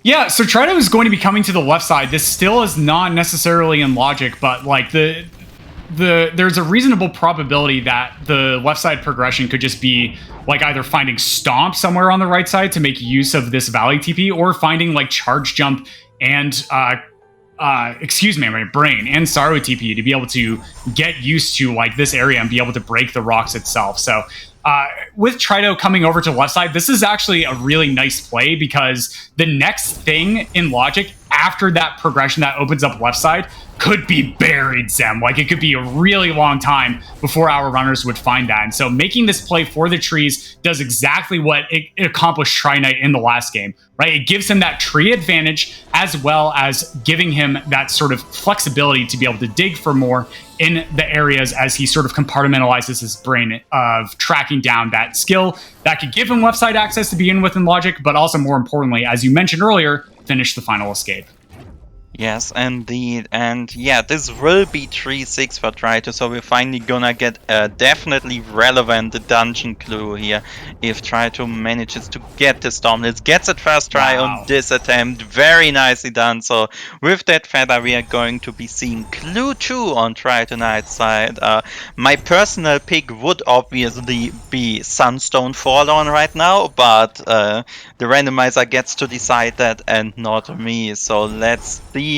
Yeah, so Trito is going to be coming to the left side. This still is not necessarily in logic, but like there's a reasonable probability that the left side progression could just be like either finding Stomp somewhere on the right side to make use of this Valley TP, or finding like Charge Jump and my brain and Saru TP to be able to get used to like this area and be able to break the rocks itself. So with Trito coming over to left side, this is actually a really nice play, because the next thing in logic after that progression that opens up left side could be buried, Zem. Like, it could be a really long time before our runners would find that. And so making this play for the trees does exactly what it accomplished Tri-Knight in the last game, right? It gives him that tree advantage as well as giving him that sort of flexibility to be able to dig for more in the areas as he sort of compartmentalizes his brain of tracking down that skill that could give him left side access to begin with in logic, but also more importantly, as you mentioned earlier, finish the final escape. Yes, indeed. And yeah, this will be 3-6 for Trito, so we're finally gonna get a definitely relevant dungeon clue here if Trito manages to get the Stormlets. Gets it first try on this attempt. Very nicely done. So with that feather, we are going to be seeing clue 2 on Trito Knight's side. My personal pick would obviously be Sunstone Forlorn right now, but the randomizer gets to decide that and not me. So let's see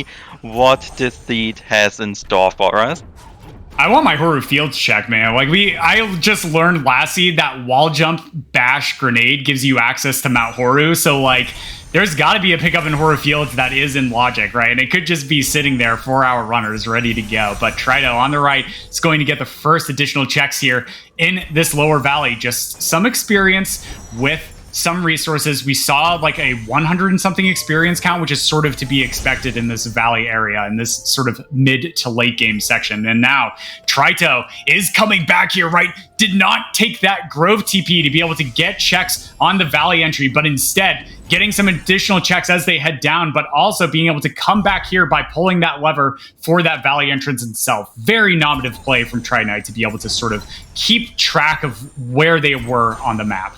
what this seed has in store for us. I want my Horu Fields check, man. Like, I just learned last seed that wall jump bash grenade gives you access to Mount Horu. So, like, there's got to be a pickup in Horu Fields that is in logic, right? And it could just be sitting there for our runners ready to go. But Trito on the right is going to get the first additional checks here in this lower valley. Just some experience with some resources. We saw like a 100 and something experience count, which is sort of to be expected in this valley area, in this sort of mid to late game section. And now Trito is coming back here, right? Did not take that Grove TP to be able to get checks on the valley entry, but instead getting some additional checks as they head down, but also being able to come back here by pulling that lever for that valley entrance itself. Very nominative play from Tri-Knight to be able to sort of keep track of where they were on the map.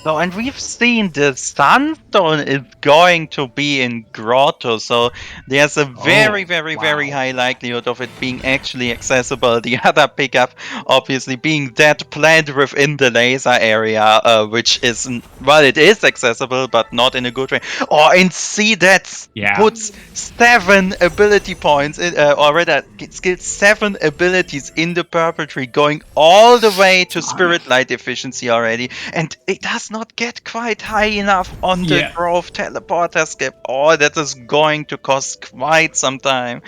So, and we've seen the Sunstone is going to be in Grotto, so there's a very high likelihood of it being actually accessible. The other pickup, obviously, being that plant within the laser area, which isn't, well, it is accessible, but not in a good way. Oh, and see, that puts 7 ability points, or rather, skills 7 abilities in the purple tree, going all the way to Spirit Light efficiency already, and it does not get quite high enough on the Grove teleporter skip. Oh, that is going to cost quite some time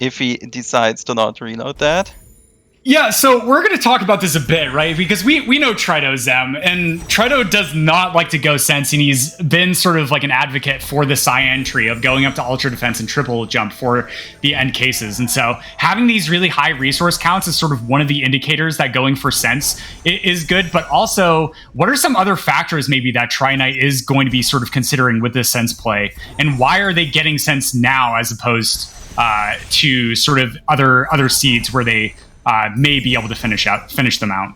if he decides to not reload that. Yeah, so we're going to talk about this a bit, right? Because we know Trito, Zem, and Trito does not like to go sense, and he's been sort of like an advocate for the Cyan tree of going up to Ultra Defense and triple jump for the end cases. And so having these really high resource counts is sort of one of the indicators that going for sense is good. But also, what are some other factors maybe that Tri-Knight is going to be sort of considering with this sense play? And why are they getting sense now as opposed to sort of other seeds where they may be able to finish them out?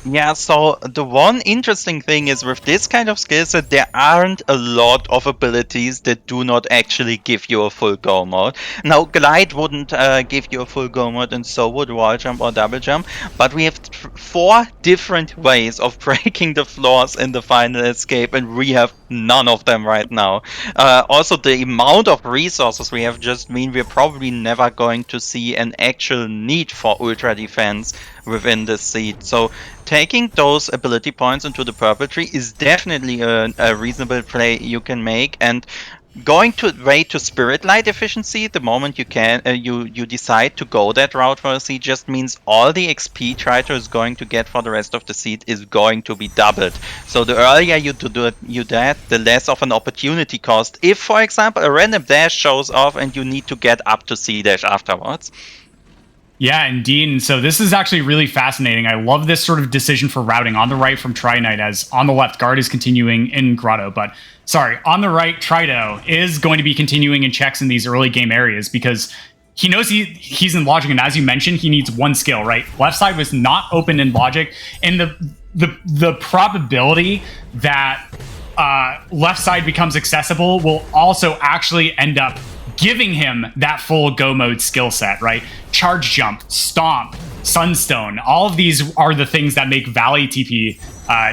Yeah, so the one interesting thing is with this kind of skill set, there aren't a lot of abilities that do not actually give you a full go mode. Now, Glide wouldn't give you a full go mode, and so would Wall Jump or Double Jump, but we have 4 different ways of breaking the floors in the final escape, and we have none of them right now. Also, the amount of resources we have just mean we're probably never going to see an actual need for Ultra Defense within this seed. So taking those ability points into the purple tree is definitely a reasonable play you can make, and going to Spirit Light efficiency the moment you can, you decide to go that route for a seed, just means all the XP Trito is going to get for the rest of the seed is going to be doubled. So the earlier you do that, the less of an opportunity cost. If, for example, a random dash shows off and you need to get up to C dash afterwards. Yeah, indeed. And so this is actually really fascinating. I love this sort of decision for routing on the right from Tri-Knight, as on the left, Guard is continuing in Grotto. But sorry, on the right, Trito is going to be continuing in checks in these early game areas because he knows he's in logic. And as you mentioned, he needs one skill, right? Left side was not open in logic. And the probability that left side becomes accessible will also actually end up giving him that full go mode skill set, right? Charge jump, stomp, sunstone, all of these are the things that make Valley TP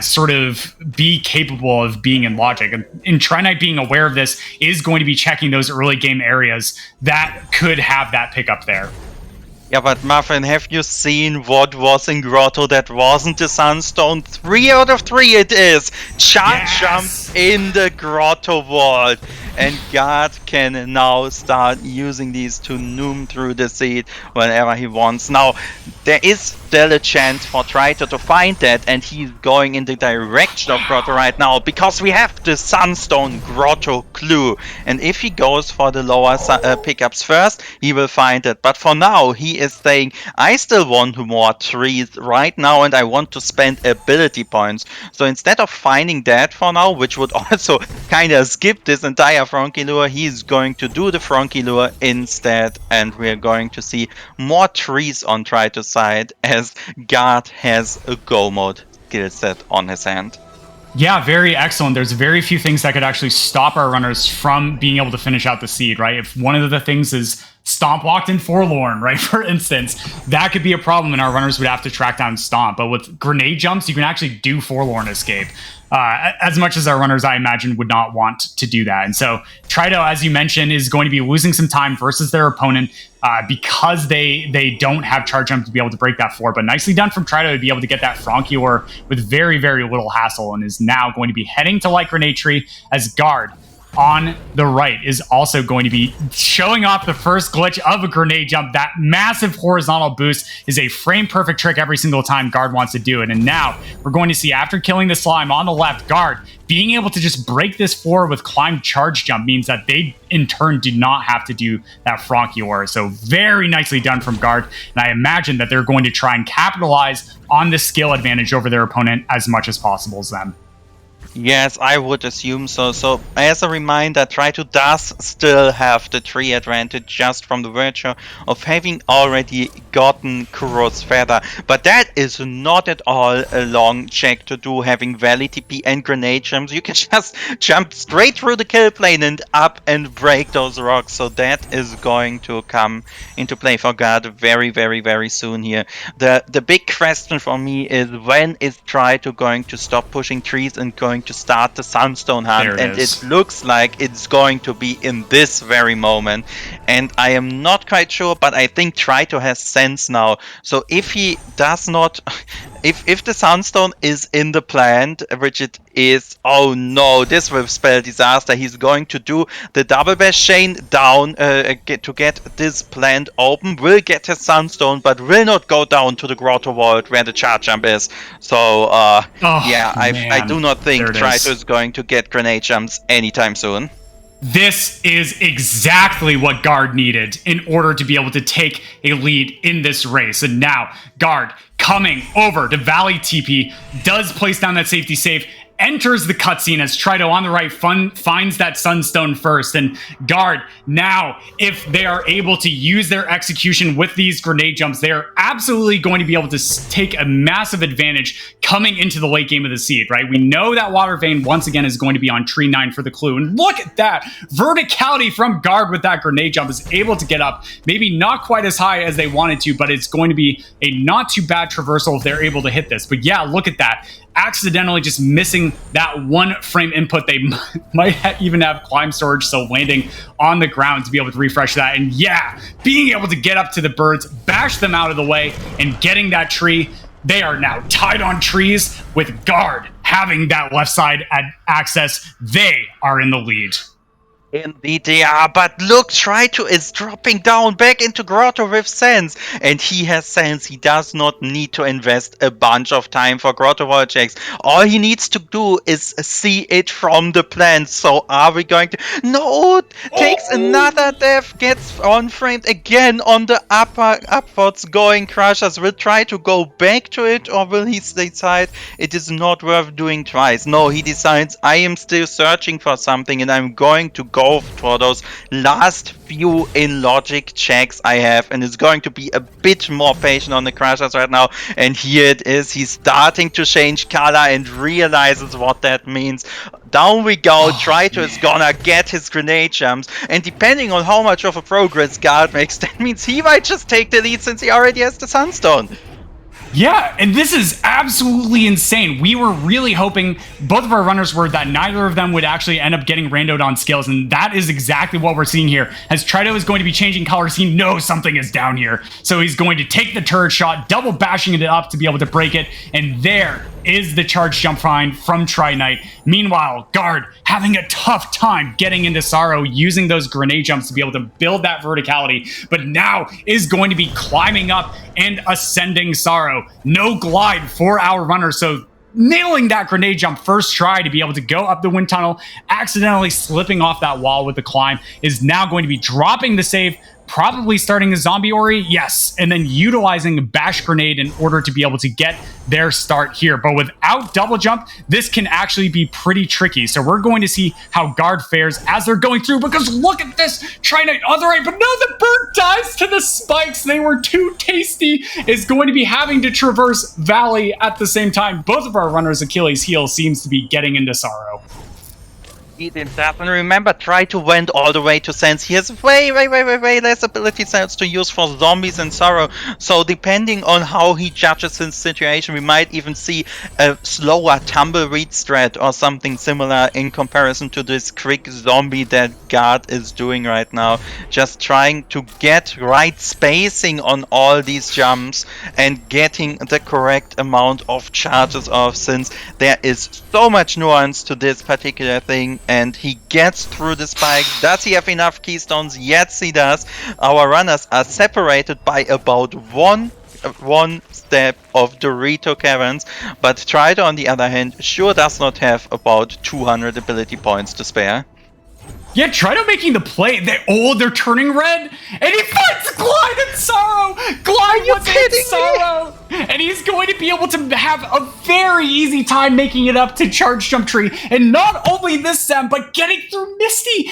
sort of be capable of being in logic. And Tri-Knight being aware of this is going to be checking those early game areas that could have that pickup there. Yeah, but Muffin, have you seen what was in Grotto that wasn't the Sunstone? 3 out of 3 it is! Charge jump in the Grotto vault! and God can now start using these to noom through the seed whenever he wants. Now, there is still a chance for Trito to find that, and he's going in the direction of Grotto right now, because we have the Sunstone Grotto clue, and if he goes for the lower pickups first, he will find it. But for now, he is saying, I still want more trees right now, and I want to spend ability points. So instead of finding that for now, which would also kind of skip this entire Frankie lure, he's going to do the Frankie lure instead, and we're going to see more trees on Trito's side as Guard has a go mode skill set on his hand. Yeah, very excellent. There's very few things that could actually stop our runners from being able to finish out the seed, right? If one of the things is Stomp Locked in Forlorn, right, for instance, that could be a problem and our runners would have to track down Stomp. But with grenade jumps, you can actually do Forlorn Escape. As much as our runners, I imagine, would not want to do that. And so Trito, as you mentioned, is going to be losing some time versus their opponent because they don't have charge jump to be able to break that floor. But nicely done from Trito to be able to get that Frankie lure with very, very little hassle, and is now going to be heading to Light Grenade Tree as Guard on the right is also going to be showing off the first glitch of a grenade jump. That massive horizontal boost is a frame perfect trick every single time Guard wants to do it. And now we're going to see, after killing the slime on the left, Guard being able to just break this floor with climb charge jump means that they in turn do not have to do that Frankie lure. So very nicely done from Guard. And I imagine that they're going to try and capitalize on the skill advantage over their opponent as much as possible as them. Yes, I would assume so. So, as a reminder, Trito does still have the tree advantage just from the virtue of having already gotten Kuro's Feather. But that is not at all a long check to do, having Valley TP and grenade jumps. You can just jump straight through the kill plane and up and break those rocks. So that is going to come into play for Guard very, very, very soon here. The big question for me is, when is Trito going to stop pushing trees and going to start the Sunstone hunt? And it looks like it's going to be in this very moment, and I am not quite sure, but I think Trito has sense now. So if he does not, if the Sunstone is in the plant, which it is, oh no, this will spell disaster. He's going to do the double bash chain down to get this plant open, will get his Sunstone, but will not go down to the Grotto Vault where the charge jump is. So yeah, I do not think Trito is going to get grenade jumps anytime soon. This is exactly what Guard needed in order to be able to take a lead in this race. And now Guard coming over to Valley TP does place down that safety save, enters the cutscene as Trito on the right finds that Sunstone first. And Guard, now, if they are able to use their execution with these grenade jumps, they are absolutely going to be able to take a massive advantage coming into the late game of the seed, right? We know that Water Vein, once again, is going to be on tree 9 for the clue. And look at that verticality from Guard with that grenade jump, is able to get up, maybe not quite as high as they wanted to, but it's going to be a not too bad traversal if they're able to hit this. But yeah, look at that. Accidentally just missing that one frame input. They might even have climb storage, so landing on the ground to be able to refresh that. And yeah, being able to get up to the birds, bash them out of the way, and getting that tree. They are now tied on trees with Guard having that left side access. They are in the lead. Indeed they are, but look, Trito is dropping down back into Grotto with sense, and he has sense. He does not need to invest a bunch of time for Grotto Vault checks. All he needs to do is see it from the plant. So are we going to... No! Takes another death, gets on-framed again on the upwards going Crushers. Will try to go back to it, or will he decide it is not worth doing twice? No, he decides, I am still searching for something, and I'm going to go for those last few in logic checks I have, and it's going to be a bit more patient on the Crushers right now. And here it is, he's starting to change color and realizes what that means. Down we go. Trito is gonna get his grenade jumps, and depending on how much of a progress Guard makes, that means he might just take the lead since he already has the Sunstone. Yeah, and this is absolutely insane. We were really hoping, both of our runners were, that neither of them would actually end up getting randoed on skills, and that is exactly what we're seeing here. As Trito is going to be changing colors, he knows something is down here. So he's going to take the turret shot, double bashing it up to be able to break it, and there is the charge jump find from Tri-Knight. Meanwhile, Guard having a tough time getting into Sorrow, using those grenade jumps to be able to build that verticality, but now is going to be climbing up and ascending Sorrow. No glide for our runner, so nailing that grenade jump first try to be able to go up the wind tunnel, accidentally slipping off that wall with the climb, is now going to be dropping the save, probably starting a zombie Ori, yes, and then utilizing a bash grenade in order to be able to get their start here. But without double jump, this can actually be pretty tricky. So we're going to see how Guard fares as they're going through, because look at this, Tri-Knight on the right, but no, the bird dives to the spikes. They were too tasty. Is going to be having to traverse Valley at the same time. Both of our runners' Achilles heel seems to be getting into Sorrow. Eat that, and remember, try to wend all the way to Sense. He has way less ability sets to use for zombies and Sorrow. So depending on how he judges his situation, we might even see a slower tumbleweed strat or something similar in comparison to this quick zombie that Guard is doing right now. Just trying to get right spacing on all these jumps and getting the correct amount of charges off, since there is so much nuance to this particular thing. And he gets through the spike. Does he have enough keystones? Yes, he does. Our runners are separated by about one step of Dorito Caverns, but Trido, on the other hand, sure does not have about 200 ability points to spare. Yeah, Trido making the play. They're turning red, and he finds Glide and Sorrow. Glide was in Sorrow, and he's going to be able to have a very easy time making it up to Charge Jump Tree. And not only this, Sam, but getting through Misty.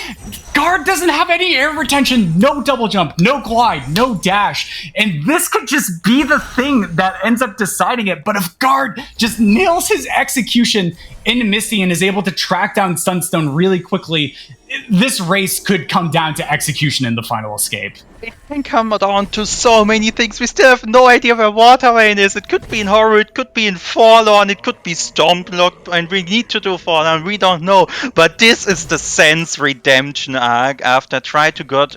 Guard doesn't have any air retention, no double jump, no glide, no dash, and this could just be the thing that ends up deciding it. But if Guard just nails his execution into Misty and is able to track down Sunstone really quickly, this race could come down to execution in the final escape. It can come down to so many things. We still have no idea where Water Rain is. It could be in Horror, it could be in Forlorn, it could be Stomplock, and we need to do Forlorn, we don't know. But this is the Sense redemption arc after trying to got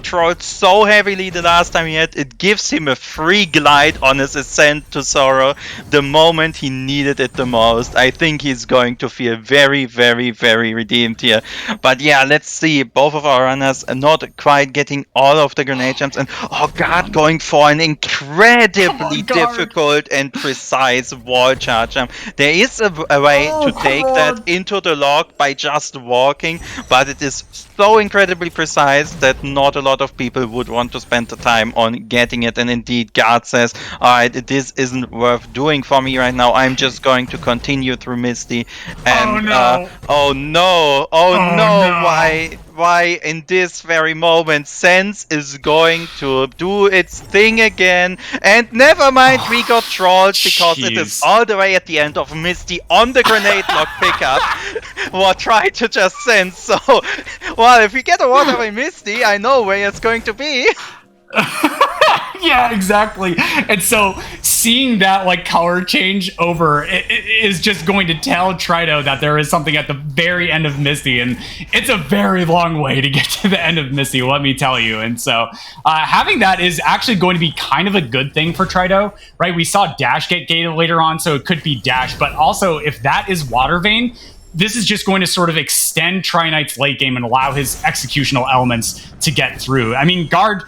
trolled so heavily the last time he had. It gives him a free glide on his ascent to Sorrow the moment he needed it the most. I think he's going to feel very redeemed here. But yeah, let's see. Both of our runners are not quite getting all of the grenade jumps, and Guard going for an incredibly difficult and precise wall charge jump. There is a way to take that into the log by just walking, but it is so incredibly precise that not a lot of people would want to spend the time on getting it. And indeed, Guard says, alright, this isn't worth doing for me right now. I'm just going to continue through Misty. And oh no, why in this very moment Sense is going to do its thing again. And never mind, we got trolled because it is all the way at the end of Misty on the grenade lock pickup. Or try to just Sense. So, well, if we get a Water Rain Misty, I know where it's going to be. Yeah, exactly. And so seeing that like color change over it is just going to tell Trido that there is something at the very end of Misty, and it's a very long way to get to the end of Misty, let me tell you. And so having that is actually going to be kind of a good thing for Trido, right? We saw Dash get gated later on, so it could be Dash, but also if that is Water Vein, this is just going to sort of extend Tri-Knight's late game and allow his executional elements to get through. I mean, Guard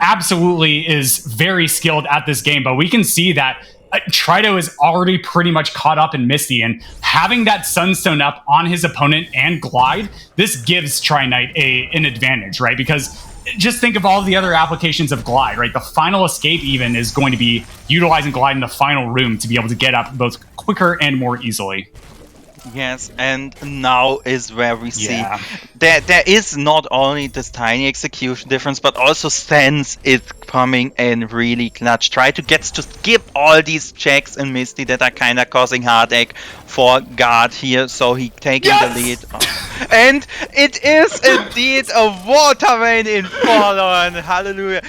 absolutely is very skilled at this game, but we can see that Trido is already pretty much caught up in Misty, and having that Sunstone up on his opponent and Glide, this gives Tri-Knight an advantage, right? Because just think of all the other applications of Glide, right? The final escape even is going to be utilizing Glide in the final room to be able to get up both quicker and more easily. Yes, and now is where we see there is not only this tiny execution difference, but also Sense is coming in really clutch. Try to get to skip all these checks in Misty that are kind of causing heartache for Guard here, so he taking the lead. And it is indeed a Water Rain in Forlorn. Hallelujah.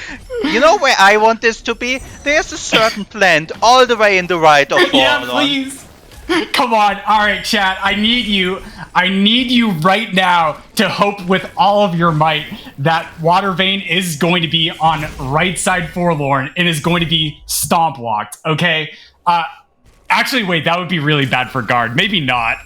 You know where I want this to be? There's a certain plant all the way in the right of Forlorn. Yeah, please. Come on. All right, chat. I need you right now to hope with all of your might that Water Vein is going to be on right side Forlorn and is going to be stomp locked, okay? Actually, wait, that would be really bad for guard. Maybe not,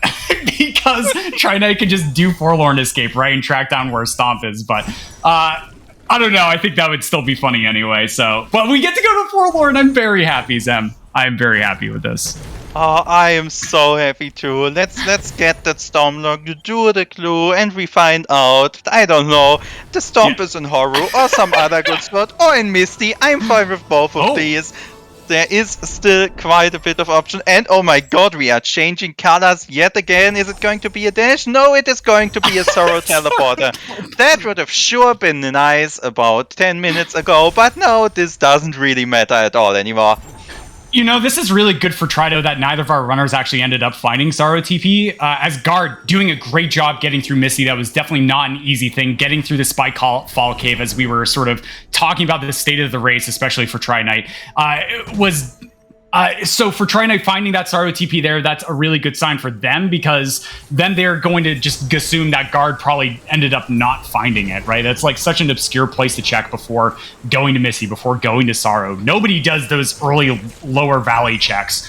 because Tri-Knight could just do Forlorn Escape, right, and track down where Stomp is. But I don't know. I think that would still be funny anyway. So, but we get to go to Forlorn. I'm very happy, Zem. I am very happy with this. Oh, I am so happy too. Let's get that Stormlord, do the clue, and we find out, I don't know, the Stomp is in Horu or some other good spot, or in Misty. I'm fine with both of these. There is still quite a bit of option, and oh my god, we are changing colors yet again. Is it going to be a dash? No, it is going to be a Sorrow Teleporter. That would have sure been nice about 10 minutes ago, but no, this doesn't really matter at all anymore. You know, this is really good for Trido that neither of our runners actually ended up finding Sorrow TP. As guard, doing a great job getting through Misty. That was definitely not an easy thing. Getting through the Spike Fall Cave, as we were sort of talking about the state of the race, especially for Tri-Knight, was... so for Tri-Knight finding that Sorrow TP there, that's a really good sign for them, because then they're going to just assume that guard probably ended up not finding it, right? That's like such an obscure place to check before going to Misty, before going to Sorrow. Nobody does those early lower valley checks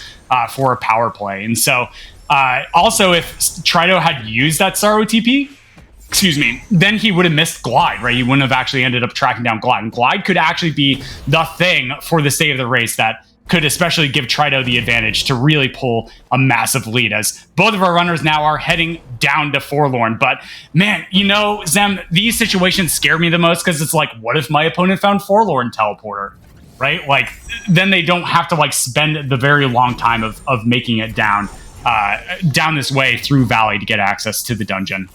for a power play. And so also if Trido had used that Sorrow TP, excuse me, then he would have missed Glide, right? He wouldn't have actually ended up tracking down Glide. And Glide could actually be the thing for the state of the race that could especially give Trido the advantage to really pull a massive lead, as both of our runners now are heading down to Forlorn. But man, you know, Zem, these situations scare me the most, because it's like, what if my opponent found Forlorn Teleporter, right? Like, then they don't have to like spend the very long time of making it down this way through Valley to get access to the dungeon.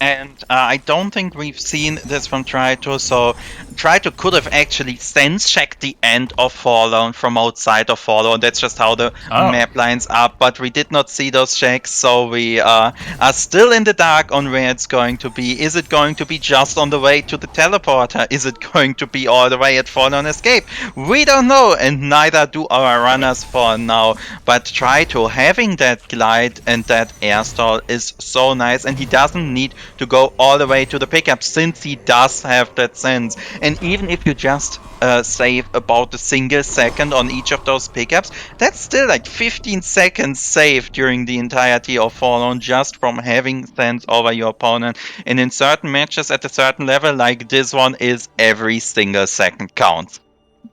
And I don't think we've seen this from Trito, so Trito could have actually sense-checked the end of Forlorn from outside of Forlorn. That's just how the map lines up, but we did not see those checks, so we are still in the dark on where it's going to be. Is it going to be just on the way to the teleporter? Is it going to be all the way at Forlorn Escape? We don't know, and neither do our runners for now. But Trito having that glide and that air stall is so nice, and he doesn't need to go all the way to the pickup, since he does have that sense. And even if you just save about a single second on each of those pickups, that's still like 15 seconds saved during the entirety of Forlorn just from having sense over your opponent. And in certain matches at a certain level like this one, is every single second counts.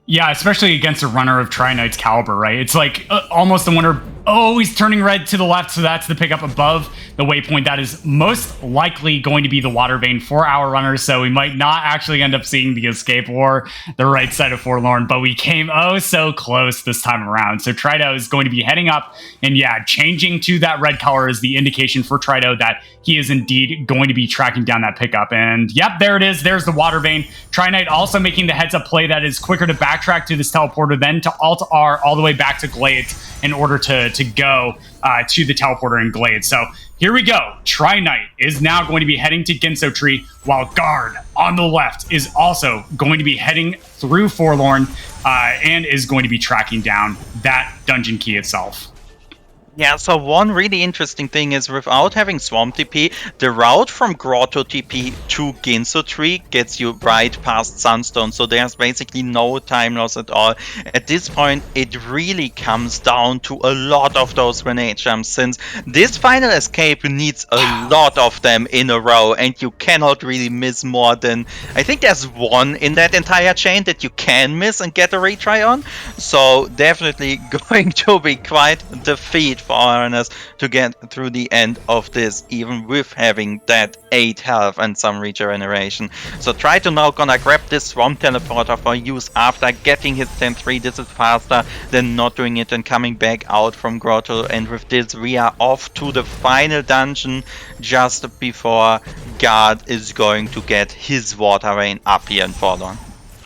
Yeah, especially against a runner of Tri-Knight's caliber, right? It's like almost a wonder, oh, he's turning red to the left, so that's the pickup above the waypoint. That is most likely going to be the water vein for our runners, so we might not actually end up seeing the escape or the right side of Forlorn, but we came oh so close this time around. So Trido is going to be heading up, and yeah, changing to that red color is the indication for Trido that he is indeed going to be tracking down that pickup. And yep, there it is. There's the water vein. Tri-Knight also making the heads-up play that is quicker to backtrack to this teleporter, then to Alt-R all the way back to Glades in order to go to the teleporter in Glades. So here we go. Tri-Knight is now going to be heading to Ginso Tree, while Guard on the left is also going to be heading through Forlorn and is going to be tracking down that dungeon key itself. Yeah, so one really interesting thing is, without having Swamp TP, the route from Grotto TP to Ginso Tree gets you right past Sunstone, so there's basically no time loss at all. At this point, it really comes down to a lot of those grenade jumps, since this final escape needs a lot of them in a row, and you cannot really miss more than, I think there's one in that entire chain that you can miss and get a retry on, so definitely going to be quite the feat for our runners to get through the end of this, even with having that 8 health and some regeneration. So try to now gonna grab this Swamp Teleporter for use after getting his 10-3. This is faster than not doing it and coming back out from Grotto, and with this we are off to the final dungeon just before Guard is going to get his water vein up here in Forlorn.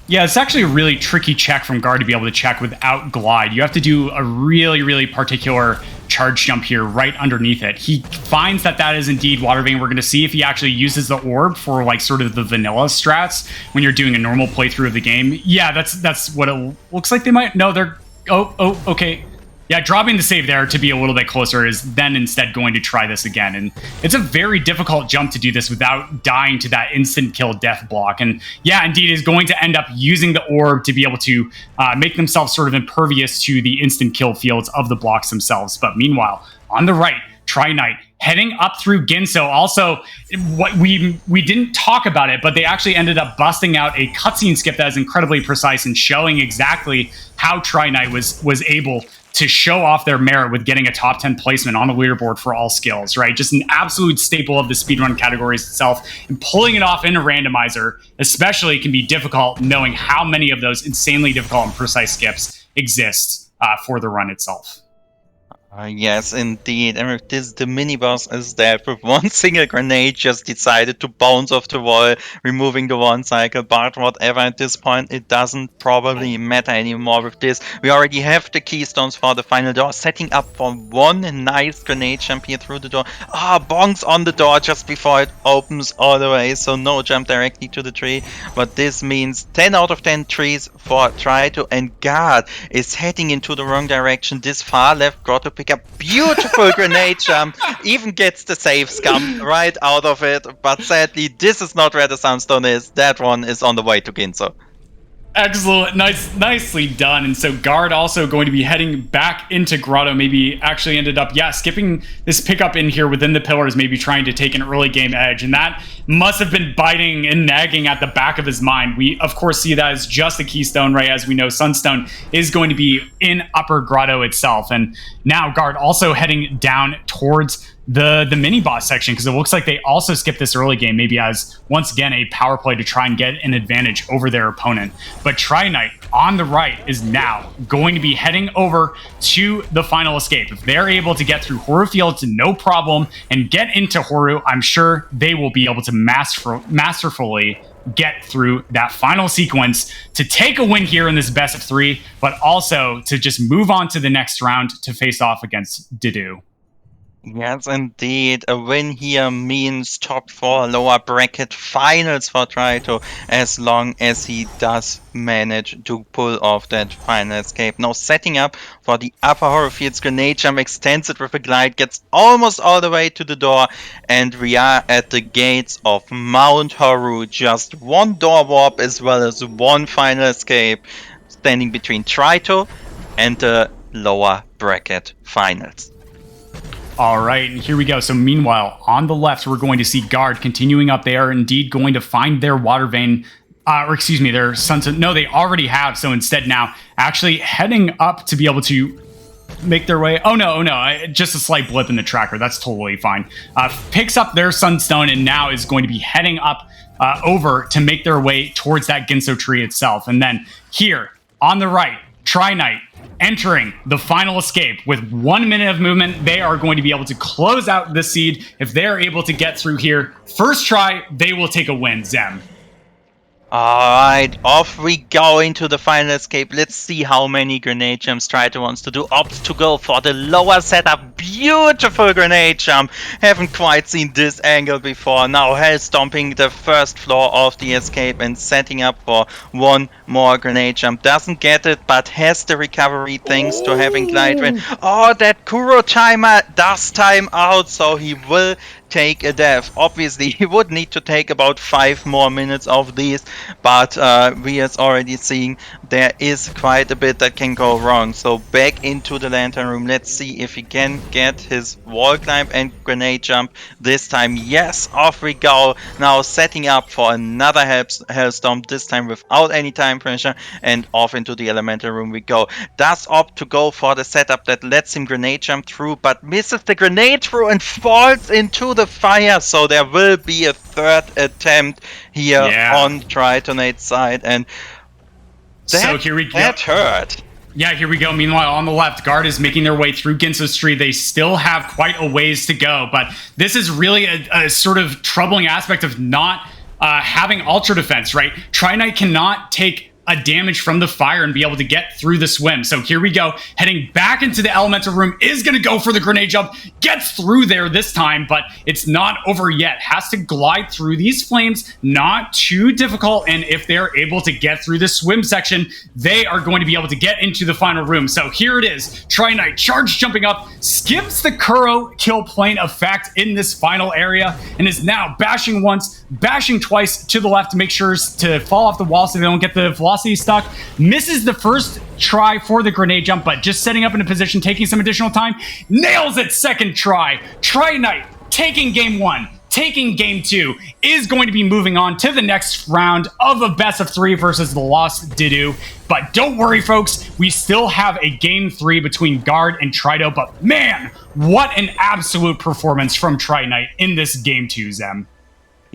Yeah, it's actually a really tricky check from Guard to be able to check without Glide. You have to do a really, really particular charge jump here right underneath it. He finds that that is indeed water vein. We're going to see if he actually uses the orb for like sort of the vanilla strats when you're doing a normal playthrough of the game. Yeah, that's what it looks like they might. No, they're... Oh, okay. Yeah, dropping the save there to be a little bit closer is then instead going to try this again. And it's a very difficult jump to do this without dying to that instant kill death block. And yeah, indeed is going to end up using the orb to be able to make themselves sort of impervious to the instant kill fields of the blocks themselves. But meanwhile, on the right, Tri-Knight heading up through Ginso. Also, what we didn't talk about it, but they actually ended up busting out a cutscene skip that is incredibly precise and showing exactly how Tri-Knight was able to show off their merit with getting a top 10 placement on the leaderboard for all skills, right? Just an absolute staple of the speedrun categories itself. And pulling it off in a randomizer, especially, can be difficult knowing how many of those insanely difficult and precise skips exist for the run itself. Yes, indeed. And with this, the mini-boss is dead with one single grenade, just decided to bounce off the wall, removing the one cycle. But whatever, at this point, it doesn't probably matter anymore with this. We already have the keystones for the final door, setting up for one nice grenade jump here through the door. Bonks on the door just before it opens all the way, so no jump directly to the tree. But this means 10 out of 10 trees for Trito, and Guard is heading into the wrong direction. This far left got to pick up beautiful grenade jump, even gets the save scum right out of it, but sadly this is not where the Sunstone is. That one is on the way to Ginso. Excellent. Nicely done. And so Guard also going to be heading back into Grotto, maybe actually ended up, skipping this pickup in here within the pillars, maybe trying to take an early game edge. And that must have been biting and nagging at the back of his mind. We, of course, see that as just a keystone, right? As we know, Sunstone is going to be in Upper Grotto itself. And now Guard also heading down towards the mini boss section, because it looks like they also skipped this early game, maybe as once again a power play to try and get an advantage over their opponent. But Tri-Knight on the right is now going to be heading over to the final escape. If they're able to get through Horu Fields no problem and get into Horu, I'm sure they will be able to masterfully get through that final sequence to take a win here in this best of 3, but also to just move on to the next round to face off against Didu. Yes, indeed. A win here means top 4 lower bracket finals for Trito, as long as he does manage to pull off that final escape. Now setting up for the upper Horrorfields grenade jump, extends it with a glide, gets almost all the way to the door, and we are at the gates of Mount Horu. Just one door warp as well as one final escape, standing between Trito and the lower bracket finals. All right, and here we go. So meanwhile, on the left, we're going to see Guard continuing up. They are indeed going to find their water vein, their sunset. No, they already have. So instead now, actually heading up to be able to make their way. Oh no, just a slight blip in the tracker. That's totally fine. Picks up their Sunstone and now is going to be heading up over to make their way towards that Ginso tree itself. And then here on the right, Tri-Knight entering the final escape with 1 minute of movement. They are going to be able to close out the seed. If they're able to get through here, first try, they will take a win, Zem. Alright, off we go into the final escape. Let's see how many grenade jumps Trito wants to do. Opts to go for the lower setup. Beautiful grenade jump. Haven't quite seen this angle before. Now hell stomping the first floor of the escape and setting up for one more grenade jump. Doesn't get it, but has the recovery thanks to having glide range. Oh, that Kuro timer does time out, so he will take a death. Obviously, he would need to take about 5 more minutes of these, but we are already seeing there is quite a bit that can go wrong. So back into the lantern room. Let's see if he can get his wall climb and grenade jump this time. Yes, off we go. Now setting up for another hellstorm, this time without any time pressure, and off into the elemental room we go. Does opt to go for the setup that lets him grenade jump through, but misses the grenade through and falls into the fire. So there will be a third attempt here on Tritonate's side, and so here we go. That hurt. Yeah, here we go. Meanwhile, on the left, Guard is making their way through Ginso's tree. They still have quite a ways to go, but this is really a sort of troubling aspect of not having Ultra Defense, right? Tri-Knight cannot take a damage from the fire and be able to get through the swim. So here we go, heading back into the elemental room, is going to go for the grenade jump, gets through there this time, but it's not over yet. Has to glide through these flames, not too difficult, and if they're able to get through the swim section, they are going to be able to get into the final room. So here it is, Tri-Knight charge jumping up, skips the Kuro kill plane effect in this final area, and is now bashing once, bashing twice to the left to make sure to fall off the wall so they don't get the velocity stuck. Misses the first try for the grenade jump, but just setting up in a position, taking some additional time, nails it second try. Tri-Knight taking game 1, taking game 2, is going to be moving on to the next round of a best of 3 versus the Lost Didu. But don't worry, folks, we still have a game 3 between Guard and Trido, but man, what an absolute performance from Tri-Knight in this game 2, Zem.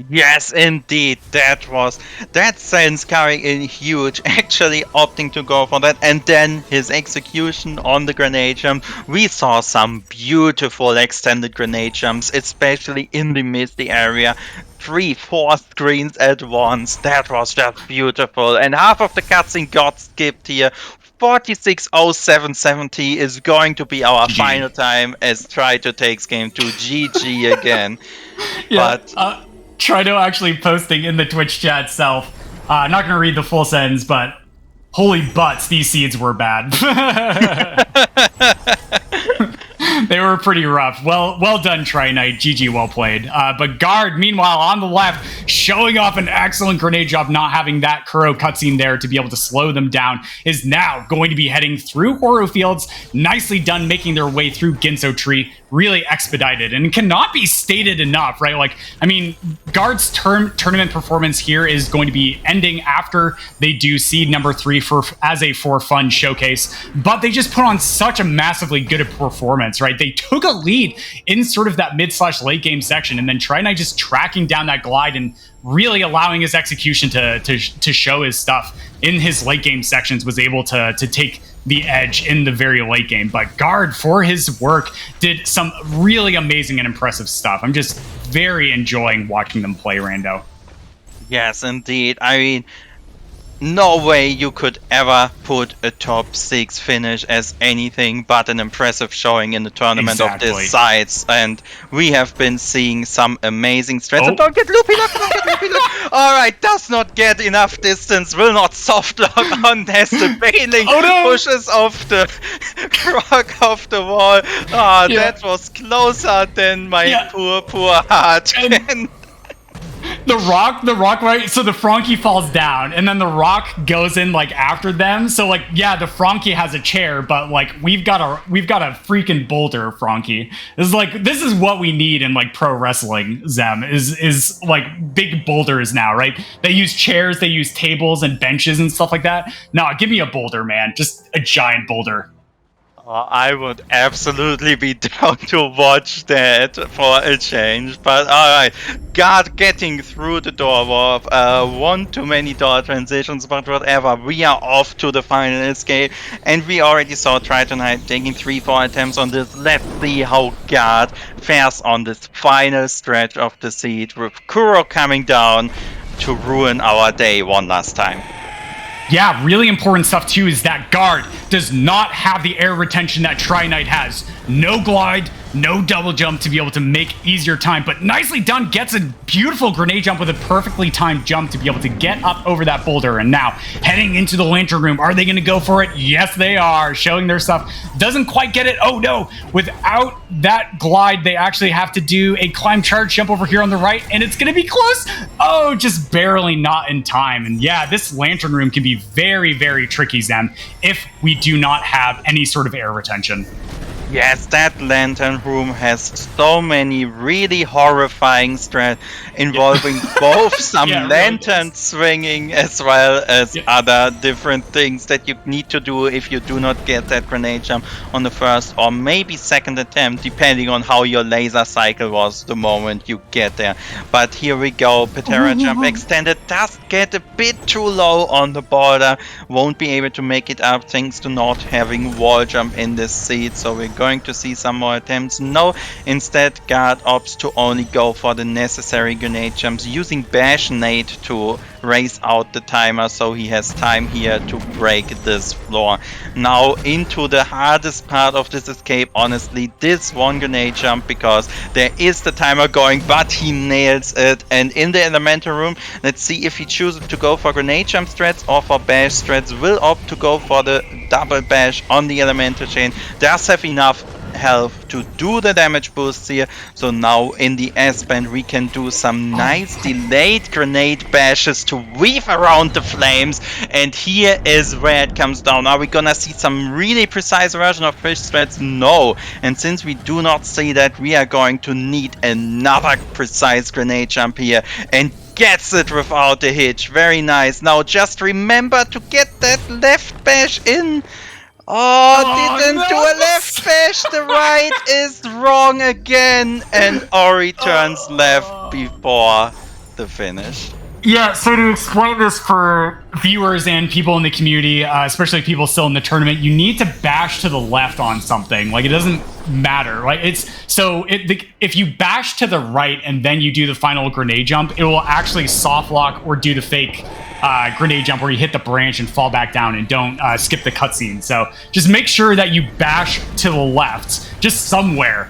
Yes, indeed, that sense carrying in huge, actually opting to go for that, and then his execution on the grenade jump. We saw some beautiful extended grenade jumps, especially in the misty area. 3-4 screens at once, that was just beautiful, and half of the cutscene got skipped here. 46:07:70 is going to be our final time as Trido takes game 2. GG again. Yeah, but Trido actually posting in the Twitch chat itself. Not going to read the full sentence, but holy butts, these seeds were bad. They were pretty rough. Well done, Tri-Knight. GG, well played. But Guard, meanwhile, on the left, showing off an excellent grenade job, not having that Kuro cutscene there to be able to slow them down, is now going to be heading through Horo Fields. Nicely done, making their way through Ginso Tree. Really expedited, and cannot be stated enough, right? Like, I mean, Guard's tournament performance here is going to be ending after they do seed number 3 as a for fun showcase, but they just put on such a massively good performance, right? They took a lead in sort of that mid/late game section, and then Tri-Knight just tracking down that glide and really allowing his execution to show his stuff in his late game sections, was able to take the edge in the very late game. But Guard, for his work, did some really amazing and impressive stuff. I'm just very enjoying watching them play, Rando. yes, indeed. I mean, no way you could ever put a top 6 finish as anything but an impressive showing in the tournament of this size. And we have been seeing some amazing strats. Oh. Don't get loopy lock, don't get loopy lock. Alright, does not get enough distance, will not soft lock on as the bailing pushes off the rock off the wall. Ah, that was closer than my poor heart. The rock, right? So the Frankie falls down, and then the rock goes in like after them. So like, yeah, the Frankie has a chair, but like we've got a freaking boulder, Frankie. This is what we need in like pro wrestling. Zem is like big boulders now, right? They use chairs, they use tables and benches and stuff like that. No, give me a boulder, man. Just a giant boulder. I would absolutely be down to watch that for a change, but alright. God getting through the door warp, one too many door transitions, but whatever. We are off to the final escape, and we already saw Tri-Knight taking 3-4 attempts on this. Let's see how God fares on this final stretch of the seed, with Kuro coming down to ruin our day one last time. Yeah, really important stuff too is that Guard does not have the air retention that Tri-Knight has. No glide, no double jump to be able to make easier time, but nicely done, gets a beautiful grenade jump with a perfectly timed jump to be able to get up over that boulder. And now, heading into the lantern room, are they going to go for it? Yes, they are, showing their stuff. Doesn't quite get it. Oh no, without that glide, they actually have to do a climb charge jump over here on the right, and it's going to be close. Oh, just barely not in time. And yeah, this lantern room can be very, very tricky, Zem, if we do not have any sort of air retention. Yes, that lantern room has so many really horrifying strats involving both some lantern swinging as well as other different things that you need to do if you do not get that grenade jump on the first or maybe second attempt, depending on how your laser cycle was the moment you get there. But here we go, Patera jump extended, does get a bit too low on the border, won't be able to make it up thanks to not having wall jump in this seat, so we're going to see some more attempts. No, instead Guard opts to only go for the necessary grenade jumps, using Bash Nade to race out the timer so he has time here to break this floor. Now into the hardest part of this escape, honestly, this one grenade jump, because there is the timer going, but he nails it. And in the elemental room, let's see if he chooses to go for grenade jump strats or for bash strats. Will opt to go for the double bash on the elemental chain. Does have enough health to do the damage boosts here. So now in the S-band we can do some nice delayed grenade bashes to weave around the flames, and here is where it comes down. Are we gonna see some really precise version of fish strats? No. And since we do not see that, we are going to need another precise grenade jump here, and gets it without a hitch. Very nice. Now just remember to get that left bash in. Oh, didn't do a left bash. The right is wrong again. And Ori turns left before the finish. Yeah, so to explain this for viewers and people in the community, especially people still in the tournament, you need to bash to the left on something. Like, it doesn't matter. Like, if you bash to the right and then you do the final grenade jump, it will actually soft lock or do the fake grenade jump where you hit the branch and fall back down and don't skip the cutscene. So just make sure that you bash to the left, just somewhere.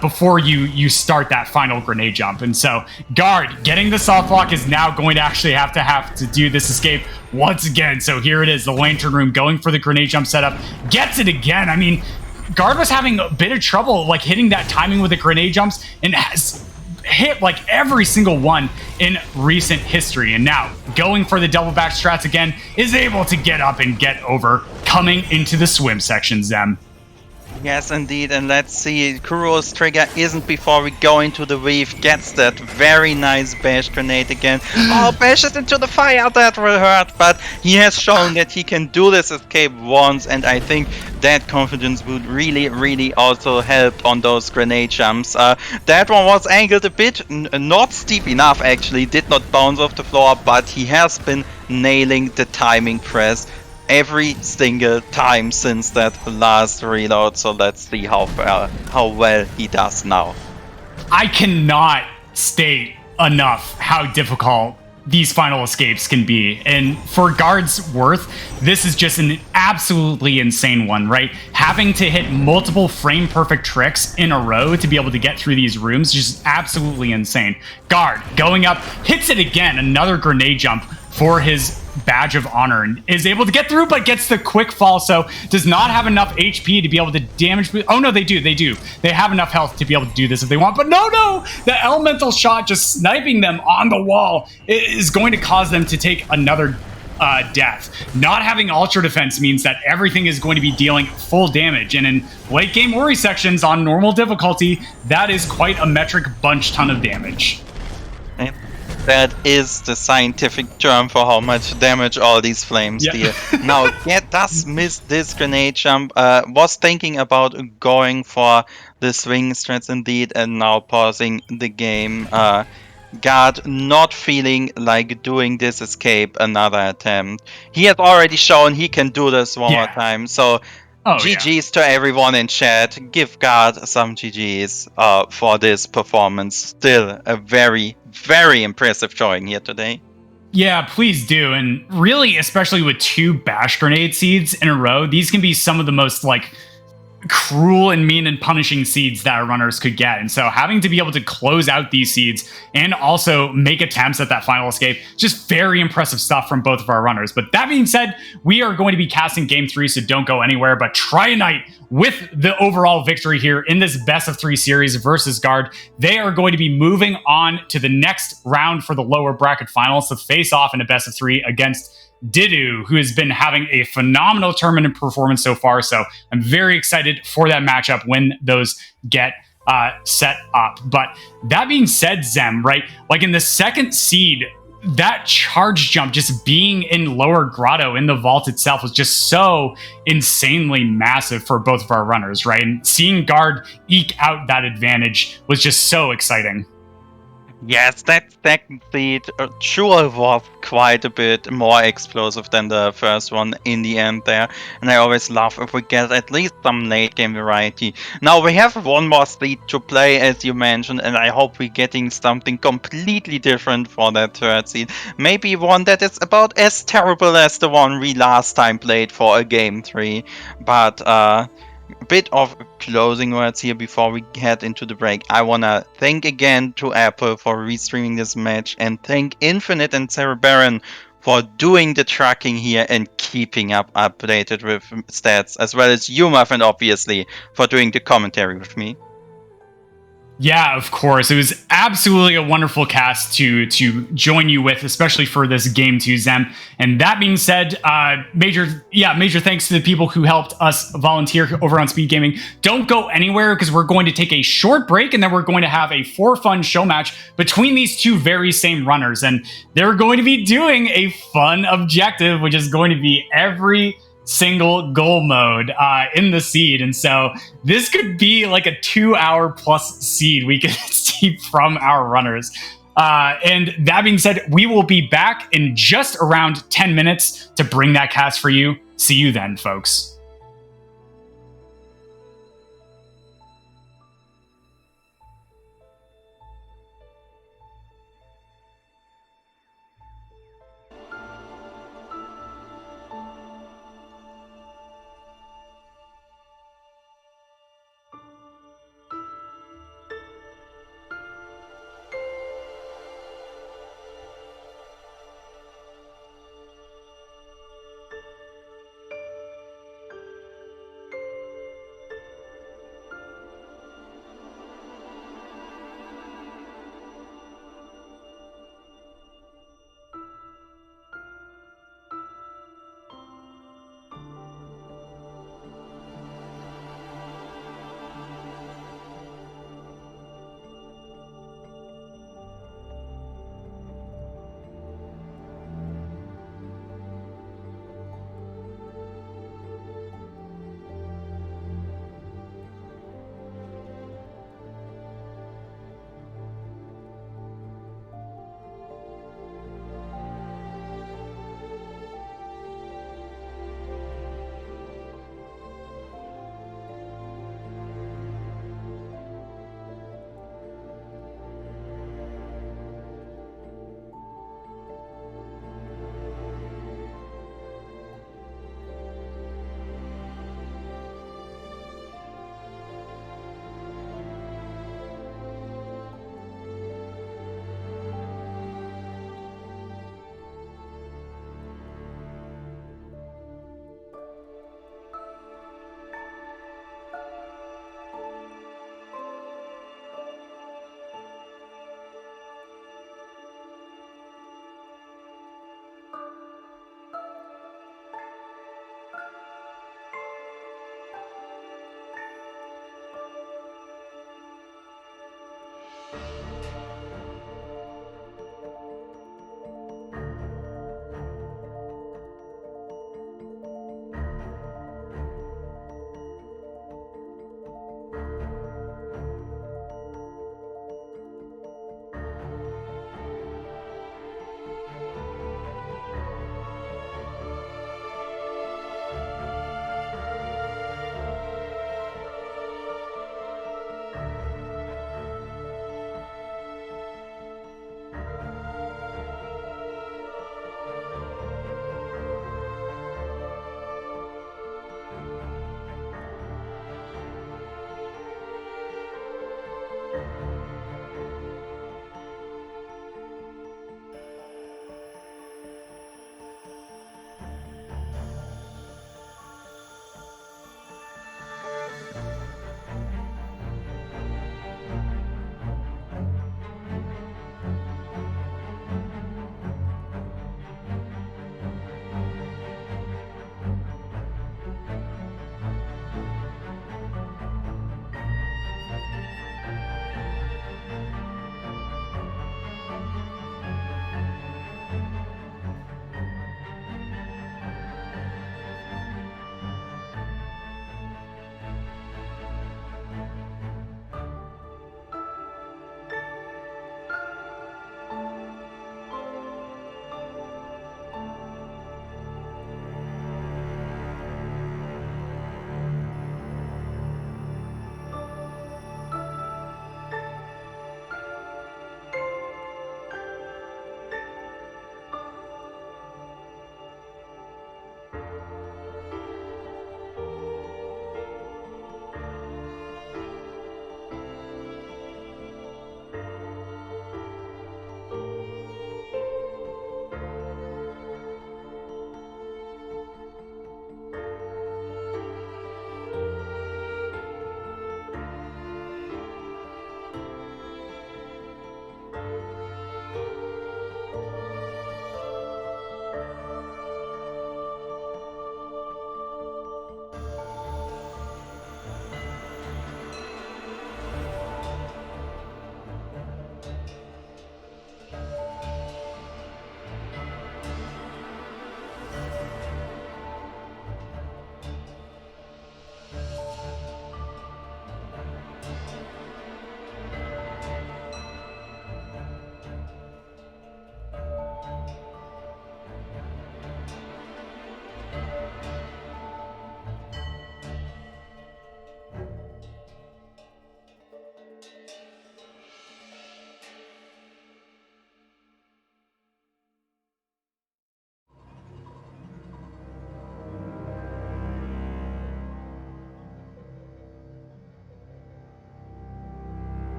Before you start that final grenade jump. And so Guard getting the soft lock is now going to actually have to do this escape once again. So here it is, the lantern room going for the grenade jump setup, gets it again. I mean, Guard was having a bit of trouble like hitting that timing with the grenade jumps and has hit like every single one in recent history. And now going for the double back strats again, is able to get up and get over, coming into the swim section, Zem. Yes, indeed, and let's see, Kuro's trigger isn't before we go into the weave, gets that very nice bash grenade again. Oh, bashes into the fire, that will hurt, but he has shown that he can do this escape once, and I think that confidence would really also help on those grenade jumps. That one was angled a bit, not steep enough actually, did not bounce off the floor, but he has been nailing the timing press every single time since that last reload, so let's see how well he does now. I cannot state enough how difficult these final escapes can be, and for Guard's worth, this is just an absolutely insane one, right? Having to hit multiple frame perfect tricks in a row to be able to get through these rooms is just absolutely insane. Guard going up, hits it again, another grenade jump for his badge of honor, and is able to get through, but gets the quick fall, so does not have enough HP to be able to damage. Oh no, they do. They have enough health to be able to do this if they want, but no! The elemental shot just sniping them on the wall is going to cause them to take another death. Not having ultra defense means that everything is going to be dealing full damage, and in late game worry sections on normal difficulty, that is quite a metric bunch ton of damage. That is the scientific term for how much damage all these flames deal. Now, does miss this grenade jump. Was thinking about going for the swing strats indeed, and now pausing the game. Guard not feeling like doing this escape another attempt. He has already shown he can do this one more time, so GG's to everyone in chat. Give Guard some GG's for this performance. Still a very impressive showing here today. Yeah, please do. And really, especially with 2 bash grenade seeds in a row, these can be some of the most like cruel and mean and punishing seeds that our runners could get. And so having to be able to close out these seeds and also make attempts at that final escape, just very impressive stuff from both of our runners. But that being said, we are going to be casting game 3, so don't go anywhere, but Trianite with the overall victory here in this best of 3 series versus Guard. They are going to be moving on to the next round for the lower bracket finals to face off in a best of 3 against Didu, who has been having a phenomenal tournament performance so far. So I'm very excited for that matchup when those get set up. But that being said, Zem, right? Like in the second seed, that charge jump just being in lower grotto in the vault itself was just so insanely massive for both of our runners, right? And seeing Guard eke out that advantage was just so exciting. Yes, that's second seed sure was quite a bit more explosive than the first one in the end there. And I always love if we get at least some late game variety. Now we have one more seed to play, as you mentioned, and I hope we're getting something completely different for that third seed. Maybe one that is about as terrible as the one we last time played for a game 3. But a bit of closing words here before we head into the break. I wanna thank again to Apple for restreaming this match, and thank Infinite and Sarah Baron for doing the tracking here and keeping up updated with stats, as well as you, Muffin, obviously, for doing the commentary with me. Yeah, of course. It was absolutely a wonderful cast to join you with, especially for this game 2, Zem. And that being said, major thanks to the people who helped us volunteer over on SpeedGaming. Don't go anywhere because we're going to take a short break and then we're going to have a for fun show match between these two very same runners. And they're going to be doing a fun objective, which is going to be every single goal mode in the seed. And so this could be like a 2-hour plus seed we could see from our runners. And that being said, we will be back in just around 10 minutes to bring that cast for you. See you then, folks.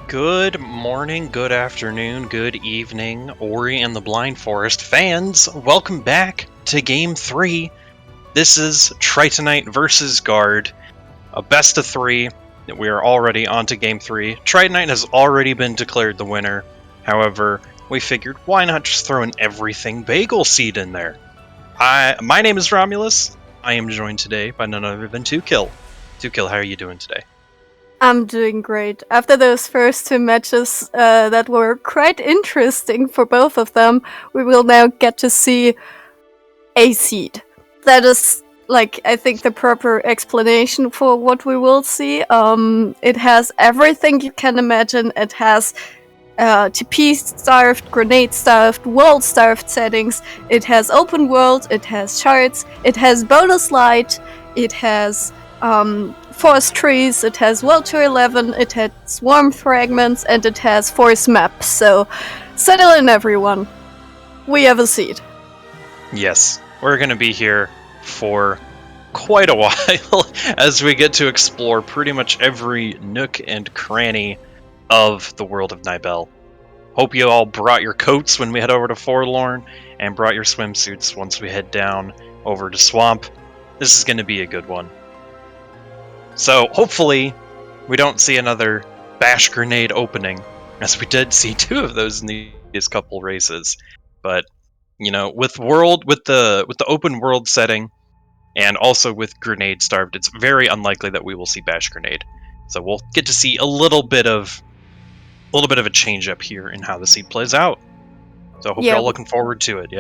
Good morning, good afternoon, good evening, Ori and the Blind Forest fans. Welcome back to Game 3. This is Tritonite versus Guard, a best of 3. We are already on to Game 3. Tritonite has already been declared the winner. However, we figured why not just throw an everything bagel seed in there. My name is Romulus. I am joined today by none other than 2Kill. 2Kill, how are you doing today? I'm doing great. After those first 2 matches that were quite interesting for both of them, we will now get to see a seed. That is, I think the proper explanation for what we will see. It has everything you can imagine. It has TP-starved, grenade-starved, world-starved settings. It has open world, it has charts, it has bonus light, it has forest trees, it has World Tour 11, it has swarm fragments, and it has force maps. So, settle in, everyone. We have a seed. Yes, we're going to be here for quite a while as we get to explore pretty much every nook and cranny of the world of Nibel. Hope you all brought your coats when we head over to Forlorn, and brought your swimsuits once we head down over to Swamp. This is going to be a good one. So, hopefully, we don't see another bash grenade opening, as we did see 2 of those in these couple races. But, you know, with the open world setting, and also with grenade starved, it's very unlikely that we will see bash grenade. So we'll get to see a little bit of a change up here in how the seed plays out. So I hope you're all looking forward to it.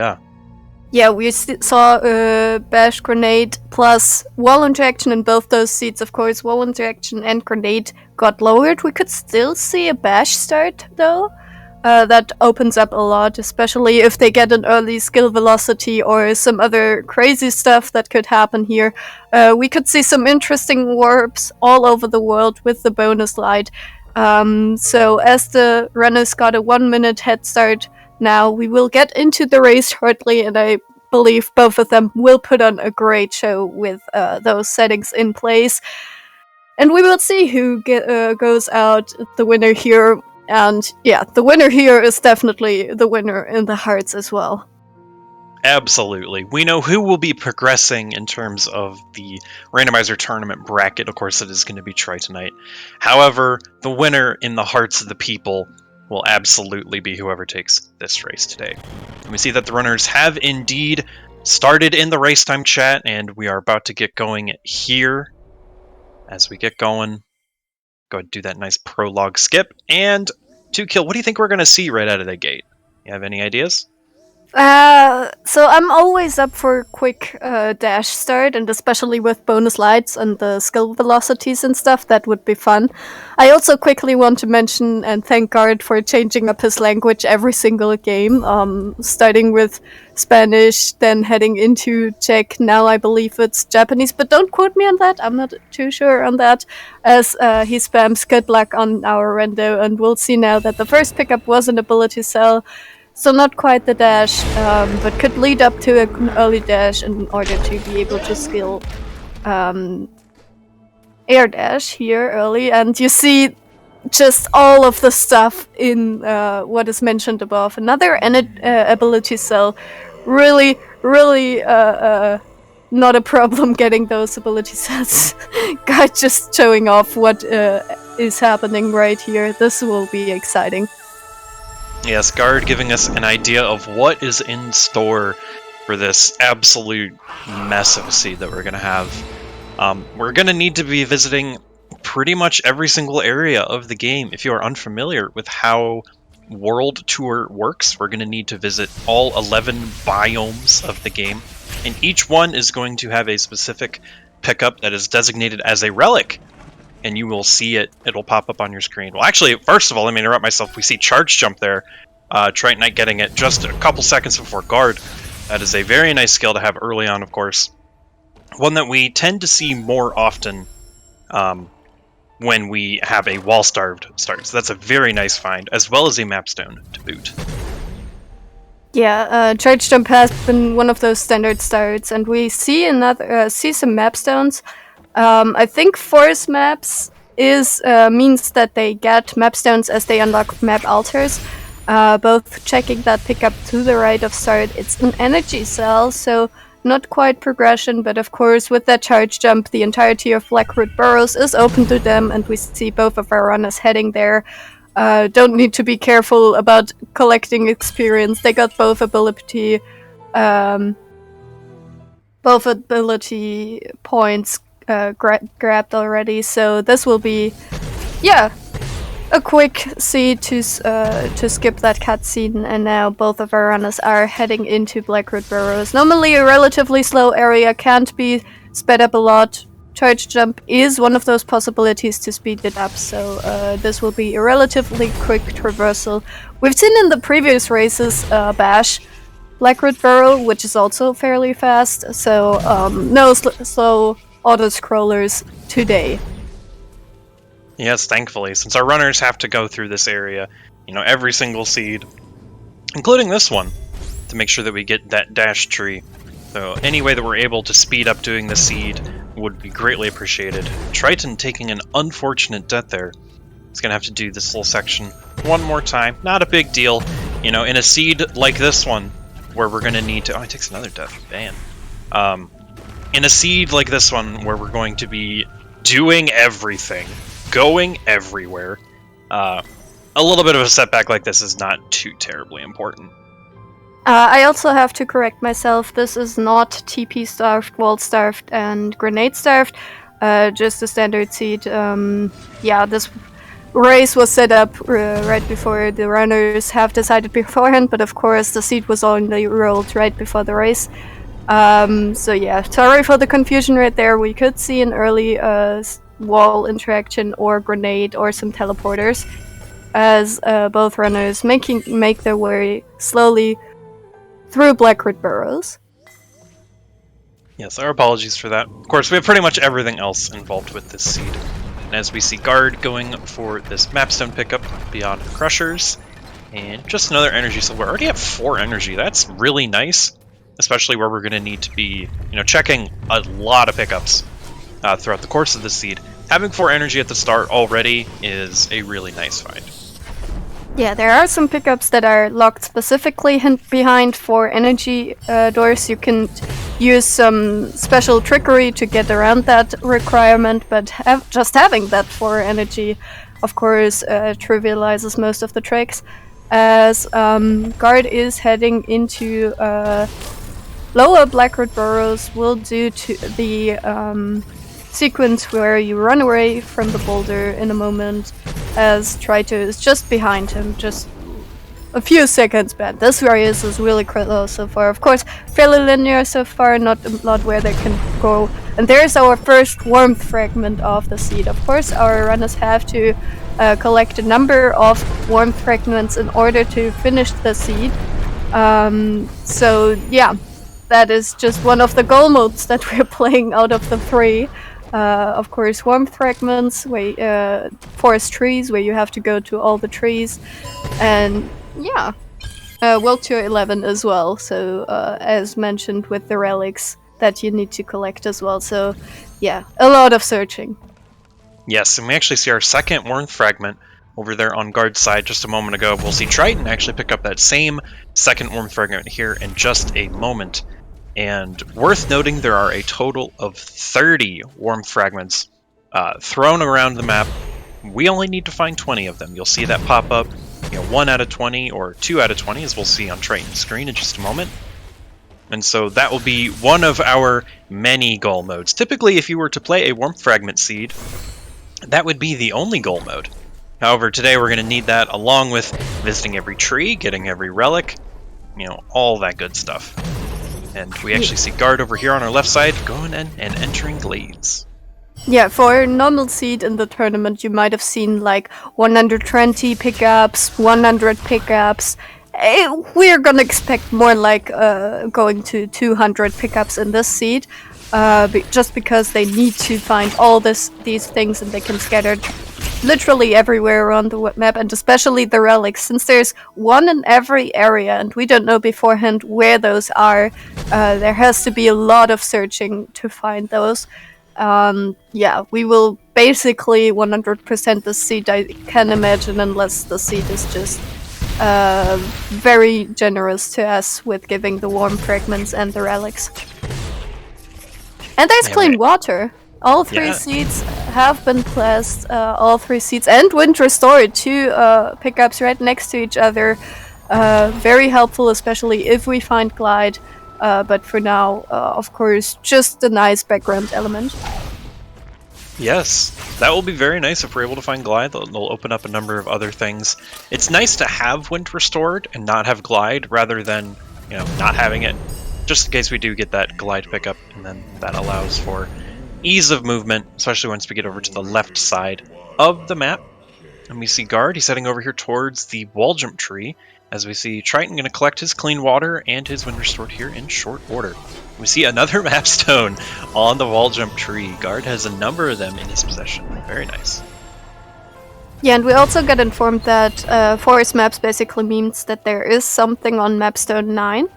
Yeah, we saw bash grenade plus wall interaction in both those seeds. Of course, wall interaction and grenade got lowered. We could still see a bash start, though. That opens up a lot, especially if they get an early skill velocity or some other crazy stuff that could happen here. We could see some interesting warps all over the world with the bonus light. So as the runners got a 1-minute head start now, we will get into the race shortly, and I believe both of them will put on a great show with those settings in place. And we will see who goes out the winner here. And yeah, the winner here is definitely the winner in the hearts as well. Absolutely. We know who will be progressing in terms of the Randomizer tournament bracket. Of course, it is going to be Tritonite. However, the winner in the hearts of the people will absolutely be whoever takes this race today. And we see that the runners have indeed started in the race time chat, and we are about to get going here. As we get going, go ahead and do that nice prologue skip. And 2Kill, what do you think we're going to see right out of the gate? You have any ideas? So I'm always up for a quick dash start, and especially with bonus lights and the skill velocities and stuff, that would be fun. I also quickly want to mention and thank Guard for changing up his language every single game, starting with Spanish, then heading into Czech. Now I believe it's Japanese, but don't quote me on that. I'm not too sure on that, as he spams good luck on our rendo, and we'll see now that the first pickup was an ability cell. So not quite the dash, but could lead up to an early dash in order to be able to skill air dash here early. And you see just all of the stuff in what is mentioned above. Another ability cell. Really not a problem getting those ability sets. Guy just showing off what is happening right here. This will be exciting. Yes, Guard giving us an idea of what is in store for this absolute mess of a seed that we're going to have. We're going to need to be visiting pretty much every single area of the game. If you are unfamiliar with how World Tour works, we're going to need to visit all 11 biomes of the game, and each one is going to have a specific pickup that is designated as a relic. And you will see it. It'll pop up on your screen. Well, actually, first of all, let me interrupt myself. We see Charge Jump there. Tritonite getting it just a couple seconds before Guard. That is a very nice skill to have early on, of course. One that we tend to see more often when we have a wall-starved start. So that's a very nice find, as well as a mapstone to boot. Yeah, Charge Jump has been one of those standard starts, and we see some mapstones. I think force maps is means that they get map stones as they unlock map altars. Both checking that pickup to the right of start. It's an energy cell, so not quite progression, but of course with that charge jump, the entirety of Blackroot Burrows is open to them, and we see both of our runners heading there. Don't need to be careful about collecting experience. They got both ability points grabbed already, so this will be, a quick seed to skip that cutscene, and now both of our runners are heading into Blackroot Burrows. Normally a relatively slow area, can't be sped up a lot. Charge jump is one of those possibilities to speed it up, so this will be a relatively quick traversal. We've seen in the previous races Bash Blackroot Burrow, which is also fairly fast, so no slow auto-scrollers today. Yes, thankfully, since our runners have to go through this area, every single seed, including this one, to make sure that we get that dash tree. So any way that we're able to speed up doing the seed would be greatly appreciated. Triton taking an unfortunate death there. He's gonna have to do this little section one more time. Not a big deal, in a seed like this one, where we're gonna need to... Oh, it takes another death, man. In a seed like this one, where we're going to be doing everything, going everywhere, a little bit of a setback like this is not too terribly important. I also have to correct myself. This is not TP starved, wall starved, and grenade starved. Just a standard seed. This race was set up right before the runners have decided beforehand, but of course the seed was only rolled right before the race. Sorry for the confusion right there. We could see an early wall interaction or grenade or some teleporters as both runners make their way slowly through Blackroot Burrows. Yes, our apologies for that. Of course, we have pretty much everything else involved with this seed. And as we see Guard going for this mapstone pickup beyond the Crushers, and just another energy, so we're already at 4 energy. That's really nice, especially where we're going to need to be, checking a lot of pickups throughout the course of the seed. Having 4 energy at the start already is a really nice find. Yeah, there are some pickups that are locked specifically behind 4 energy doors. You can use some special trickery to get around that requirement, but just having that 4 energy, of course, trivializes most of the tricks. As Guard is heading into lower Blackroot Burrows, will do to the sequence where you run away from the boulder in a moment, as Trito is just behind him, just a few seconds back. This race is really close so far. Of course, fairly linear so far, not a lot where they can go. And there's our first warmth fragment of the seed. Of course, our runners have to collect a number of warmth fragments in order to finish the seed. That is just one of the goal modes that we're playing out of the 3. Of course, warmth fragments, forest trees, where you have to go to all the trees, and World Tour 11 as well, so as mentioned with the relics that you need to collect as well, so a lot of searching. Yes, and we actually see our second warmth fragment over there on Guard's side just a moment ago. We'll see Triton actually pick up that same second warmth fragment here in just a moment. And worth noting, there are a total of 30 warmth fragments thrown around the map. We only need to find 20 of them. You'll see that pop up, 1 out of 20 or 2 out of 20, as we'll see on Triton's screen in just a moment. And so that will be one of our many goal modes. Typically, if you were to play a warmth fragment seed, that would be the only goal mode. However, today we're going to need that along with visiting every tree, getting every relic, all that good stuff. And we actually see Guard over here on our left side going and entering glades. Yeah, for a normal seed in the tournament, you might have seen like 120 pickups, 100 pickups. We're gonna expect more like going to 200 pickups in this seed, just because they need to find all these things, and they can scatter literally everywhere around the map, and especially the relics, since there's one in every area and we don't know beforehand where those are. There has to be a lot of searching to find those. yeah, we will basically 100% the seed, I can imagine, unless the seed is just very generous to us with giving the warm fragments and the relics. And there's clean water. All 3 seeds have been blessed. All 3 seeds and Wind Restored, 2 pickups right next to each other. Very helpful, especially if we find Glide. But for now, of course, just a nice background element. Yes, that will be very nice if we're able to find Glide. They'll open up a number of other things. It's nice to have Wind Restored and not have Glide, rather than, not having it, just in case we do get that Glide pickup, and then that allows for ease of movement, especially once we get over to the left side of the map. And we see Guard, he's heading over here towards the wall jump tree, as we see Triton going to collect his clean water and his Wind Restored here in short order. We see another map stone on the wall jump tree. Guard has a number of them in his possession. Very nice. Yeah, and we also got informed that forest maps basically means that there is something on mapstone 9.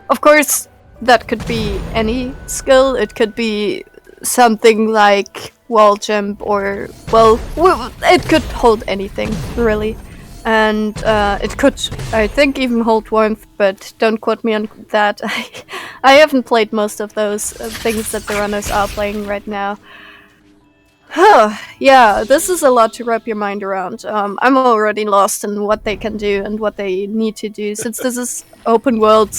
Of course, that could be any skill. It could be something like wall jump, or, well, it could hold anything, really. And it could, I think, even hold warmth, but don't quote me on that. I haven't played most of those things that the runners are playing right now. Yeah, this is a lot to wrap your mind around. I'm already lost in what they can do and what they need to do. Since this is open world,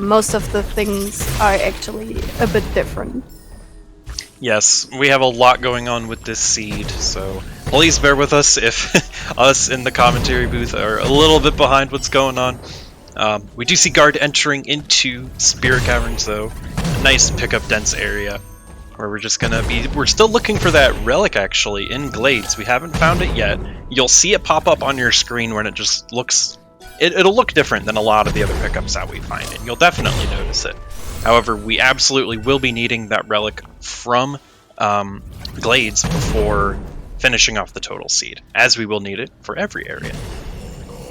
most of the things are actually a bit different. Yes, we have a lot going on with this seed, so please bear with us if us in the commentary booth are a little bit behind what's going on. We do see Guard entering into Spirit Caverns, though. A nice pickup dense area where we're just gonna be... We're still looking for that relic, actually, in Glades. We haven't found it yet. You'll see it pop up on your screen when it just looks... It'll look different than a lot of the other pickups that we find, and you'll definitely notice it. However, we absolutely will be needing that relic from Glades before finishing off the total seed, as we will need it for every area.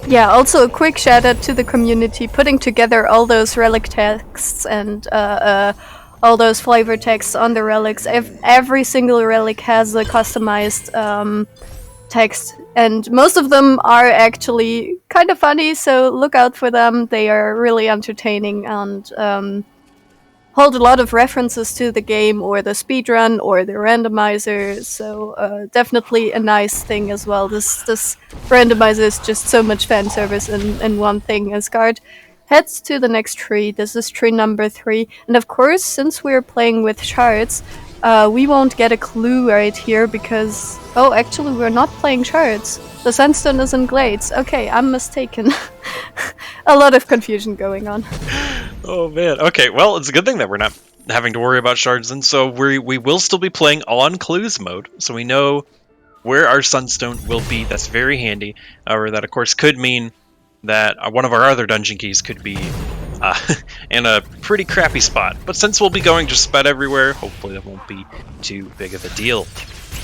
Yeah, also a quick shout out to the community putting together all those relic texts and all those flavor texts on the relics. Every single relic has a customized text, and most of them are actually kind of funny, so look out for them. They are really entertaining and hold a lot of references to the game or the speedrun or the randomizer, so definitely a nice thing as well. This randomizer is just so much fan service in one thing. As Guard heads to the next tree, this is tree number 3, and of course, since we're playing with shards, we won't get a clue right here because... Oh, actually, we're not playing shards. The sandstone is in Glades. Okay, I'm mistaken. A lot of confusion going on. Oh man. Okay, well, it's a good thing that we're not having to worry about shards, and so we will still be playing on clues mode, so we know where our sunstone will be. That's very handy. However, that of course could mean that one of our other dungeon keys could be in a pretty crappy spot. But since we'll be going just about everywhere, hopefully that won't be too big of a deal.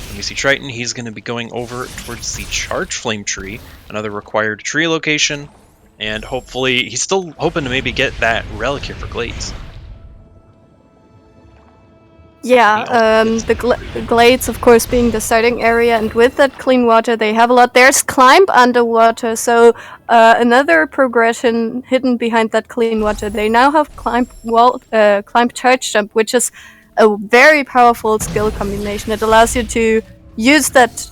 When we see Triton, he's going to be going over towards the Charge Flame tree, another required tree location, and hopefully he's still hoping to maybe get that relic here for Glades. Yeah, the Glades, of course, being the starting area, and with that clean water, they have a lot. There's Climb underwater, so another progression hidden behind that clean water. They now have Climb Charge Jump, which is a very powerful skill combination. It allows you to use that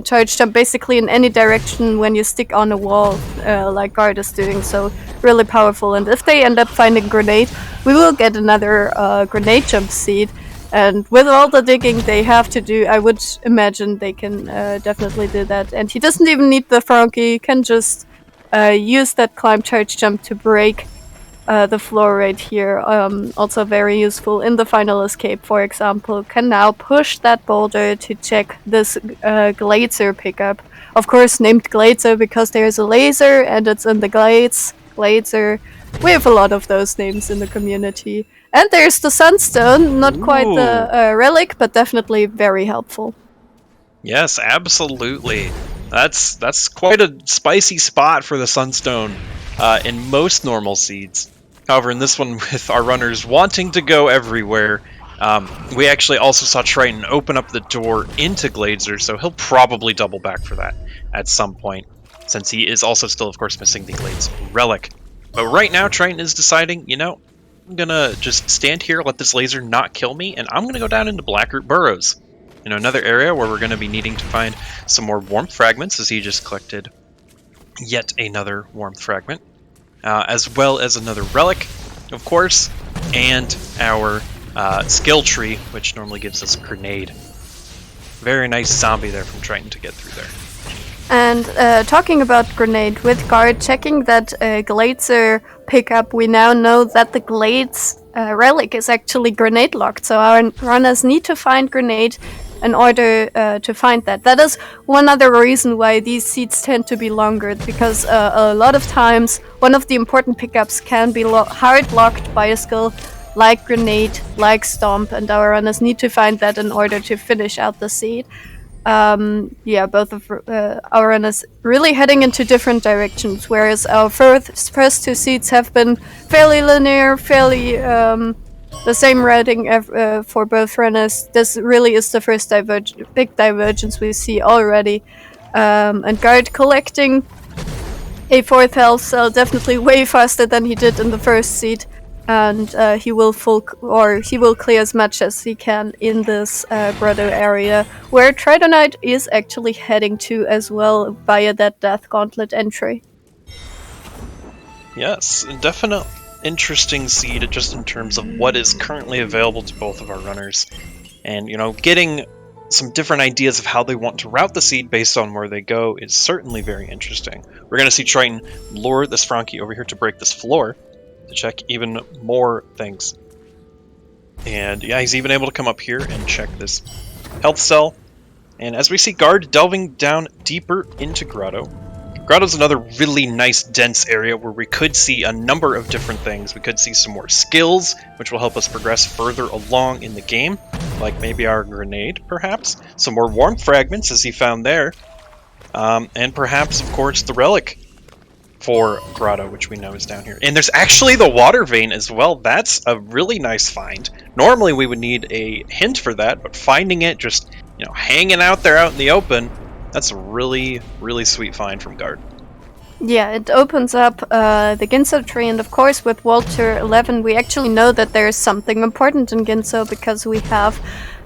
charge jump basically in any direction when you stick on a wall, like Guard is doing, so really powerful. And if they end up finding Grenade, we will get another Grenade jump seed, and with all the digging they have to do, I would imagine they can definitely do that. And he doesn't even need the Frankie, he can just use that Climb Charge Jump to break the floor right here. Also very useful in the final escape, for example. Can now push that boulder to check this Glazer pickup. Of course named Glazer because there's a laser and it's in the Glades. Glazer. We have a lot of those names in the community. And there's the Sunstone, not quite the relic, but definitely very helpful. Yes, absolutely. That's quite a spicy spot for the Sunstone in most normal seeds. However, in this one, with our runners wanting to go everywhere, We actually also saw Triton open up the door into Glazer, so he'll probably double back for that at some point, since he is also still, of course, missing the Glades relic. But right now, Triton is deciding, you know, I'm gonna just stand here, let this laser not kill me, and I'm gonna go down into Blackroot Burrows. You know, another area where we're gonna be needing to find some more warmth fragments, as he just collected yet another warmth fragment, as well as another relic, of course, and our skill tree, which normally gives us a grenade. Very nice zombie there from Triton to get through there. And talking about grenade, with Guard checking that Glazer pickup, we now know that the Glades relic is actually grenade locked, so our runners need to find grenade in order to find that. That is one other reason why these seeds tend to be longer, because a lot of times one of the important pickups can be hard locked by a skill like grenade, like stomp, and our runners need to find that in order to finish out the seed. Yeah, both of our runners really heading into different directions, whereas our first two seeds have been fairly linear, fairly the same routing for both runners. This really is the first big divergence we see already. And Guard collecting a 4th health cell definitely way faster than he did in the first seed. And he will clear as much as he can in this grotto area, where Tritonite is actually heading to as well via that Death Gauntlet entry. Yes, definite interesting seed just in terms of what is currently available to both of our runners. And, you know, getting some different ideas of how they want to route the seed based on where they go is certainly very interesting. We're going to see Triton lure this Frankie over here to break this floor, to check even more things. And yeah, he's even able to come up here and check this health cell. And as we see Guard delving down deeper into Grotto. Grotto's another really nice dense area where we could see a number of different things. We could see some more skills, which will help us progress further along in the game, like maybe our grenade, perhaps. Some more warmth fragments, as he found there. And perhaps, of course, the relic for Grotto, which we know is down here. And there's actually the water vein as well. That's a really nice find. Normally we would need a hint for that, but finding it just, you know, hanging out there out in the open, that's a really, really sweet find from Guard. Yeah, it opens up the Ginso tree, and of course with Walter 11 we actually know that there's something important in Ginso because we have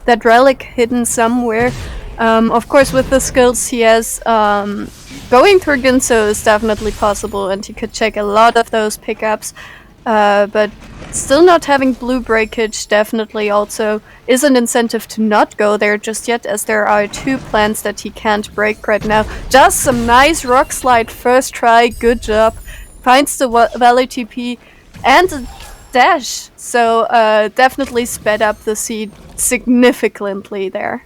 that relic hidden somewhere. Of course with the skills he has, going through Ginso is definitely possible, and he could check a lot of those pickups, but still not having blue breakage definitely also is an incentive to not go there just yet, as there are 2 plants that he can't break right now. Just some nice rock slide first try, good job. Finds the Valley TP and a dash, so definitely sped up the seed significantly there.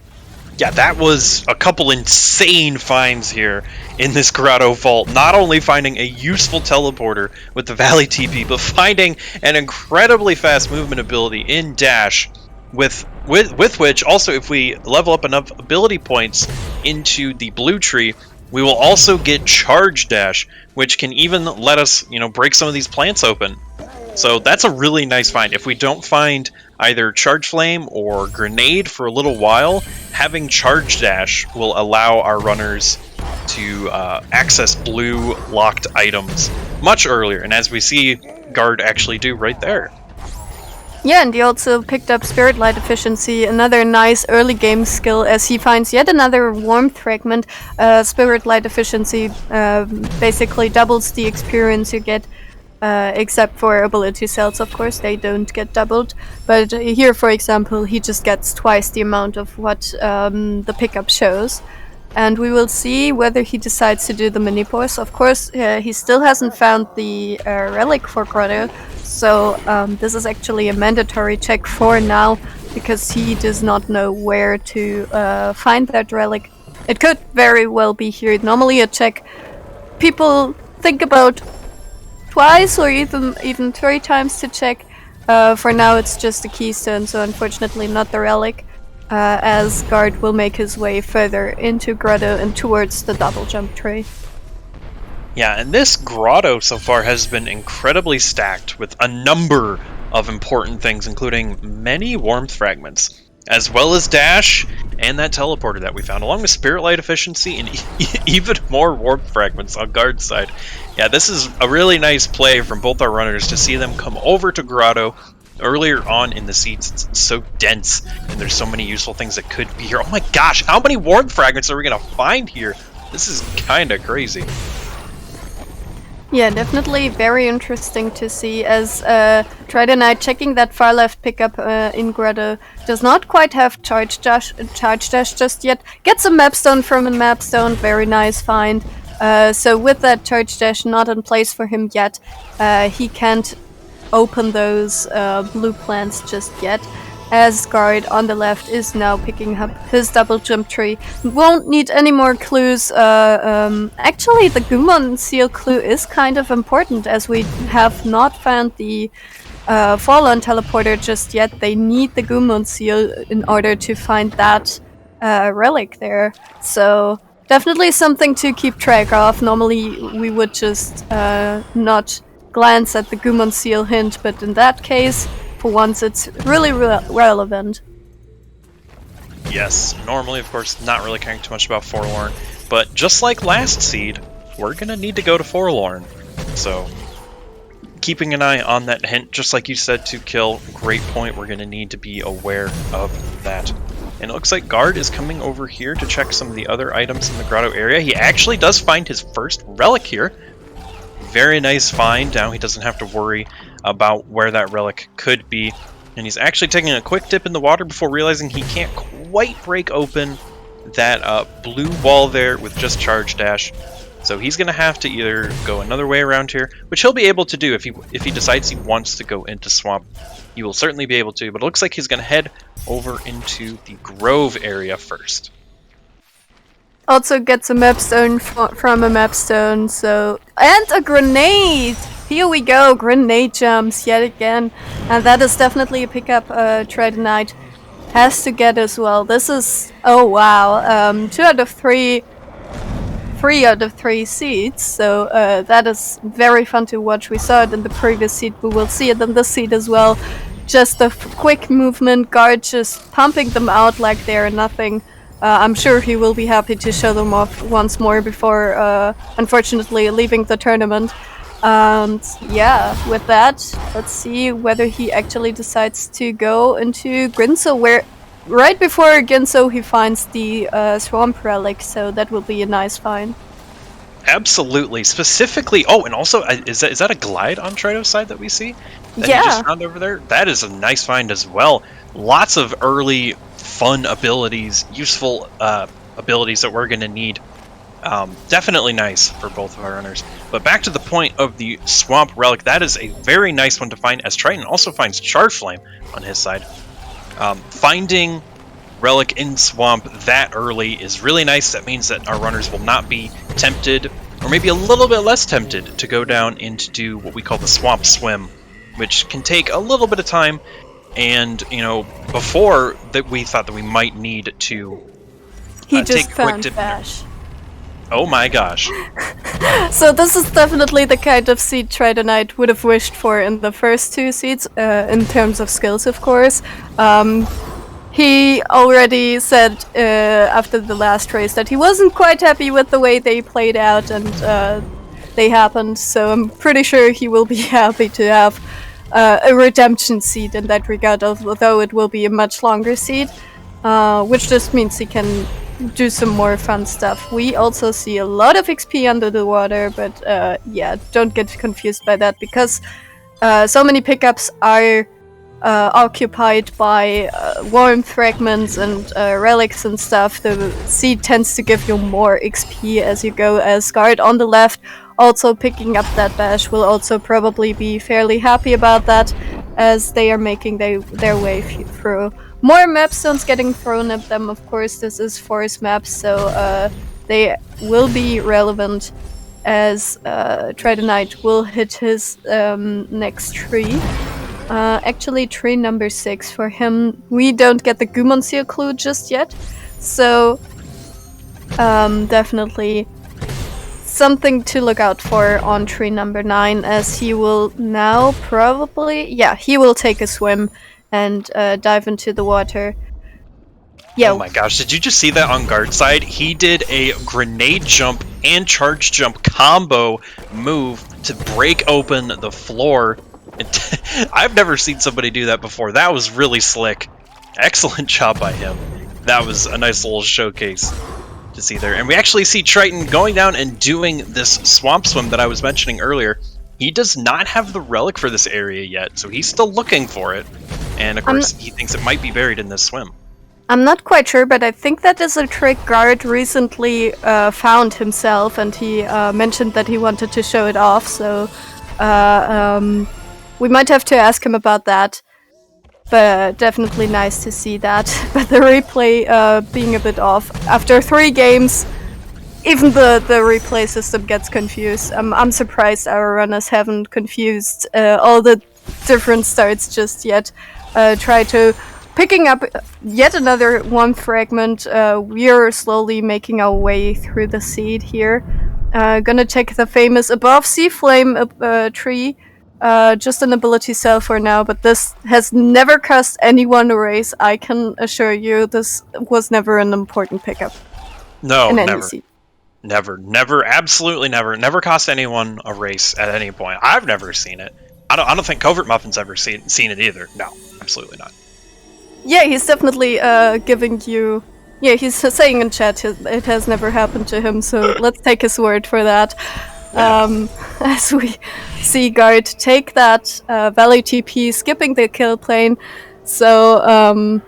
Yeah, that was a couple insane finds here in this Grotto Vault. Not only finding a useful teleporter with the Valley TP, but finding an incredibly fast movement ability in Dash, with which also, if we level up enough ability points into the blue tree, we will also get Charge Dash, which can even let us, you know, break some of these plants open. So that's a really nice find. If we don't find either Charge Flame or Grenade for a little while, having Charge Dash will allow our runners to access blue locked items much earlier, and as we see Guard actually do right there. Yeah, and he also picked up Spirit Light Efficiency, another nice early game skill, as he finds yet another warmth fragment. Spirit Light Efficiency basically doubles the experience you get, except for ability cells, of course, they don't get doubled. But here, for example, he just gets twice the amount of what the pickup shows. And we will see whether he decides to do the mini boss. Of course, he still hasn't found the relic for Grotto, so this is actually a mandatory check for now, because he does not know where to find that relic. It could very well be here. Normally a check people think about twice or even 3 times to check. For now it's just the keystone, so unfortunately not the relic. As Guard will make his way further into Grotto and towards the double jump tree. Yeah, and this Grotto so far has been incredibly stacked with a number of important things, including many warmth fragments, as well as dash and that teleporter that we found, along with spirit light efficiency and even more warmth fragments on guard side. Yeah, this is a really nice play from both our runners to see them come over to Grotto earlier on in the seeds. It's so dense, and there's so many useful things that could be here. Oh my gosh, how many warmth fragments are we gonna find here? This is kind of crazy. Yeah, definitely very interesting to see, as Tridonite checking that far left pickup in Grotto does not quite have charge dash just yet. Gets a mapstone from a mapstone, very nice find. So with that charge dash not in place for him yet, he can't open those blue plants just yet. As Guard on the left is now picking up his double jump tree. Won't need any more clues. Actually, the Gumon seal clue is kind of important, as we have not found the Fallen teleporter just yet. They need the Gumon seal in order to find that relic there. So definitely something to keep track of. Normally we would just not glance at the Gumon seal hint, but in that case, for once, it's really relevant. Yes, normally, of course, not really caring too much about Forlorn, but just like last seed, we're gonna need to go to Forlorn. So, keeping an eye on that hint, just like you said, to kill, great point. We're gonna need to be aware of that. And it looks like Guard is coming over here to check some of the other items in the grotto area. He actually does find his first relic here. Very nice find. Now he doesn't have to worry about where that relic could be. And he's actually taking a quick dip in the water before realizing he can't quite break open that blue wall there with just charge dash. So he's going to have to either go another way around here, which he'll be able to do if he decides he wants to go into Swamp. He will certainly be able to, but it looks like he's going to head over into the Grove area first. Also gets a mapstone from a mapstone, so... And a grenade! Here we go, grenade jumps yet again. And that is definitely a pickup Tridonite has to get as well. This is... Oh wow, 2 out of 3... 3 out of 3 seeds, so that is very fun to watch. We saw it in the previous seed, we will see it in this seed as well. Just a quick movement, Guard just pumping them out like they're nothing. I'm sure he will be happy to show them off once more before, unfortunately, leaving the tournament. And yeah, with that, let's see whether he actually decides to go into Grinso, where right before Ginso he finds the Swamp Relic, so that will be a nice find. Absolutely. Specifically, oh, and also, is that a glide on Trido's side that we see? That Yeah. he just found over there? That is a nice find as well. Lots of early fun abilities, useful abilities that we're going to need. Definitely nice for both of our runners. But back to the point of the Swamp Relic, that is a very nice one to find, as Triton also finds Charge Flame on his side. Finding Relic in Swamp that early is really nice. That means that our runners will not be tempted, or maybe a little bit less tempted, to go down into what we call the Swamp Swim, which can take a little bit of time. And, you know, before that we thought that we might need to He just take a quick found dip. Bash. Oh my gosh. So this is definitely the kind of seed Tridonite would have wished for in the first 2 seeds, in terms of skills, of course. He already said after the last race that he wasn't quite happy with the way they played out and they happened, so I'm pretty sure he will be happy to have a redemption seed in that regard, although it will be a much longer seed, which just means he can do some more fun stuff. We also see a lot of XP under the water, but yeah, don't get confused by that, because so many pickups are occupied by warm fragments and relics and stuff. The seed tends to give you more XP as you go, as Guard on the left also picking up that bash will also probably be fairly happy about that, as they are making their way through. More mapstones getting thrown at them, of course. This is forest maps, so they will be relevant, as Tridonite will hit his next tree. Actually, tree number 6 for him. We don't get the Gumon Seal clue just yet, so definitely something to look out for on tree number 9, as he will now probably... Yeah, he will take a swim and dive into the water. Yeah. Oh my gosh, did you just see that on guard side? He did a grenade jump and charge jump combo move to break open the floor. I've never seen somebody do that before. That was really slick. Excellent job by him. That was a nice little showcase to see there. And we actually see Triton going down and doing this swamp swim that I was mentioning earlier. He does not have the relic for this area yet, so he's still looking for it. And of course, he thinks it might be buried in this swim. I'm not quite sure, but I think that is a trick Guard recently found himself, and he mentioned that he wanted to show it off, so we might have to ask him about that. But definitely nice to see that. But the replay being a bit off. After 3 games, even the replay system gets confused. I'm surprised our runners haven't confused all the different starts just yet. Try to picking up yet another one fragment. We are slowly making our way through the seed here. Gonna check the famous above sea flame tree. Just an ability cell for now, but this has never cost anyone a race. I can assure you this was never an important pickup. No, never. Seed. Never, absolutely never. Never cost anyone a race at any point. I've never seen it. I don't think Covert Muffin's ever seen it either. No, absolutely not. Yeah, he's definitely giving you... Yeah, he's saying in chat it has never happened to him, so let's take his word for that. As we see Guard take that Valley TP, skipping the kill plane, so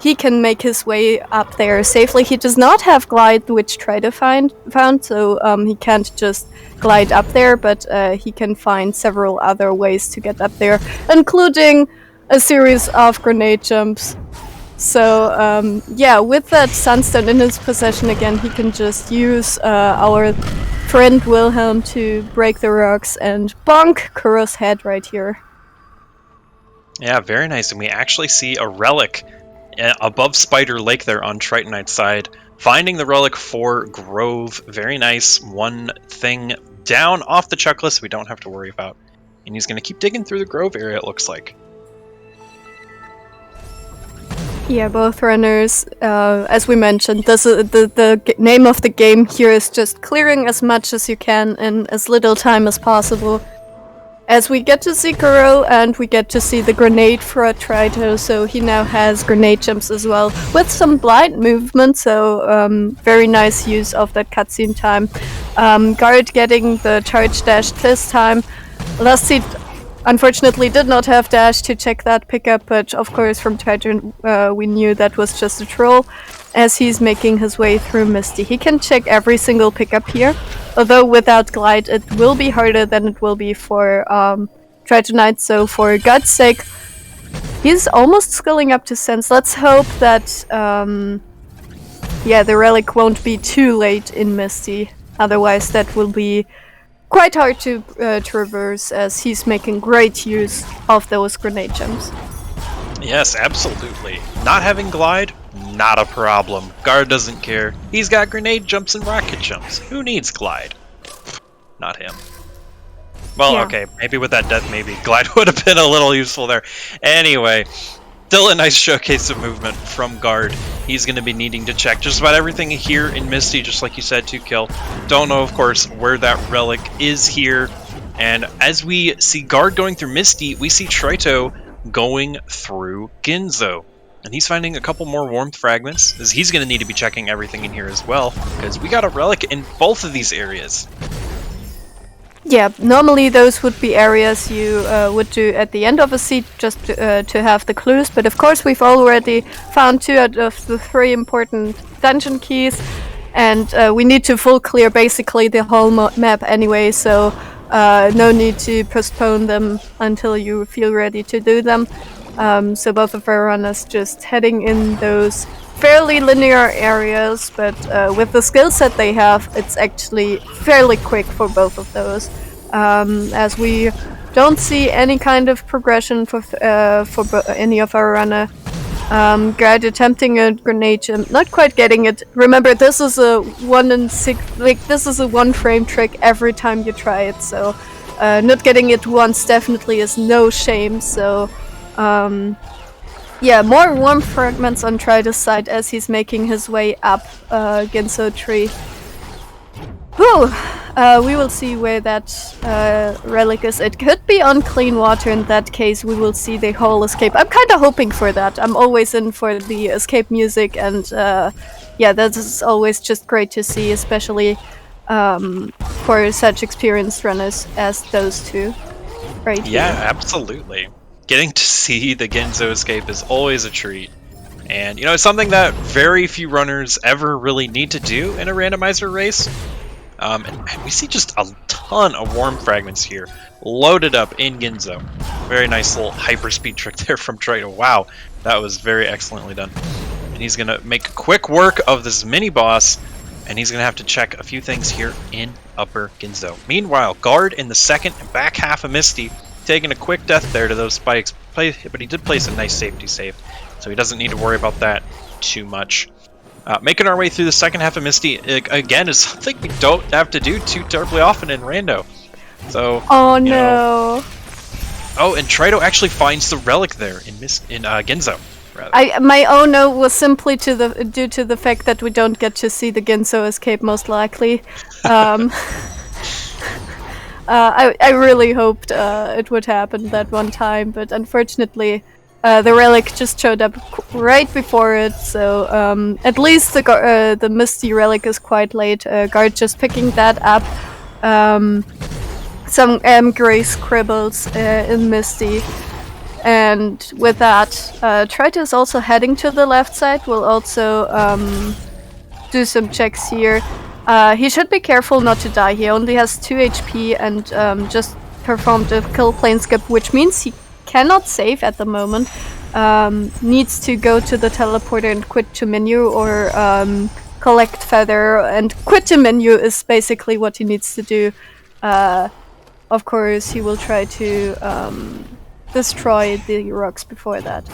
he can make his way up there safely. He does not have glide, which Triton found, so he can't just glide up there, but he can find several other ways to get up there, including a series of grenade jumps. So yeah, with that Sunstone in his possession again, he can just use our friend Wilhelm to break the rocks and bonk Kuro's head right here. Yeah, very nice. And we actually see a relic above Spider Lake there on Tritonite side. Finding the relic for Grove. Very nice. One thing down off the checklist we don't have to worry about. And he's going to keep digging through the Grove area, it looks like. Yeah, both runners, as we mentioned, the name of the game here is just clearing as much as you can in as little time as possible. As we get to see Kuro and we get to see the grenade for Trito, so he now has grenade jumps as well, with some blind movement, so very nice use of that cutscene time. Guard getting the charge dash this time. Last seed unfortunately did not have dash to check that pickup, but of course from Titan we knew that was just a troll. As he's making his way through Misty, he can check every single pickup here, although without glide it will be harder than it will be for Tritonite, so for God's sake, he's almost skilling up to sense. Let's hope that yeah, the relic won't be too late in Misty, otherwise that will be quite hard to traverse, as he's making great use of those grenade jumps. Yes, absolutely. Not having glide, not a problem. Guard doesn't care. He's got grenade jumps and rocket jumps. Who needs glide? Not him. Well, Yeah. Okay, maybe with that death, maybe glide would have been a little useful there. Anyway, still a nice showcase of movement from Guard. He's going to be needing to check just about everything here in Misty, just like you said, to kill. Don't know, of course, where that relic is here. And as we see Guard going through Misty, we see Trito going through Ginzo. And he's finding a couple more warmth fragments, as he's going to need to be checking everything in here as well, because we got a relic in both of these areas. Yeah, normally those would be areas you would do at the end of a seed just to have the clues, but of course we've already found 2 out of the 3 important dungeon keys, and we need to full clear basically the whole map anyway, so no need to postpone them until you feel ready to do them. So both of our runners just heading in those fairly linear areas, but with the skill set they have, it's actually fairly quick for both of those. As we don't see any kind of progression for any of our runner. Guard attempting a grenade jump, not quite getting it. Remember, this is a 1 in 6, like, this is a 1 frame trick every time you try it, so not getting it once definitely is no shame, so yeah, more warm fragments on Tritus' side as he's making his way up Ginso tree. Whew! We will see where that relic is. It could be on clean water. In that case, we will see the whole escape. I'm kind of hoping for that. I'm always in for the escape music, and yeah, that is always just great to see, especially for such experienced runners as those two. Right Yeah, here. absolutely. Getting to see the Genzo escape is always a treat. And, you know, it's something that very few runners ever really need to do in a randomizer race. And we see just a ton of warm fragments here, loaded up in Ginzo. Very nice little hyperspeed trick there from Trito. Wow, that was very excellently done. And he's going to make quick work of this mini-boss, and he's going to have to check a few things here in Upper Ginzo. Meanwhile, Guard in the second and back half of Misty, taking a quick death there to those spikes, but he did place a nice safety save, so he doesn't need to worry about that too much. Making our way through the second half of Misty, again, is something we don't have to do too terribly often in Rando. So, Oh you no! know. Oh, and Trito actually finds the relic there in Ginzo. Rather. My oh no was simply due to the fact that we don't get to see the Ginso escape, most likely. I really hoped it would happen that one time, but unfortunately, the relic just showed up right before it. So at least the Misty relic is quite late. Guard just picking that up. Some gray scribbles in Misty. And with that, Trito is also heading to the left side. We'll also do some checks here. He should be careful not to die. He only has 2 HP and just performed a kill plane skip, which means he cannot save at the moment. Needs to go to the teleporter and quit to menu or collect feather. And quit to menu is basically what he needs to do. Of course, he will try to destroy the rocks before that.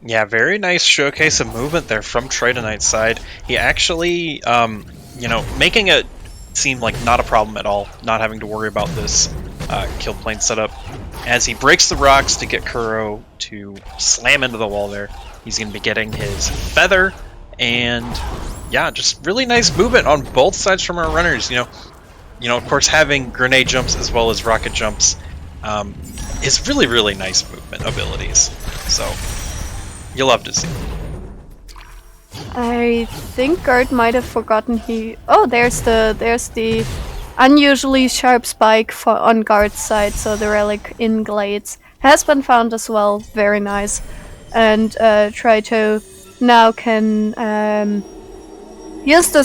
Yeah, very nice showcase of movement there from Tritonite's side. He actually, you know, making it seem like not a problem at all, not having to worry about this kill plane setup. As he breaks the rocks to get Kuro to slam into the wall there, he's going to be getting his feather, and yeah, just really nice movement on both sides from our runners. You know, of course, having grenade jumps as well as rocket jumps is really, really nice movement abilities. So you'll love to see. I think Guard might have forgotten he. Oh, there's the unusually sharp spike on Guard's side. So the relic in Glades has been found as well. Very nice. And Trito now can use the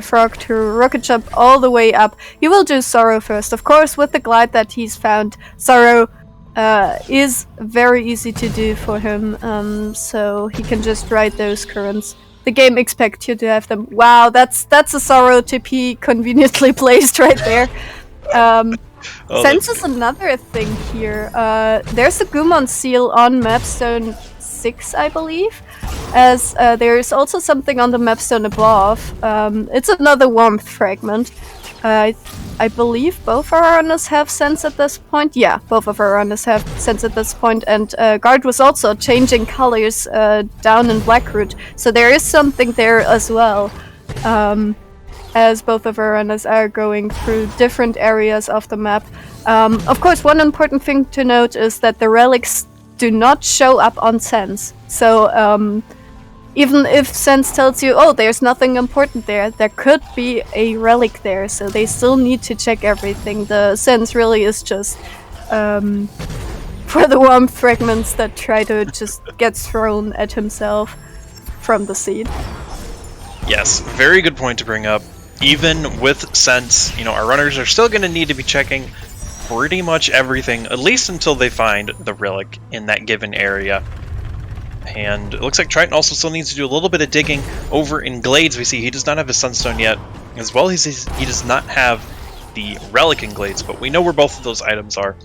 frog to rocket jump all the way up. He will do Sorrow first, of course, with the glide that he's found. Sorrow is very easy to do for him, so he can just ride those currents. The game expects you to have them. Wow, that's a Sorrow TP conveniently placed right there. Sense is another thing here. There's a Gumon seal on Mapstone 6, I believe, as there is also something on the Mapstone above. It's another warmth fragment. I believe both our runners have sense at this point. Yeah, both of our runners have sense at this point, and Guard was also changing colors down in Blackroot, so there is something there as well. As both of our runners are going through different areas of the map. Of course, one important thing to note is that the relics do not show up on sense. So even if sense tells you, oh, there's nothing important there, there could be a relic there, so they still need to check everything. The sense really is just for the warm fragments that Trito just gets thrown at himself from the seed. Yes, very good point to bring up. Even with sense, you know, our runners are still going to need to be checking pretty much everything, at least until they find the relic in that given area. And it looks like Triton also still needs to do a little bit of digging over in Glades. We see he does not have a Sunstone yet, as well as he does not have the relic in Glades, but we know where both of those items are.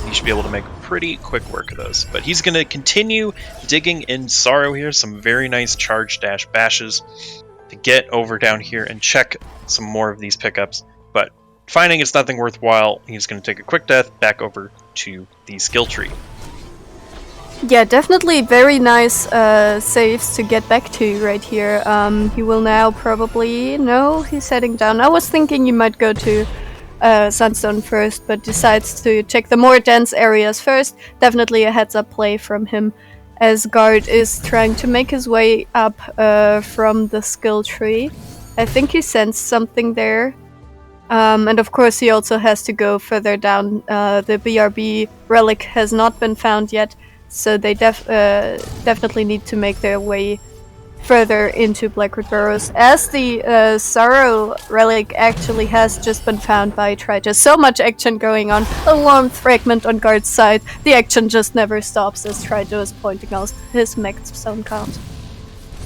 he should be able to make pretty quick work of those. But he's going to continue digging in Sorrow here. Some very nice charge dash bashes to get over down here and check some more of these pickups. But finding it's nothing worthwhile, he's going to take a quick death back over to the skill tree. Yeah, definitely very nice saves to get back to right here. He will now probably... No, he's heading down. I was thinking you might go to Sunstone first, but decides to check the more dense areas first. Definitely a heads-up play from him, as Guard is trying to make his way up from the skill tree. I think he sensed something there. And of course he also has to go further down. The BRB relic has not been found yet. So they definitely need to make their way further into Blackroot Burrows, as the Sorrow relic actually has just been found by Triter. So much action going on. A warmth fragment on Guard's side. The action just never stops, as Triter is pointing out his max zone count.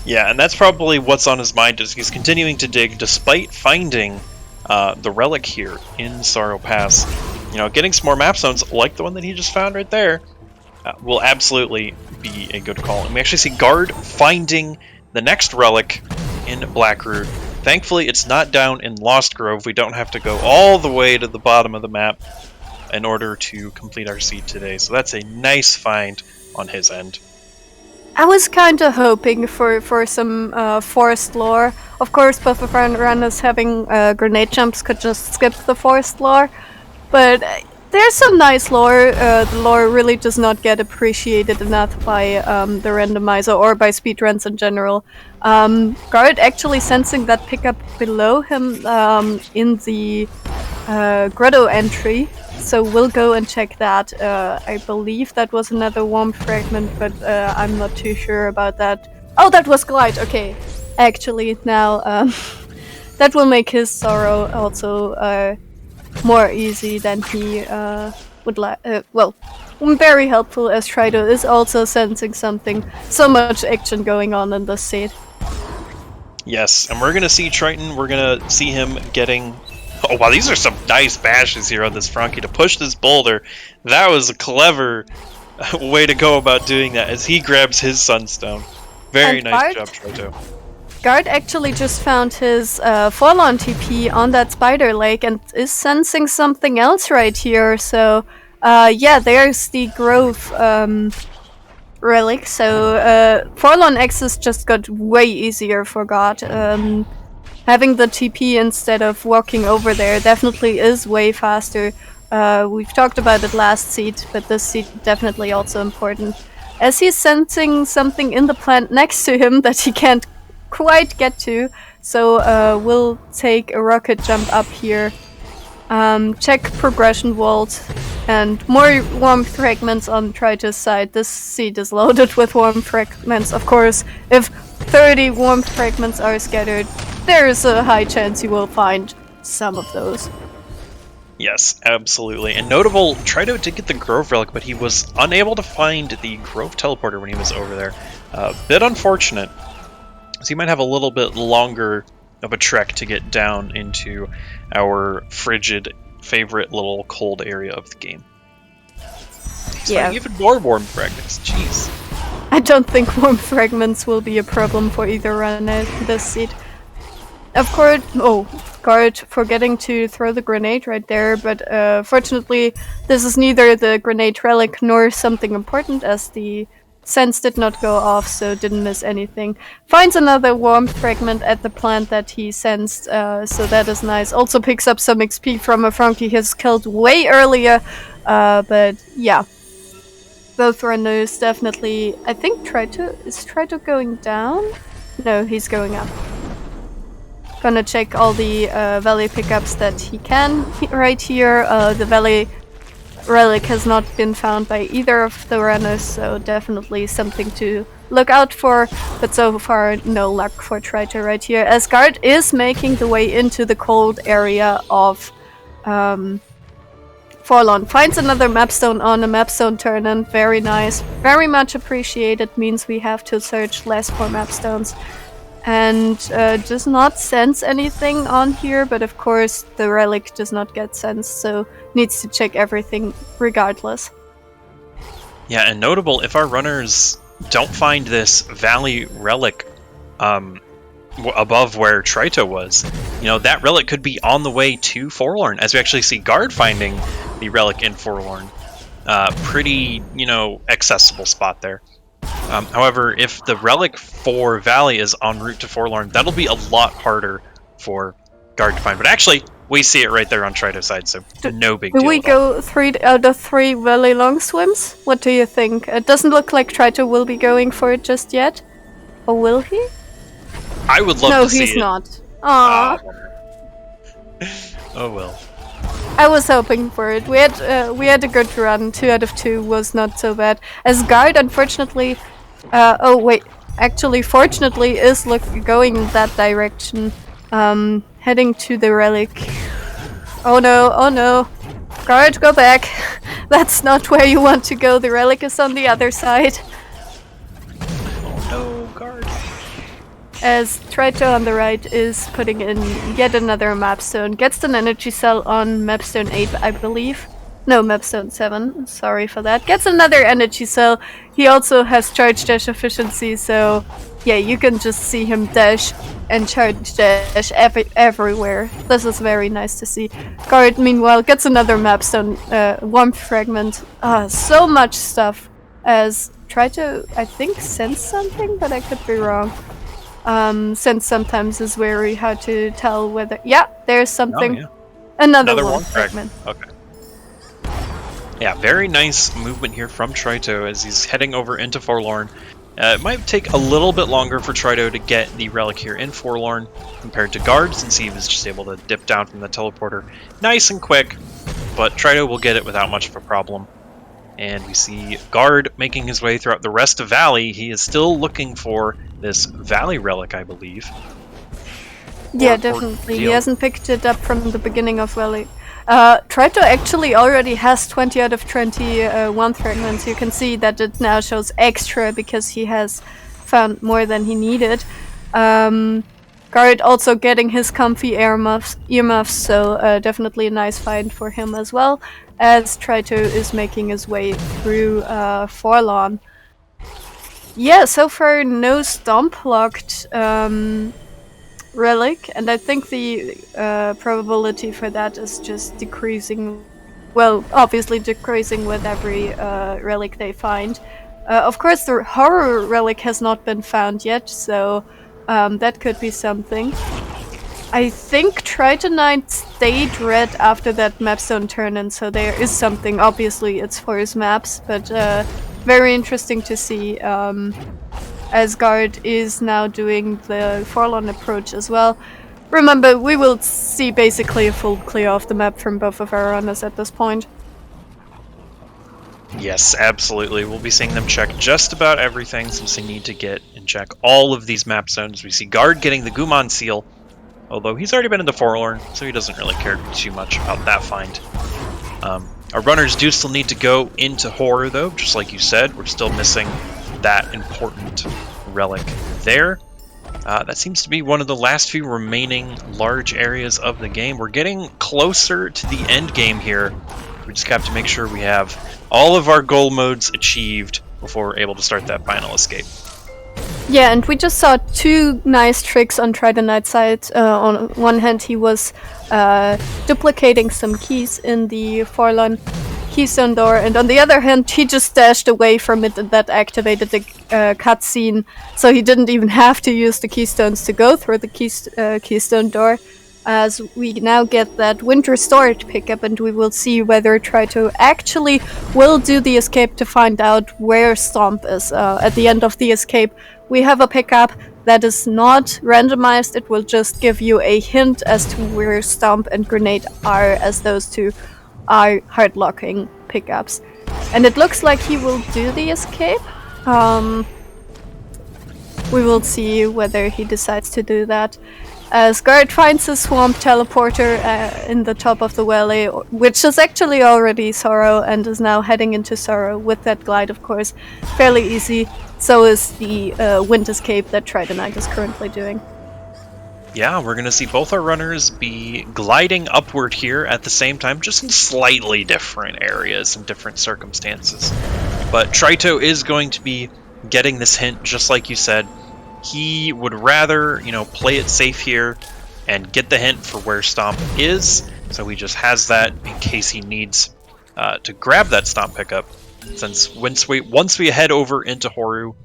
Yeah, and that's probably what's on his mind, is he's continuing to dig despite finding the relic here in Sorrow Pass. You know, getting some more map zones like the one that he just found right there will absolutely be a good call. And we actually see Guard finding the next relic in Blackroot. Thankfully, it's not down in Lost Grove. We don't have to go all the way to the bottom of the map in order to complete our seed today. So that's a nice find on his end. I was kind of hoping for some forest lore. Of course, both of our runners having grenade jumps could just skip the forest lore, but there's some nice lore. The lore really does not get appreciated enough by the randomizer or by speedruns in general. Guard actually sensing that pickup below him in the grotto entry, so we'll go and check that. I believe that was another warm fragment, but I'm not too sure about that. Oh, that was Glide, okay. Actually, now that will make his Sorrow also more easy than he would like. Well, very helpful, as Trido is also sensing something. So much action going on in this seed. Yes, and we're going to see Triton. We're going to see him getting... Oh, wow, these are some nice bashes here on this Frankie to push this boulder. That was a clever way to go about doing that, as he grabs his Sunstone. Very nice job, Trito. Guard actually just found his Forlorn TP on that spider lake and is sensing something else right here. So, yeah, there's the Grove relic. So, Forlorn access just got way easier for God. Having the TP instead of walking over there definitely is way faster. We've talked about it last seed, but this seed definitely also important. As he's sensing something in the plant next to him that he can't quite get to, so we'll take a rocket jump up here, check progression vault, and more warm fragments on Tritus' side. This seed is loaded with warm fragments. Of course, if 30 warm fragments are scattered, there is a high chance you will find some of those. Yes, absolutely. And notable, Trito did get the Grove relic, but he was unable to find the Grove teleporter when he was over there. Bit unfortunate. So you might have a little bit longer of a trek to get down into our frigid favorite little cold area of the game. Yeah. Even more warm fragments, jeez. I don't think warm fragments will be a problem for either runner this seed. Of course, Guard forgetting to throw the grenade right there, but fortunately this is neither the grenade relic nor something important, as the sense did not go off, so didn't miss anything. Finds another warm fragment at the plant that he sensed, so that is nice. Also picks up some XP from a Frankie he has killed way earlier, but yeah. Both runners definitely... I think is Trito going down? No, he's going up. Gonna check all the valley pickups that he can right here. The valley relic has not been found by either of the runners, so definitely something to look out for, but so far no luck for Trito right here, as Guard is making the way into the cold area of Forlorn. Finds another mapstone on a mapstone turn-in. Very nice. Very much appreciated. Means we have to search less for mapstones. and does not sense anything on here, but of course the relic does not get sensed, so needs to check everything regardless. Yeah, and notable, if our runners don't find this Valley relic above where Trito was, that relic could be on the way to Forlorn, as we actually see Guard finding the relic in Forlorn. Pretty, accessible spot there. However, if the relic for Valley is en route to Forlorn, that'll be a lot harder for Guard to find. But actually, we see it right there on Trito's side, so no big deal. Do we go 3 out of 3 Valley long swims? What do you think? It doesn't look like Trito will be going for it just yet. Or will he? I would love to see it. No, he's not. Aww. Oh well. I was hoping for it. We had a good run. 2 out of 2 was not so bad. As Guard, unfortunately, fortunately, is going in that direction, heading to the relic. Oh no! Guard, go back. That's not where you want to go. The relic is on the other side. Oh no, Guard. As Trito on the right is putting in yet another mapstone. Gets an energy cell on mapstone 8, I believe. No, mapstone 7. Sorry for that. Gets another energy cell. He also has charge dash efficiency, so yeah, you can just see him dash and charge dash everywhere. This is very nice to see. Guard, meanwhile, gets another mapstone, warmth fragment. So much stuff. As Trito, I think, sensed something, but I could be wrong. Since sometimes is very hard to tell whether... Yeah, there's something. Oh, yeah. Another one fragment. Okay. Yeah, very nice movement here from Trito as he's heading over into Forlorn. It might take a little bit longer for Trito to get the relic here in Forlorn compared to Guard, since he was just able to dip down from the teleporter nice and quick, but Trito will get it without much of a problem. And we see Guard making his way throughout the rest of Valley. He is still looking for this Valley relic, I believe. Yeah, definitely. He hasn't picked it up from the beginning of Valley. Trito actually already has 20 out of 20 one fragments. You can see that it now shows extra because he has found more than he needed. Guard also getting his comfy earmuffs, so definitely a nice find for him as well, as Trito is making his way through Forlorn. Yeah, so far no stomp locked relic, and I think the probability for that is just decreasing. Well, obviously decreasing with every relic they find. Of course, the horror relic has not been found yet, so that could be something. I think Tritonite stayed red after that mapstone turn-in, so there is something. Obviously, it's for his maps, but very interesting to see. Asgard is now doing the Forlorn approach as well. Remember, we will see basically a full clear of the map from both of our runners at this point. Yes, absolutely. We'll be seeing them check just about everything, since they need to get and check all of these map zones. We see Guard getting the Gumon seal, although he's already been into Forlorn, so he doesn't really care too much about that find. Our runners do still need to go into Horror, though, just like you said. We're still missing that important relic there. That seems to be one of the last few remaining large areas of the game. We're getting closer to the end game here. We just have to make sure we have all of our goal modes achieved before we're able to start that final escape. Yeah, and we just saw 2 nice tricks on Tritonite's side. On one hand, he was duplicating some keys in the Forlorn keystone door, and on the other hand, he just dashed away from it, and that activated the cutscene, so he didn't even have to use the keystones to go through the keystone door. As we now get that Wind Restored pickup, and we will see whether Trito actually will do the escape to find out where Stomp is. At the end of the escape, we have a pickup that is not randomized. It will just give you a hint as to where Stomp and Grenade are, as those 2 are hard locking pickups. And it looks like he will do the escape. We will see whether he decides to do that. As Guard finds a swamp teleporter in the top of the valley, which is actually already Sorrow, and is now heading into Sorrow with that glide, of course. Fairly easy. so is the wind escape that Tridonite is currently doing. Yeah, we're going to see both our runners be gliding upward here at the same time, just in slightly different areas and different circumstances. But Trito is going to be getting this hint, just like you said. He would rather, play it safe here and get the hint for where Stomp is, so he just has that in case he needs to grab that Stomp pickup. Since once we head over into Horu,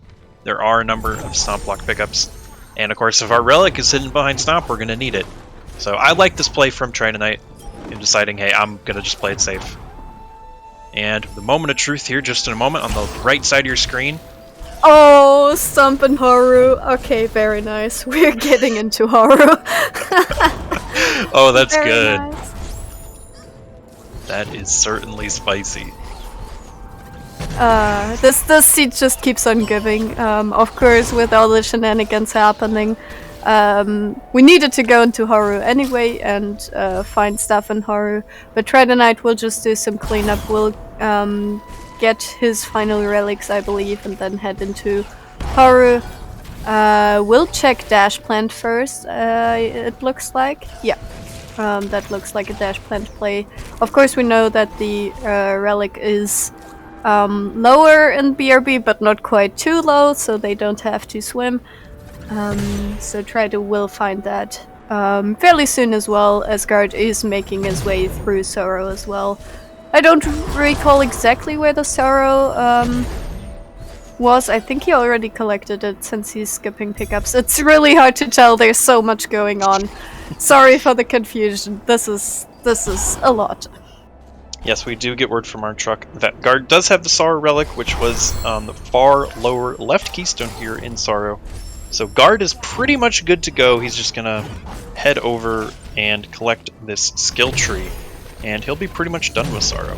there are a number of Stomp block pickups. And of course, if our Relic is hidden behind Stomp, we're going to need it. So I like this play from Tridonite in deciding, hey, I'm going to just play it safe. And the moment of truth here, just in a moment, on the right side of your screen. Oh, Stomp and Horu. Okay, very nice. We're getting into Horu. Oh, that's very good. Nice. That is certainly spicy. This seed just keeps on giving. Of course, with all the shenanigans happening, we needed to go into Horu anyway and find stuff in Horu. But Tridonite will just do some cleanup. We'll get his final relics, I believe, and then head into Horu. We'll check Dash Plant first, it looks like. Yeah, that looks like a Dash Plant play. Of course, we know that the relic is lower in BRB, but not quite too low, so they don't have to swim. So Trito will find that fairly soon as well, as Guard is making his way through Sorrow as well. I don't recall exactly where the Sorrow was. I think he already collected it since he's skipping pickups. It's really hard to tell, there's so much going on. Sorry for the confusion. This is a lot. Yes, we do get word from our truck that Guard does have the Sorrow Relic, which was on the far lower left keystone here in Sorrow. So Guard is pretty much good to go. He's just gonna head over and collect this skill tree, and he'll be pretty much done with Sorrow.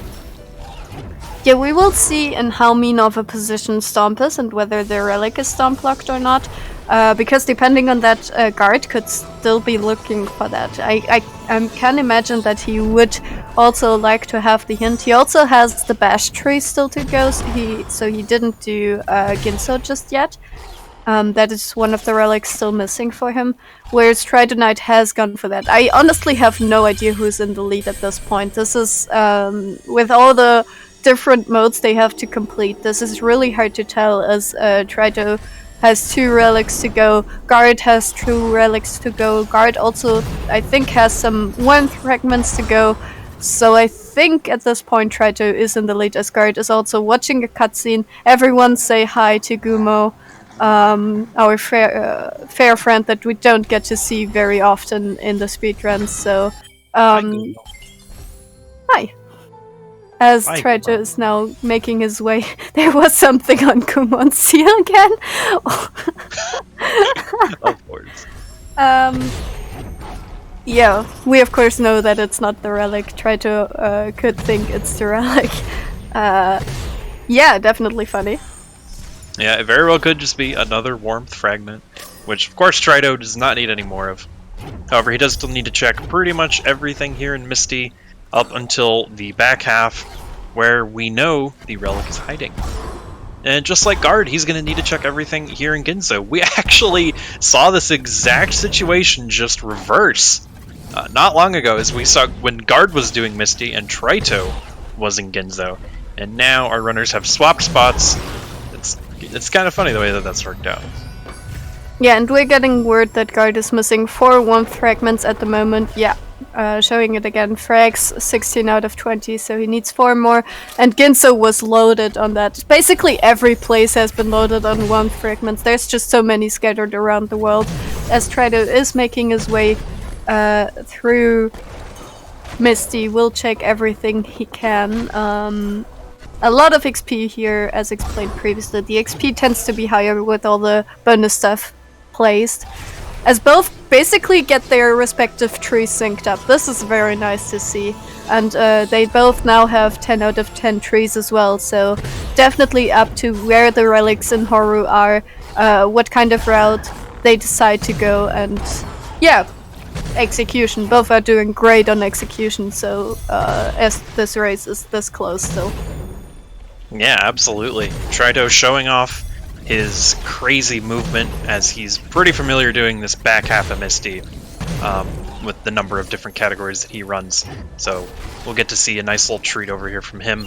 Yeah, we will see in how mean of a position Stomp is and whether the relic is Stomp locked or not. Because depending on that, Guard could still be looking for that. I can imagine that he would also like to have the hint. He also has the Bash tree still to go, so he didn't do Ginso just yet. That is one of the relics still missing for him, whereas Tridonite has gone for that. I honestly have no idea who's in the lead at this point. This is, with all the different modes they have to complete, this is really hard to tell, as Trito has 2 relics to go, Guard has 2 relics to go, Guard also, I think, has some 1 fragments to go, so I think at this point Trito is in the lead, as Guard is also watching a cutscene. Everyone say hi to Gumo, our fair friend that we don't get to see very often in the speedruns, so hi. As Trito is now making his way, there was something on Kumon's seal again. Of course. Yeah, we of course know that it's not the relic. Trito could think it's the relic. Yeah, definitely funny. Yeah, it very well could just be another warmth fragment, which of course Trito does not need any more of. However, he does still need to check pretty much everything here in Misty up until the back half, where we know the relic is hiding. And just like Guard, he's going to need to check everything here in Ginso. We actually saw this exact situation just reverse not long ago, as we saw when Guard was doing Misty and Trito was in Ginso. And now our runners have swapped spots. It's kind of funny the way that that's worked out. Yeah, and we're getting word that Guard is missing 4 warmth fragments at the moment. Yeah. Showing it again, frags 16 out of 20, so he needs 4 more, and Ginso was loaded on that. Basically every place has been loaded on warmth fragments. There's just so many scattered around the world, as Trito is making his way through Misty. Will check everything he can. A lot of XP here, as explained previously. The XP tends to be higher with all the bonus stuff placed, as both basically get their respective trees synced up. This is very nice to see. And they both now have 10 out of 10 trees as well, so definitely up to where the relics in Horu are, what kind of route they decide to go, and yeah, execution. Both are doing great on execution, so as this race is this close still. Yeah, absolutely. Trito showing off his crazy movement, as he's pretty familiar doing this back half of Misty with the number of different categories that he runs. So we'll get to see a nice little treat over here from him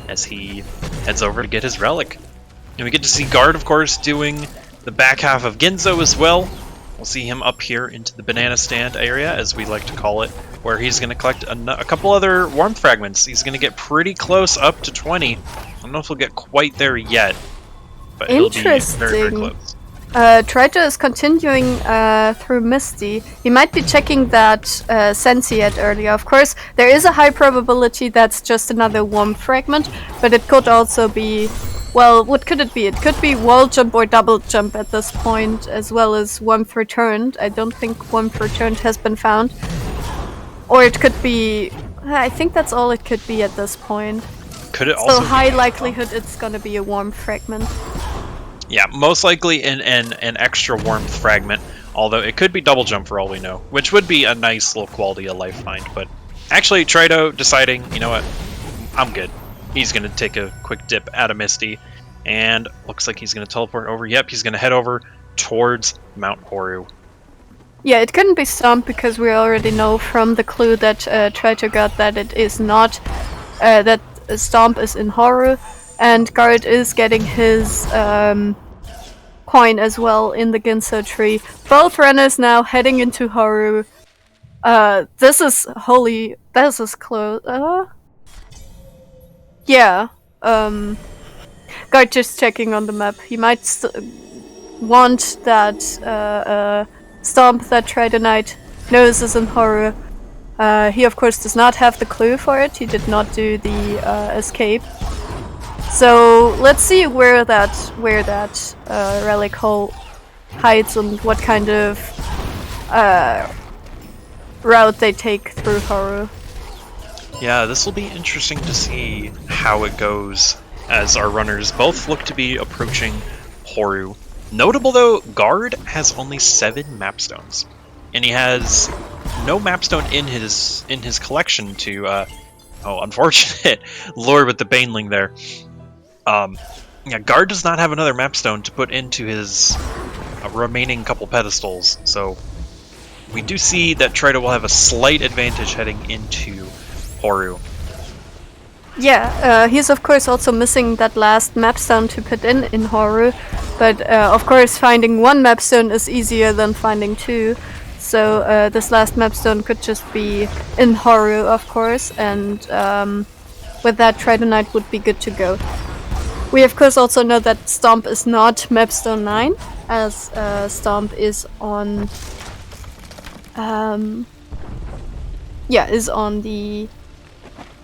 as he heads over to get his relic. And we get to see Guard, of course, doing the back half of Ginzo as well. We'll see him up here into the banana stand area, as we like to call it, where he's going to collect a couple other warmth fragments. He's going to get pretty close, up to 20. I don't know if he'll get quite there yet, but he'll be very, very close. Trito is continuing through Misty. He might be checking that sense he had earlier. Of course, there is a high probability that's just another warm fragment, but it could also be... Well, what could it be? It could be wall jump or double jump at this point, as well as warmth returned. I don't think warmth returned has been found. Or it could be... I think that's all it could be at this point. Could it also So high likelihood it's gonna be a warm fragment. Yeah, most likely an extra warmth fragment, although it could be double jump for all we know, which would be a nice little quality of life find. But actually, Trito deciding, you know what, I'm good. He's going to take a quick dip out of Misty, and looks like he's going to teleport over. Yep, he's going to head over towards Mount Horu. Yeah, it couldn't be Stomp because we already know from the clue that Trito got that it is not, that Stomp is in Horu, and Guard is getting his coin as well in the Ginso tree. Both runners now heading into Horu. This is close. Yeah, Guard just checking on the map. He might want that Stomp that Trito Knight knows is in Horu. He of course does not have the clue for it. He did not do the escape. So let's see where that relic hole hides and what kind of route they take through Horu. Yeah, this will be interesting to see how it goes, as our runners both look to be approaching Horu. Notable though, Guard has only 7 mapstones, and he has no mapstone in his collection to unfortunate lure with the Baneling there. Yeah, Guard does not have another mapstone to put into his remaining couple pedestals, so we do see that Trito will have a slight advantage heading into Horu. Yeah, he's of course also missing that last mapstone to put in Horu, but of course finding one mapstone is easier than finding 2, so this last mapstone could just be in Horu, of course, and with that Trito Knight would be good to go. We of course also know that Stomp is not mapstone 9, as Stomp is on...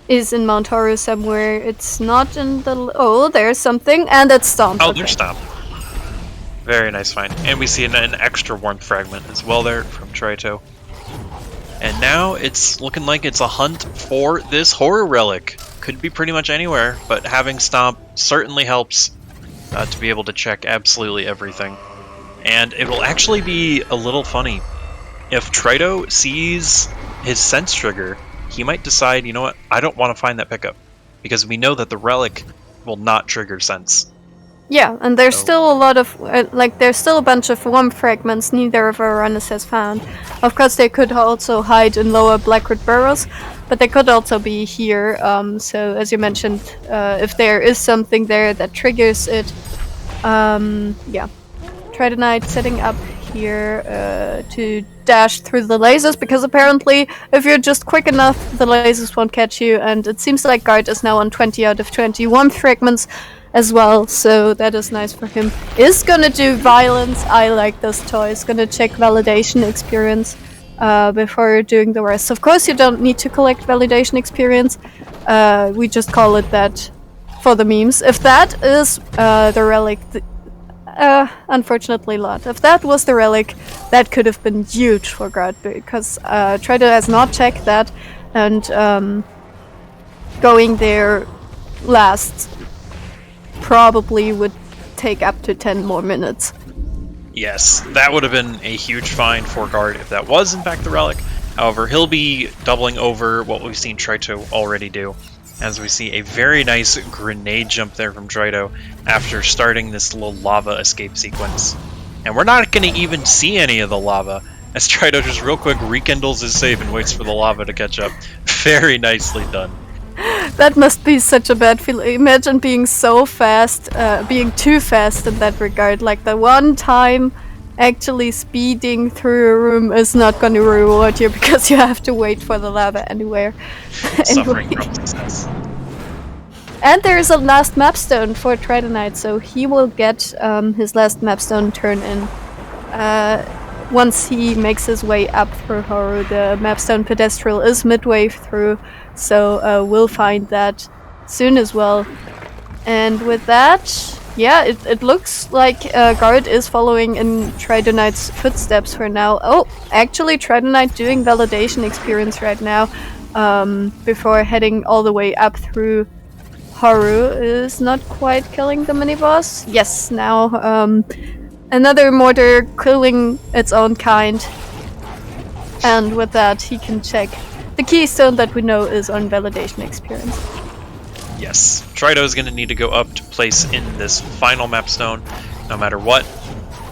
is in Mount Horu somewhere. It's not in the... Oh, there's something, and it's Stomp. Oh, okay. there's Stomp. Very nice find. And we see an extra warmth fragment as well there from Trito. And now it's looking like it's a hunt for this Horu relic. Could be pretty much anywhere, but having Stomp certainly helps to be able to check absolutely everything. And it will actually be a little funny. If Trito sees his sense trigger, he might decide, you know what, I don't want to find that pickup, because we know that the relic will not trigger sense. Yeah, and there's still a lot of, there's still a bunch of warm fragments neither of our runners has found. Of course, they could also hide in lower Blackroot burrows, but they could also be here. So, as you mentioned, if there is something there that triggers it, yeah. Trito Knight setting up here to dash through the lasers, because apparently if you're just quick enough the lasers won't catch you, and it seems like Guard is now on 20 out of 21 fragments as well, so that is nice for him. Is gonna do violence. I like this toy. Is gonna check validation experience before doing the rest. Of course you don't need to collect validation experience, we just call it that for the memes. If that is the relic, unfortunately not. If that was the relic, that could have been huge for Guard, because Trito has not checked that, and going there last probably would take up to 10 more minutes. Yes, that would have been a huge find for Guard if that was in fact the relic. However, he'll be doubling over what we've seen Trito already do. as we see a very nice grenade jump there from Trido after starting this little lava escape sequence. And we're not going to even see any of the lava, as Trido just real quick rekindles his save and waits for the lava to catch up. Very nicely done. That must be such a bad feeling. Imagine being so fast, being too fast in that regard. Like the one time actually speeding through a room is not going to reward you because you have to wait for the lava anywhere. Suffering from success. And there is a last mapstone for Tridonite, so he will get his last mapstone turn in. Once he makes his way up through Horu, the mapstone pedestal is midway through, so we'll find that soon as well. And with that, yeah, it looks like Guard is following in Tridonite's footsteps for now. Oh, actually Tridonite doing validation experience right now, before heading all the way up through Horu is not quite killing the mini-boss. Yes, now another mortar killing its own kind. And with that he can check the keystone that we know is on validation experience. Yes, Trido is going to need to go up to place in this final mapstone, no matter what.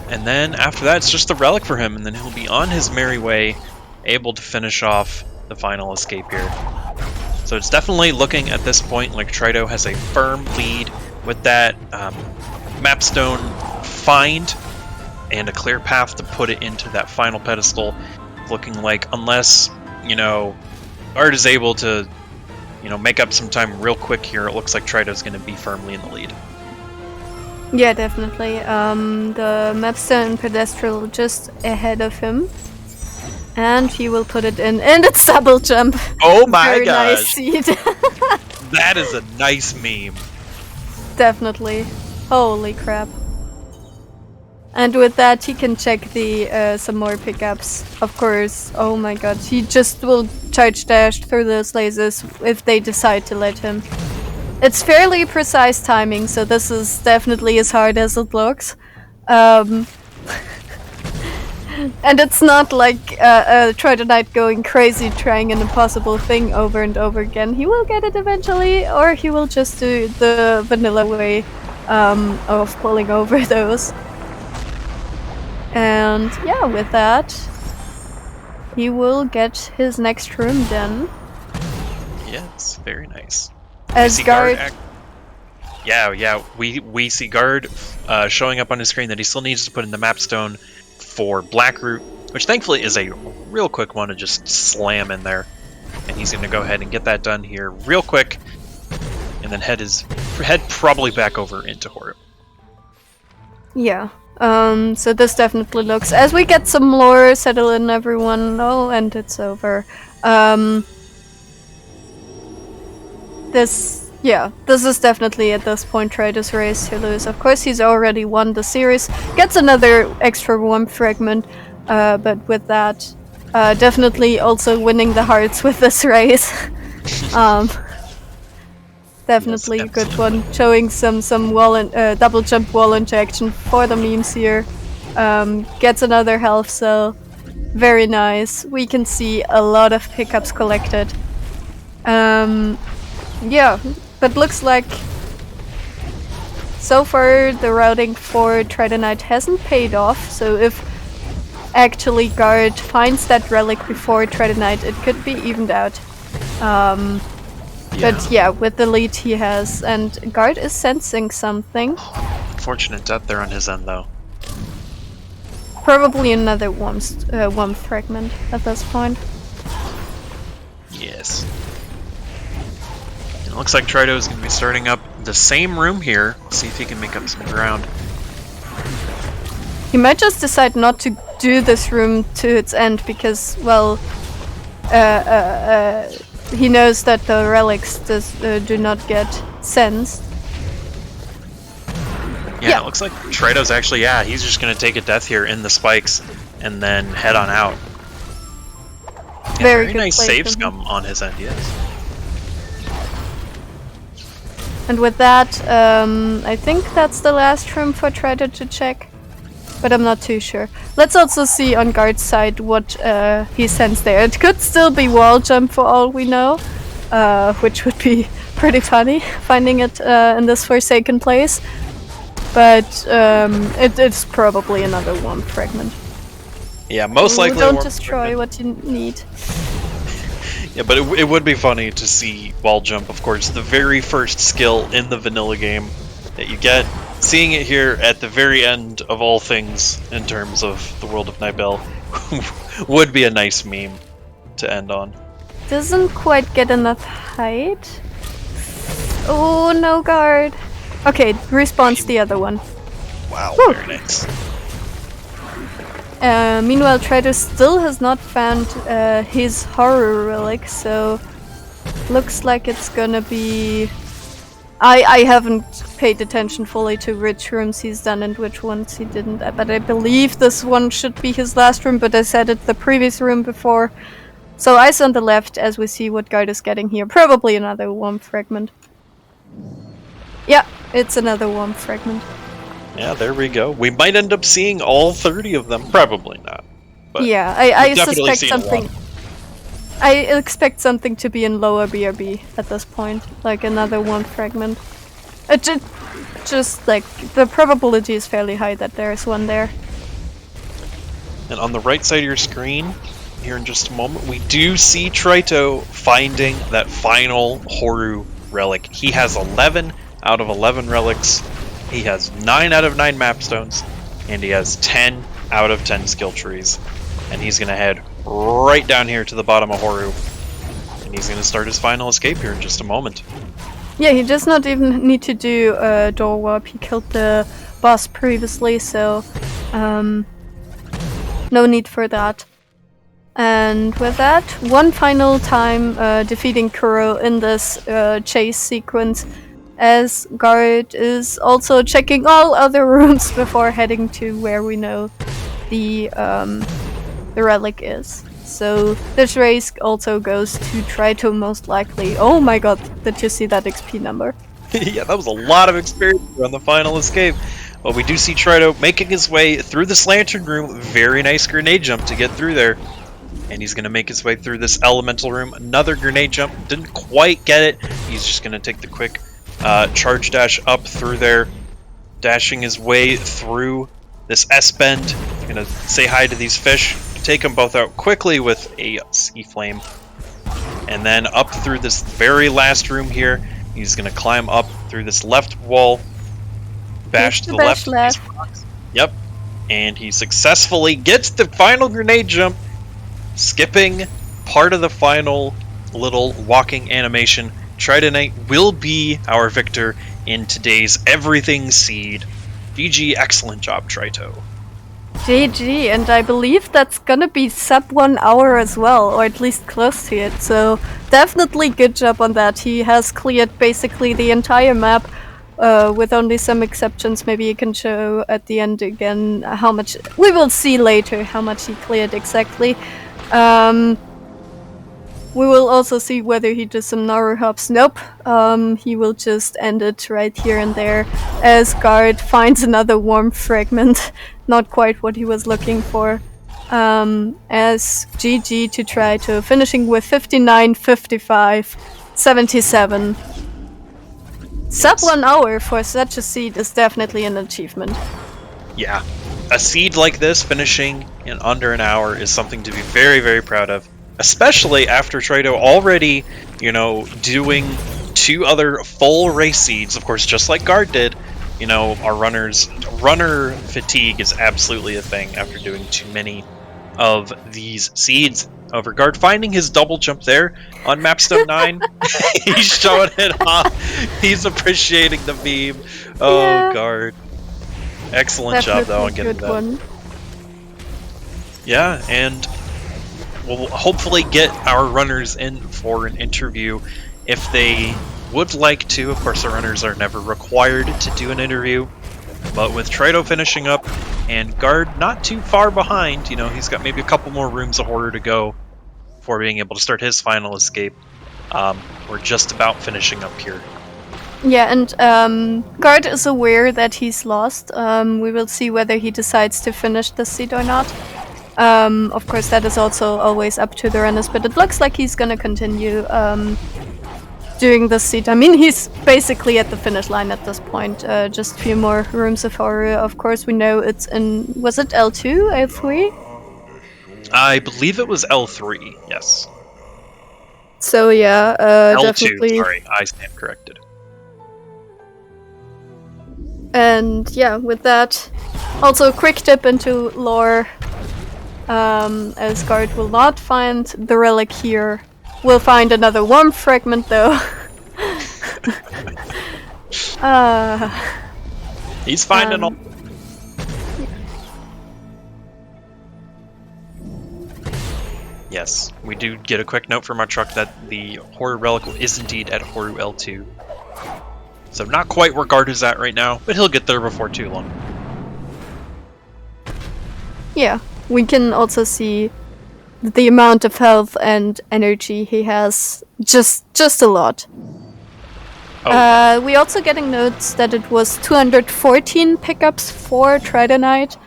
And then after that, it's just the relic for him, and then he'll be on his merry way, able to finish off the final escape here. So it's definitely looking at this point like Trido has a firm lead with that mapstone find and a clear path to put it into that final pedestal. Looking like, unless, you know, Art is able to, you know, make up some time real quick here, it looks like Trido's going to be firmly in the lead. Yeah, definitely. The mapstone pedestal just ahead of him. And he will put it in, and it's double jump. Oh my Very gosh! nice seed. That is a nice meme. Definitely. Holy crap. And with that, he can check the some more pickups. Of course. Oh my god, he just will charge dash through those lasers if they decide to let him. It's fairly precise timing, so this is definitely as hard as it looks. And it's not like Tridonite going crazy trying an impossible thing over and over again. He will get it eventually, or he will just do the vanilla way of pulling over those. And yeah, with that, he will get his next room done. Yes, very nice. As Guard... Yeah, we see Guard showing up on his screen that he still needs to put in the mapstone for Blackroot, which thankfully is a real quick one to just slam in there. And he's going to go ahead and get that done here real quick, and then head probably back over into Horu. Yeah. So this definitely looks... As we get some lore, settle in everyone. Oh, and it's over. This is definitely at this point Trido's race to lose. Of course, he's already won the series. Gets another extra warm fragment, but with that, definitely also winning the hearts with this race. Definitely a good one. Showing some wall double jump wall injection for the memes here. Gets another health cell. Very nice. We can see a lot of pickups collected. Yeah, but looks like so far the routing for Tridonite hasn't paid off, so if actually Guard finds that relic before Tridonite, it could be evened out. But yeah, with the lead he has, and Guard is sensing something. Unfortunate death there on his end, though. Probably another worm fragment at this point. Yes. It looks like Trido is going to be starting up the same room here. See if he can make up some ground. He might just decide not to do this room to its end because, well, he knows that the relics do not get sensed. Yeah, it looks like Trido's actually, he's just going to take a death here in the spikes and then head on out. Yeah, very nice save scum on his end, yes. And with that, I think that's the last room for Trido to check, but I'm not too sure. Let's also see on Guard's side what he sends there. It could still be wall jump for all we know, which would be pretty funny, finding it in this forsaken place. But it's probably another worm fragment. Yeah, most likely. Don't worm destroy fragment. what you need. Yeah, but it would be funny to see wall jump, of course, the very first skill in the vanilla game that you get. Seeing it here at the very end of all things in terms of the world of Nibel would be a nice meme to end on. Doesn't quite get enough height. Oh, no guard. Okay, respawns the other one. Wow, Woo. very nice. Meanwhile, Trader still has not found his horror relic, so looks like it's gonna be... I haven't paid attention fully to which rooms he's done and which ones he didn't, but I believe this one should be his last room, but I said it the previous room before. So eyes on the left as we see what guard is getting here. Probably another worm fragment. Yeah, it's another worm fragment. Yeah, there we go. We might end up seeing all 30 of them. Probably not. But yeah, I we've definitely suspect seen a lot. something. I expect something to be in lower BRB at this point, like another worm fragment. Just like the probability is fairly high that there's one there. And on the right side of your screen, here in just a moment, we do see Trito finding that final Horu relic. He has 11 out of 11 relics. He has 9 out of 9 map stones, and he has 10 out of 10 skill trees. And he's going to head right down here to the bottom of Horu, and he's going to start his final escape here in just a moment. Yeah, he does not even need to do a door warp. He killed the boss previously, so no need for that. And with that, one final time defeating Kuro in this chase sequence, as Guard is also checking all other rooms before heading to where we know the relic is. So this race also goes to Trito most likely. Oh my god, did you see that XP number? Yeah, that was a lot of experience on the final escape. Well, we do see Trito making his way through this lantern room. Very nice grenade jump to get through there. And he's going to make his way through this elemental room. Another grenade jump. Didn't quite get it. He's just going to take the quick charge dash up through there. Dashing his way through this S-bend. He's going to say hi to these fish. Take them both out quickly with a sea flame. And then up through this very last room here. He's going to climb up through this left wall. Bash to the left. Yep. And he successfully gets the final grenade jump, skipping part of the final little walking animation. Tridonite will be our victor in today's Everything Seed. GG, excellent job, Trito. GG, and I believe that's gonna be sub 1 hour as well, or at least close to it, so definitely good job on that. He has cleared basically the entire map, with only some exceptions. Maybe you can show at the end again how much... We will see later how much he cleared exactly. We will also see whether he does some Naru hops. Nope. He will just end it right here and there as Guard finds another worm fragment. Not quite what he was looking for. As GG to Trito, finishing with 59, 55, 77. Sub 1 hour for such a seed is definitely an achievement. Yeah. A seed like this finishing in under an hour is something to be very, very proud of. Especially after Trito already, doing 2 other full race seeds. Of course, just like Guard did. Our runner fatigue is absolutely a thing after doing too many of these seeds. However, Guard finding his double jump there on Mapstone 9. He's showing it off. He's appreciating the meme. Oh, yeah. Guard. Excellent job, though, on getting that. One. Yeah, and we'll hopefully get our runners in for an interview if they would like to. Of course, the runners are never required to do an interview. But with Trito finishing up and Guard not too far behind, he's got maybe a couple more rooms of order to go before being able to start his final escape. We're just about finishing up here. Yeah, and Guard is aware that he's lost. We will see whether he decides to finish the seed or not. Of course, that is also always up to the runners, but it looks like he's gonna continue. doing the seat. I mean, he's basically at the finish line at this point. Just a few more rooms of horror. Of course, we know it's in. Was it L2, L3? I believe it was L3. Yes. So yeah, L2. definitely. Sorry, I stand corrected. And yeah, with that, also a quick tip into lore. Asgard will not find the relic here. We'll find another worm fragment though. He's finding all. Yes, we do get a quick note from our truck that the Horror Relic is indeed at Horu L2. So not quite where Guard is at right now, but he'll get there before too long. Yeah, we can also see the amount of health and energy he has. Just a lot. Oh. We also getting notes that it was 214 pickups for Tridonite.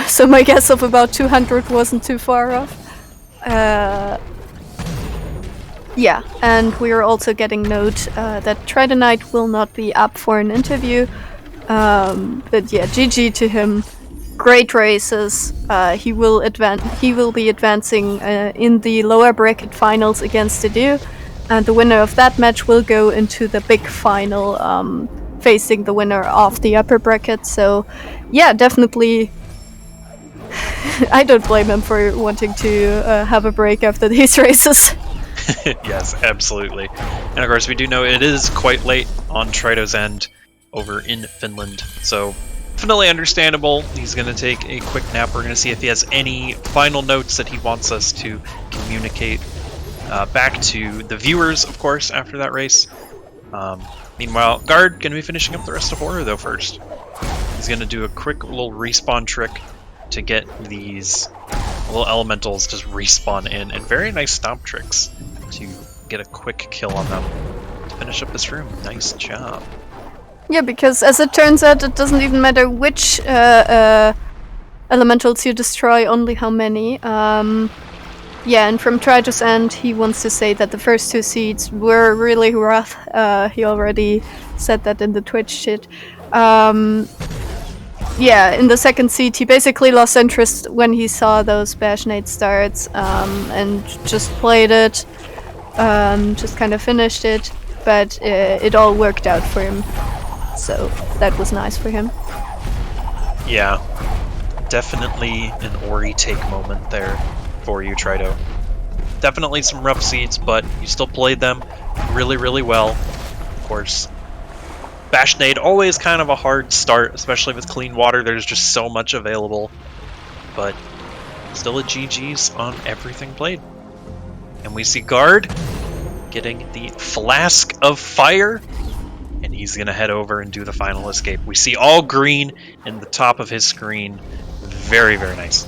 So my guess of about 200 wasn't too far off. Yeah, and we are also getting note that Tridonite will not be up for an interview. But yeah, GG to him. Great races. He will be advancing in the lower bracket finals against Edu, and the winner of that match will go into the big final, facing the winner of the upper bracket. So, yeah, definitely. I don't blame him for wanting to have a break after these races. Yes, absolutely. And of course, we do know it is quite late on Trito's end over in Finland, so definitely understandable. He's going to take a quick nap. We're going to see if he has any final notes that he wants us to communicate back to the viewers, of course, after that race. Meanwhile, Guard going to be finishing up the rest of Horror, though, first. He's going to do a quick little respawn trick to get these little elementals just respawn in, and very nice stomp tricks to get a quick kill on them to finish up this room. Nice job. Yeah, because as it turns out, it doesn't even matter which elementals you destroy, only how many. Yeah, and from Trito's end, he wants to say that the first two seeds were really rough. He already said that in the Twitch chat. Yeah, in the second seed, he basically lost interest when he saw those Bashnade starts, and just played it, just kind of finished it, but it all worked out for him. So that was nice for him. Yeah, definitely an Ori take moment there for you, Trito. Definitely some rough seeds, but you still played them really, really well. Of course, Bashnade, always kind of a hard start, especially with clean water. There's just so much available, but still a GG's on everything played. And we see Guard getting the Flask of Fire, and he's going to head over and do the final escape. We see all green in the top of his screen. Very, very nice.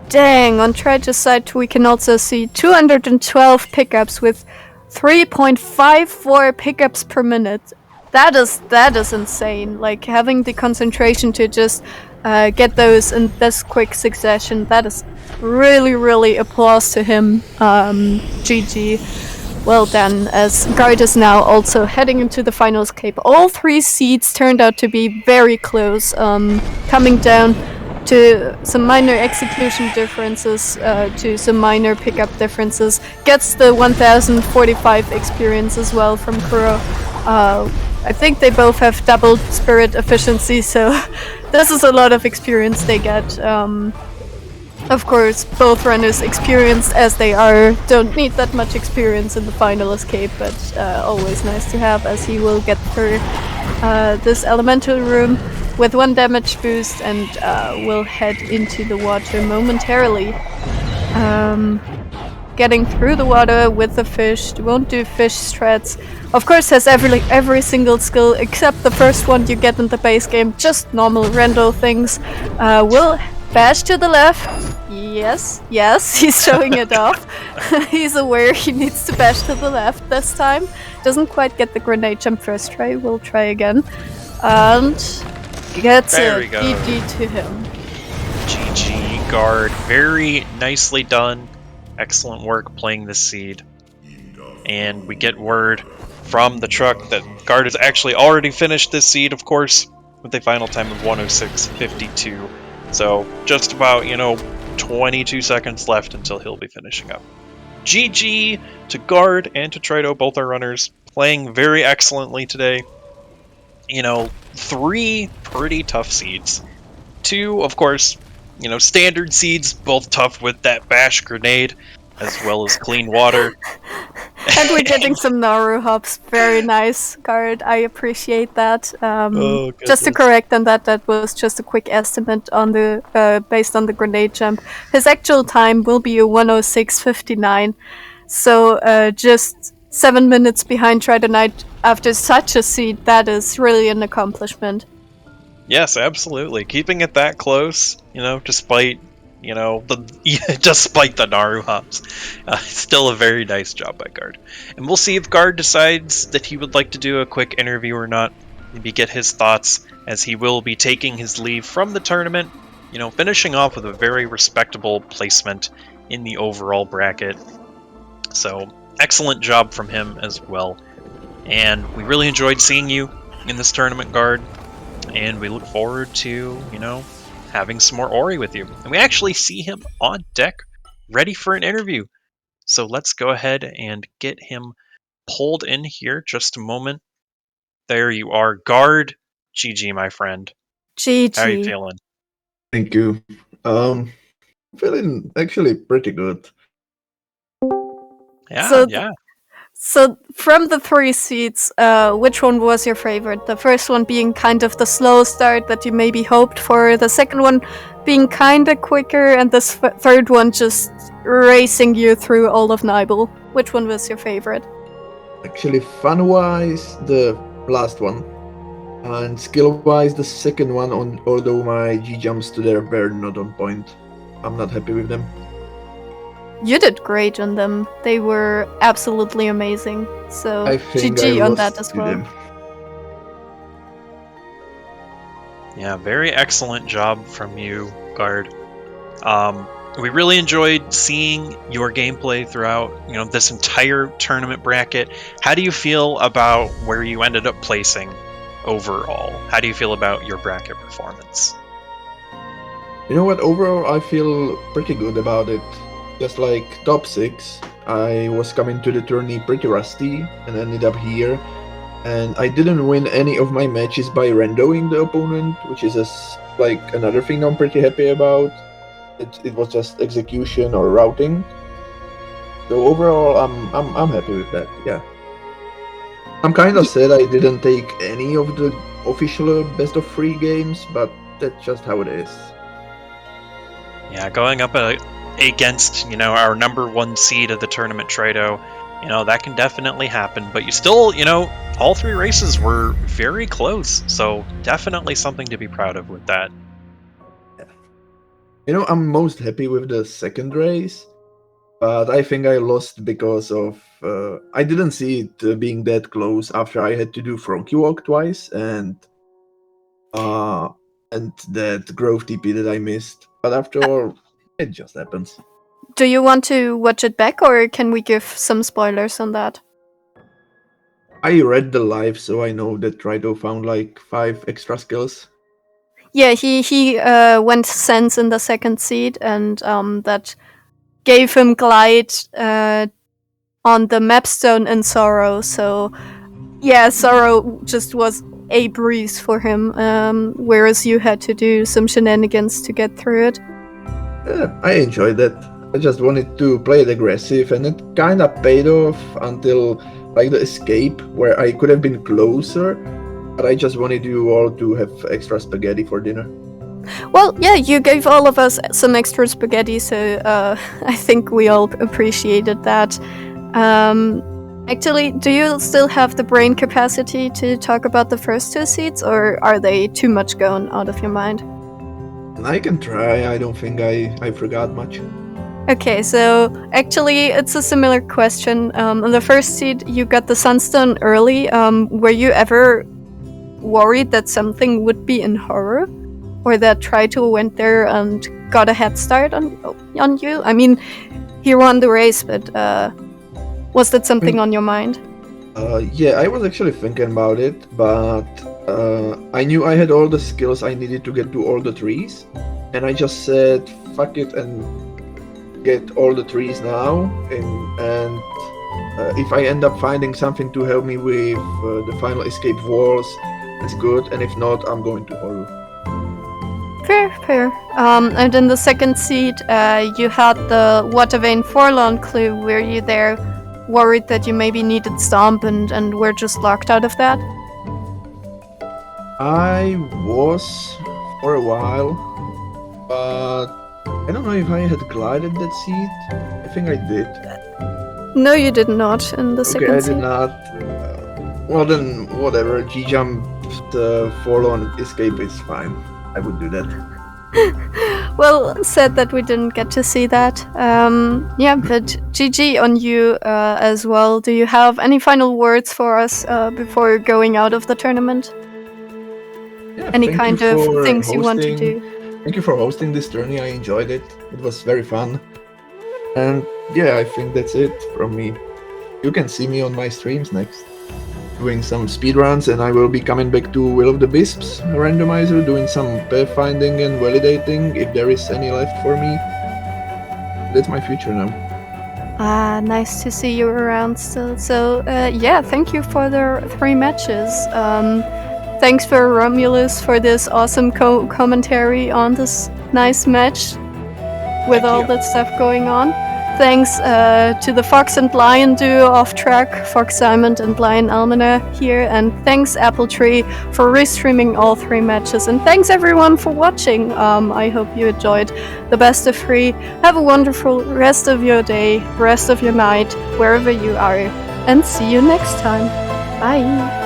Dang, on Trito's side we can also see 212 pickups with 3.54 pickups per minute. That is insane. Like, having the concentration to just get those in this quick succession, that is really, really applause to him. GG. Well done, as Guard is now also heading into the final escape. All three seeds turned out to be very close, coming down to some minor execution differences, to some minor pickup differences. Gets the 1045 experience as well from Kuro. I think they both have double spirit efficiency, so this is a lot of experience they get. Of course, both runners, experienced as they are, don't need that much experience in the final escape, but always nice to have, as he will get through this elemental room with 1 damage boost and will head into the water momentarily. Getting through the water with the fish, won't do fish strats. Of course, has every single skill except the first one you get in the base game, just normal rando things. Will bash to the left. Yes, he's showing it off. He's aware he needs to bash to the left this time. Doesn't quite get the grenade jump first try. We'll try again. And gets There a we go. GG to him. GG, Guard. Very nicely done. Excellent work playing this seed. And we get word from the truck that Guard has actually already finished this seed, of course, with a final time of 106.52. So just about, 22 seconds left until he'll be finishing up. GG to Guard and to Trito, both our runners, playing very excellently today. 3 pretty tough seeds. 2, of course, standard seeds, both tough with that bash grenade, as well as clean water. And we're getting some Naru hops. Very nice, Guard. I appreciate that. Just to correct on that was just a quick estimate on the based on the grenade jump. His actual time will be a 106.59. So just 7 minutes behind Triton Knight after such a seed. That is really an accomplishment. Yes, absolutely. Keeping it that close, despite despite the Naru hops, still a very nice job by Guard. And we'll see if Guard decides that he would like to do a quick interview or not. Maybe get his thoughts, as he will be taking his leave from the tournament. Finishing off with a very respectable placement in the overall bracket. So excellent job from him as well. And we really enjoyed seeing you in this tournament, Guard. And we look forward to, having some more Ori with you. And we actually see him on deck, ready for an interview. So let's go ahead and get him pulled in here. Just a moment. There you are, Guard. GG, my friend. GG. How are you feeling? Thank you. Feeling actually pretty good. Yeah. So from the 3 seeds, which one was your favorite? The first one being kind of the slow start that you maybe hoped for, the second one being kind of quicker, and the third one just racing you through all of Nibel. Which one was your favorite? Actually, fun-wise, the last one. And skill-wise, the second one, although my G-jumps to there were not on point. I'm not happy with them. You did great on them. They were absolutely amazing. So GG on that as well. Them. Yeah, very excellent job from you, Guard. We really enjoyed seeing your gameplay throughout, this entire tournament bracket. How do you feel about where you ended up placing overall? How do you feel about your bracket performance? You know what? Overall, I feel pretty good about it. Just like top 6, I was coming to the tourney pretty rusty and ended up here. And I didn't win any of my matches by randoing the opponent, which is another thing I'm pretty happy about. It was just execution or routing. So overall, I'm happy with that. Yeah. I'm kind of sad I didn't take any of the official best of 3 games, but that's just how it is. Yeah, going up against, our number 1 seed of the tournament, Trito, that can definitely happen. But you still, all 3 races were very close. So definitely something to be proud of with that. I'm most happy with the second race. But I think I lost because of... I didn't see it being that close after I had to do Frankie Walk twice. And that Grove TP that I missed. But after all... It just happens. Do you want to watch it back, or can we give some spoilers on that? I read the live, so I know that Trito found 5 extra skills. Yeah, he went Sense in the second seed, and that gave him Glide on the Mapstone in Sorrow. So, yeah, Sorrow just was a breeze for him, whereas you had to do some shenanigans to get through it. I enjoyed that. I just wanted to play it aggressive, and it kind of paid off until the escape, where I could have been closer, but I just wanted you all to have extra spaghetti for dinner. Well, yeah, you gave all of us some extra spaghetti, so I think we all appreciated that. Actually, do you still have the brain capacity to talk about the first 2 seeds, or are they too much gone out of your mind? I can try. I don't think I forgot much. Okay, so actually it's a similar question. On the first seed, you got the Sunstone early. Were you ever worried that something would be in horror? Or that Trito went there and got a head start on you? I mean, he won the race, but was that something on your mind? Yeah, I was actually thinking about it, but I knew I had all the skills I needed to get to all the trees, and I just said fuck it and get all the trees now, and if I end up finding something to help me with the final escape walls, it's good, and if not, I'm going to horror. Fair. And in the second seed, you had the Water Vein Forlorn clue. Were you there worried that you maybe needed Stomp and were just locked out of that? I was for a while, but I don't know if I had glided that seed. I think I did. No, you did not in the second Okay, I seed. did not. Well then, whatever. G-jump, the forlorn escape is fine. I would do that. Well, sad that we didn't get to see that. Yeah, but GG on you as well. Do you have any final words for us before going out of the tournament? Yeah, Any thank kind you of for things you want to hosting- do? Thank you for hosting this tourney. I enjoyed it. It was very fun. And yeah, I think that's it from me. You can see me on my streams next, doing some speedruns, and I will be coming back to Will of the Wisps randomizer, doing some pathfinding and validating if there is any left for me. That's my future now. Nice to see you around still. So, yeah, thank you for the 3 matches. Thanks for Romulus for this awesome commentary on this nice match with all that stuff going on. Thanks to the Fox and Lion duo off track, Fox Simon and Lion Almana here, and thanks Apple Tree for restreaming all 3 matches, and thanks everyone for watching. I hope you enjoyed the best of 3. Have a wonderful rest of your day, rest of your night, wherever you are, and see you next time. Bye!